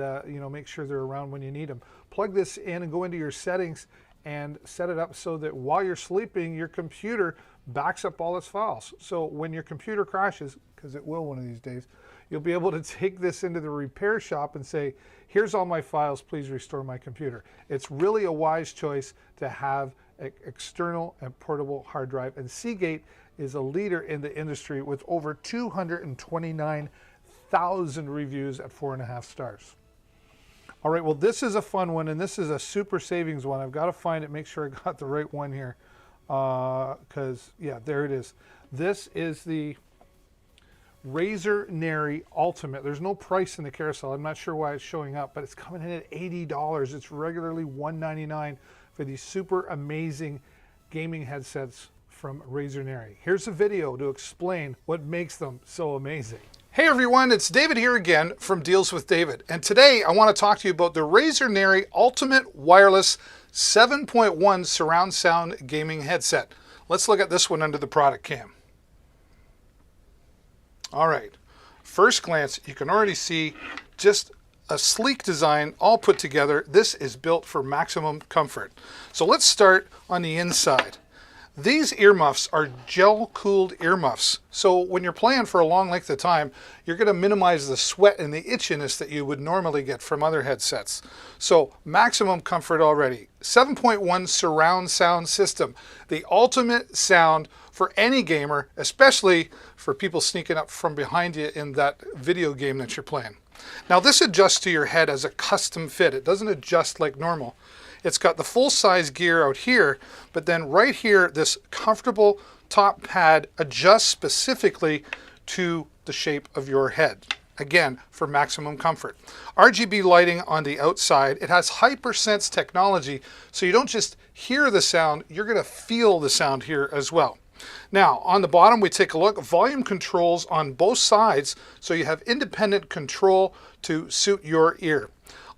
make sure they're around when you need them. Plug this in and go into your settings and set it up so that while you're sleeping, your computer backs up all its files. So when your computer crashes, because it will one of these days, you'll be able to take this into the repair shop and say, here's all my files, please restore my computer. It's really a wise choice to have an external and portable hard drive, and Seagate is a leader in the industry with over 229,000 reviews at 4.5 stars. All right, well, this is a fun one, and this is a super savings one. I've got to find it, make sure I got the right one here, because, yeah, there it is. This is the Razer Nary Ultimate. There's no price in the carousel. I'm not sure why it's showing up, but it's coming in at $80. It's regularly $199 for these super amazing gaming headsets from Razer Nary. Here's a video to explain what makes them so amazing. Hey everyone, it's David here again from Deals with David, and today I want to talk to you about the Razer Nary Ultimate Wireless 7.1 surround sound gaming headset. Let's look at this one under the product cam. All right, first glance, you can already see just a sleek design all put together. This is built for maximum comfort. So let's start on the inside. These earmuffs are gel-cooled earmuffs. So when you're playing for a long length of time, you're going to minimize the sweat and the itchiness that you would normally get from other headsets. So maximum comfort already. 7.1 surround sound system. The ultimate sound for any gamer, especially for people sneaking up from behind you in that video game that you're playing. Now this adjusts to your head as a custom fit. It doesn't adjust like normal. It's got the full size gear out here, but then right here, this comfortable top pad adjusts specifically to the shape of your head. Again, for maximum comfort. RGB lighting on the outside. It has HyperSense technology, so you don't just hear the sound, you're going to feel the sound here as well. Now, on the bottom, we take a look. Volume controls on both sides, so you have independent control to suit your ear.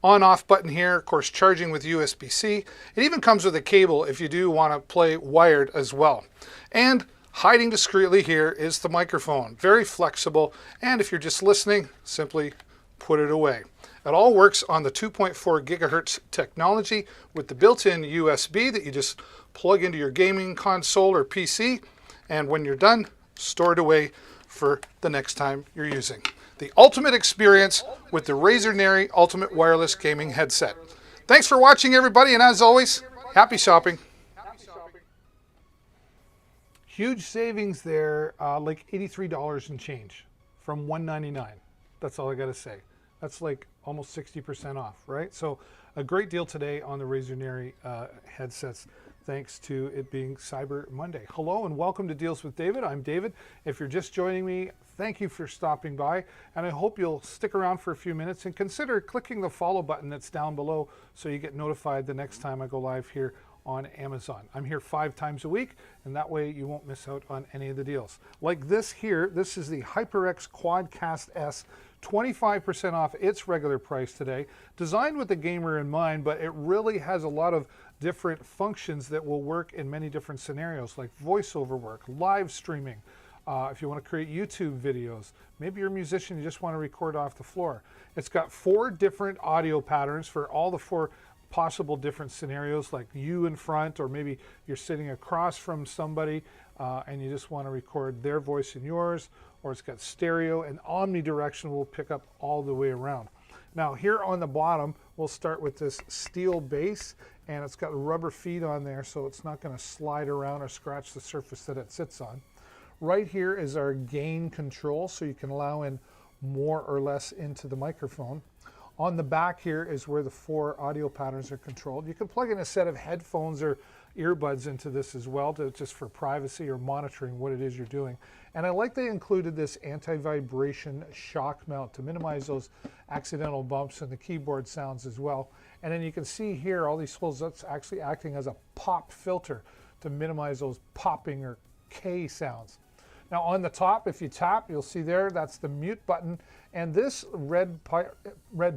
On-off button here, of course, charging with USB-C. It even comes with a cable if you do want to play wired as well. And hiding discreetly here is the microphone. Very flexible, and if you're just listening, simply put it away. It all works on the 2.4 gigahertz technology with the built-in USB that you just plug into your gaming console or PC, and when you're done, store it away for the next time you're using. The ultimate experience with the Razer Nary Ultimate Wireless Gaming Headset. Thanks for watching, everybody, and as always, happy shopping. Huge savings there, like $83 and change from $199. That's all I got to say. That's like almost 60% off, right? So a great deal today on the Razer Nary headsets, thanks to it being Cyber Monday. Hello and welcome to Deals with David. I'm David. If you're just joining me, thank you for stopping by, and I hope you'll stick around for a few minutes and consider clicking the follow button that's down below so you get notified the next time I go live here on Amazon. I'm here 5 times a week, and that way you won't miss out on any of the deals. Like this here, this is the HyperX Quadcast S, 25% off its regular price today. Designed with the gamer in mind, but it really has a lot of different functions that will work in many different scenarios, like voiceover work, live streaming, if you want to create YouTube videos. Maybe you're a musician, you just want to record off the floor. It's got 4 different audio patterns for all the 4 possible different scenarios, like you in front, or maybe you're sitting across from somebody and you just want to record their voice and yours, or it's got stereo, and omnidirectional will pick up all the way around. Now here on the bottom, we'll start with this steel base, and it's got rubber feet on there so it's not going to slide around or scratch the surface that it sits on. Right here is our gain control, so you can allow in more or less into the microphone. On the back here is where the 4 audio patterns are controlled. You can plug in a set of headphones or earbuds into this as well, just for privacy or monitoring what it is you're doing. And I like they included this anti-vibration shock mount to minimize those accidental bumps and the keyboard sounds as well. And then you can see here all these holes, that's actually acting as a pop filter to minimize those popping or K sounds. Now on the top, if you tap, you'll see there, that's the mute button. And this red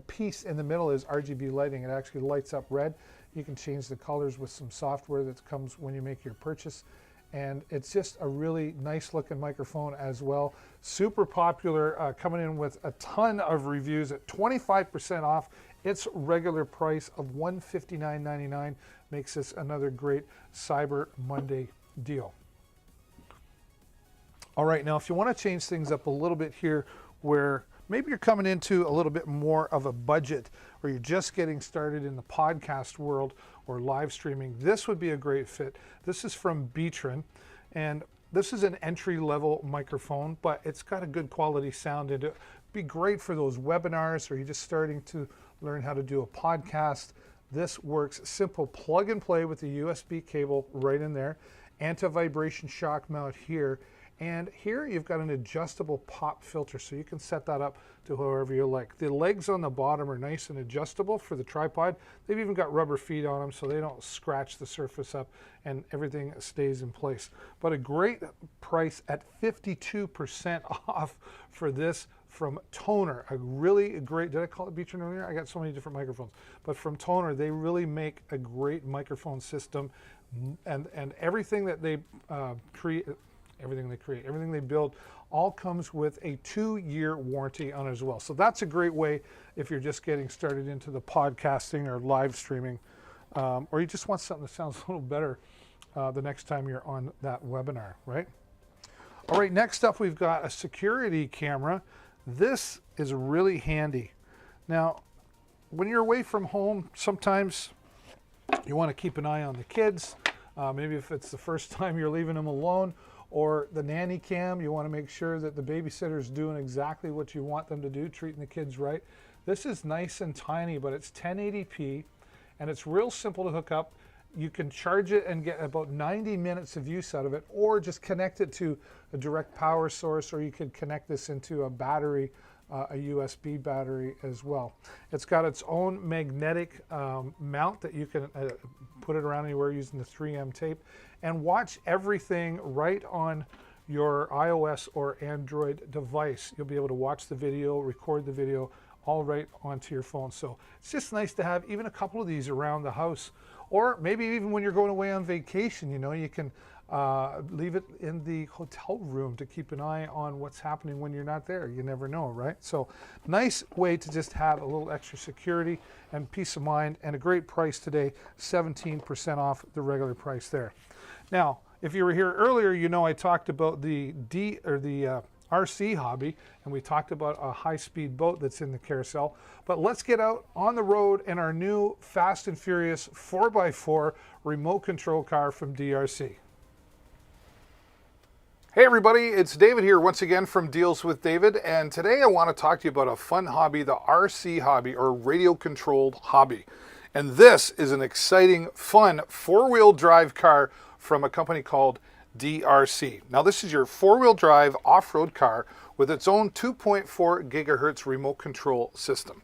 piece in the middle is RGB lighting. It actually lights up red. You can change the colors with some software that comes when you make your purchase. And it's just a really nice looking microphone as well. Super popular, coming in with a ton of reviews at 25% off its regular price of $159.99. Makes this another great Cyber Monday deal. All right, now if you want to change things up a little bit here, where maybe you're coming into a little bit more of a budget, or you're just getting started in the podcast world or live streaming, this would be a great fit. This is from Beatron, and this is an entry-level microphone, but it's got a good quality sound in it. It'd be great for those webinars, or you're just starting to learn how to do a podcast. This works simple plug and play with the USB cable right in there, anti-vibration shock mount here. And here you've got an adjustable pop filter, so you can set that up to however you like. The legs on the bottom are nice and adjustable for the tripod. They've even got rubber feet on them so they don't scratch the surface up, and everything stays in place. But a great price at 52% off for this from Tonor. A really great, did I call it Beatron earlier? I got so many different microphones. But from Tonor, they really make a great microphone system, and everything that they everything they build, all comes with a 2-year warranty on it as well. So that's a great way if you're just getting started into the podcasting or live streaming, or you just want something that sounds a little better the next time you're on that webinar, right? All right, next up we've got a security camera. This is really handy. Now, when you're away from home, sometimes you want to keep an eye on the kids. Maybe if it's the first time you're leaving them alone, or the nanny cam, you want to make sure that the babysitter's doing exactly what you want them to do, treating the kids right. This is nice and tiny, but it's 1080p, and it's real simple to hook up. You can charge it and get about 90 minutes of use out of it, or just connect it to a direct power source, or you could connect this into a battery, a USB battery as well. It's got its own magnetic mount that you can put it around anywhere using the 3M tape, and watch everything right on your iOS or Android device. You'll be able to watch the video, record the video, all right onto your phone. So it's just nice to have even a couple of these around the house, or maybe even when you're going away on vacation, you know, you can leave it in the hotel room to keep an eye on what's happening when you're not there. You never know, right? So nice way to just have a little extra security and peace of mind, and a great price today, 17% off the regular price there. Now, if you were here earlier, you know I talked about the RC hobby, and we talked about a high-speed boat that's in the carousel. But let's get out on the road in our new Fast and Furious 4x4 remote control car from DRC. Hey everybody, it's David here once again from Deals with David, and today I want to talk to you about a fun hobby, the RC hobby, or radio controlled hobby. And this is an exciting, fun 4-wheel drive car from a company called DRC. Now this is your 4-wheel drive off-road car with its own 2.4 gigahertz remote control system.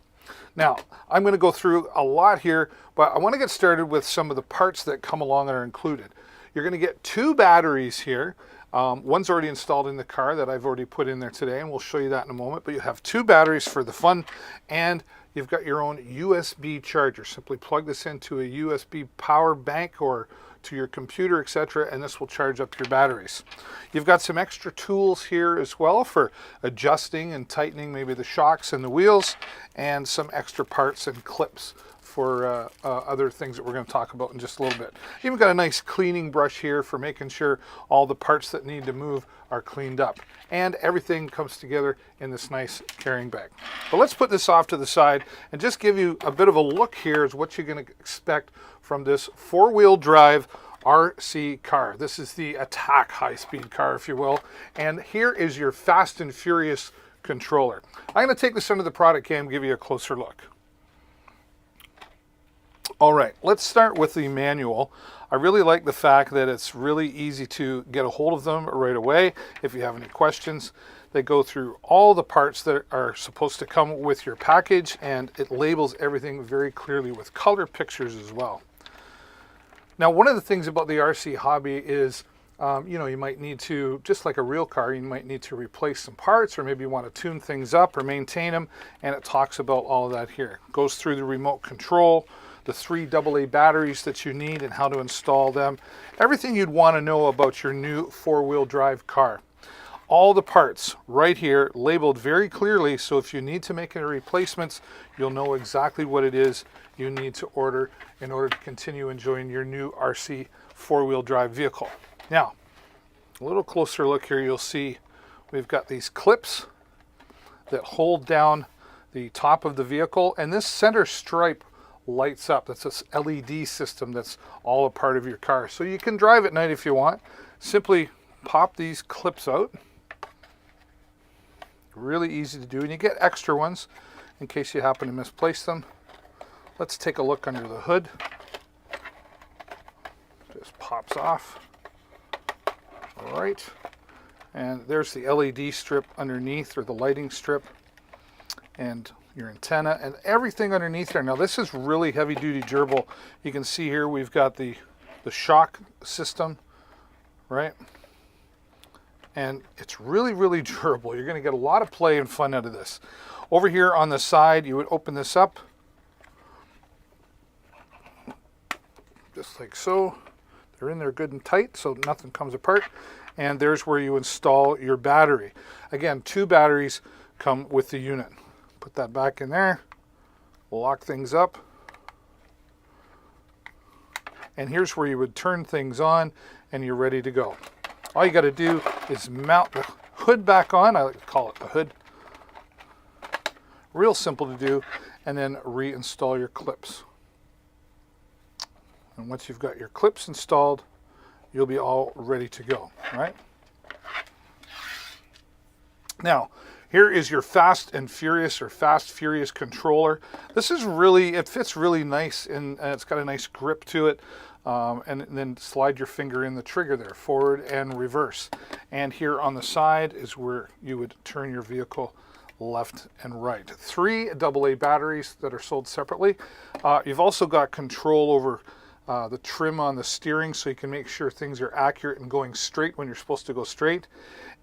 Now, I'm going to go through a lot here, but I want to get started with some of the parts that come along and are included. You're going to get 2 batteries here. One's already installed in the car that I've already put in there today, and we'll show you that in a moment. But you have 2 batteries for the fun, and you've got your own USB charger. Simply plug this into a USB power bank or to your computer, etc., and this will charge up your batteries. You've got some extra tools here as well for adjusting and tightening maybe the shocks and the wheels, and some extra parts and clips for other things that we're going to talk about in just a little bit. You've even got a nice cleaning brush here for making sure all the parts that need to move are cleaned up. And everything comes together in this nice carrying bag. But let's put this off to the side and just give you a bit of a look here as what you're going to expect from this 4-wheel drive RC car. This is the Attack high-speed car, if you will. And here is your Fast and Furious controller. I'm going to take this under the product cam and give you a closer look. All right, let's start with the manual. I really like the fact that it's really easy to get a hold of them right away. If you have any questions, they go through all the parts that are supposed to come with your package, and it labels everything very clearly with color pictures as well. Now, one of the things about the RC hobby is You know, you might need to, just like a real car, you might need to replace some parts, or maybe you want to tune things up or maintain them, and it talks about all of that here. It goes through the remote control, the 3 AA batteries that you need and how to install them, everything you'd want to know about your new 4-wheel drive car. All the parts right here labeled very clearly, so if you need to make any replacements, you'll know exactly what it is you need to order in order to continue enjoying your new RC 4-wheel drive vehicle. Now, a little closer look here, you'll see we've got these clips that hold down the top of the vehicle, and this center stripe lights up. That's this LED system that's all a part of your car. So you can drive at night if you want. Simply pop these clips out. Really easy to do, and you get extra ones in case you happen to misplace them. Let's take a look under the hood. Just pops off. All right, and there's the LED strip underneath, or the lighting strip, and your antenna and everything underneath there. Now this is really heavy duty durable. You can see here we've got the shock system, right? And it's really, really durable. You're going to get a lot of play and fun out of this. Over here on the side, you would open this up, just like so. They're in there good and tight, so nothing comes apart. And there's where you install your battery. Again, 2 batteries come with the unit. Put that back in there, lock things up. And here's where you would turn things on, and you're ready to go. All you got to do is mount the hood back on. I like to call it the hood. Real simple to do. And then reinstall your clips. And once you've got your clips installed, you'll be all ready to go, right? Now, here is your Fast and Furious, or Fast Furious controller. This is really, it fits really nice, and it's got a nice grip to it. And then slide your finger in the trigger there, forward and reverse. And here on the side is where you would turn your vehicle left and right. 3 AA batteries that are sold separately. You've also got control over the trim on the steering, so you can make sure things are accurate and going straight when you're supposed to go straight.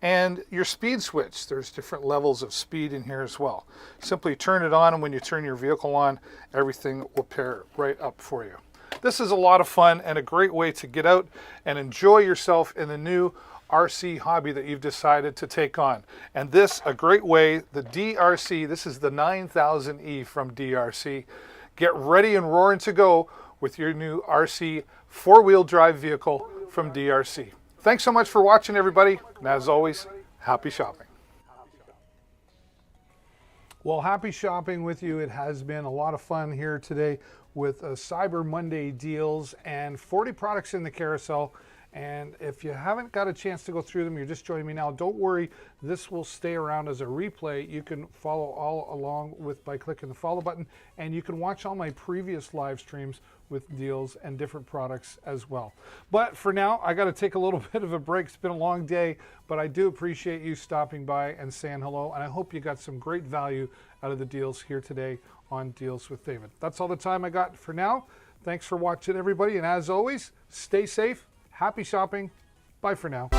And your speed switch, there's different levels of speed in here as well. Simply turn it on, and when you turn your vehicle on, everything will pair right up for you. This is a lot of fun and a great way to get out and enjoy yourself in the new RC hobby that you've decided to take on. And this, a great way, the DRC, this is the 9000E from DRC. Get ready and roaring to go with your new RC 4-wheel drive vehicle from DRC. Thanks so much for watching, everybody. And as always, happy shopping. Well, happy shopping with you. It has been a lot of fun here today with Cyber Monday deals and 40 products in the carousel. And if you haven't got a chance to go through them, you're just joining me now, don't worry, this will stay around as a replay. You can follow all along by clicking the follow button, and you can watch all my previous live streams with deals and different products as well. But for now, I got to take a little bit of a break. It's been a long day, but I do appreciate you stopping by and saying hello, and I hope you got some great value out of the deals here today on Deals with David. That's all the time I got for now. Thanks for watching, everybody, and as always, stay safe. Happy shopping. Bye for now.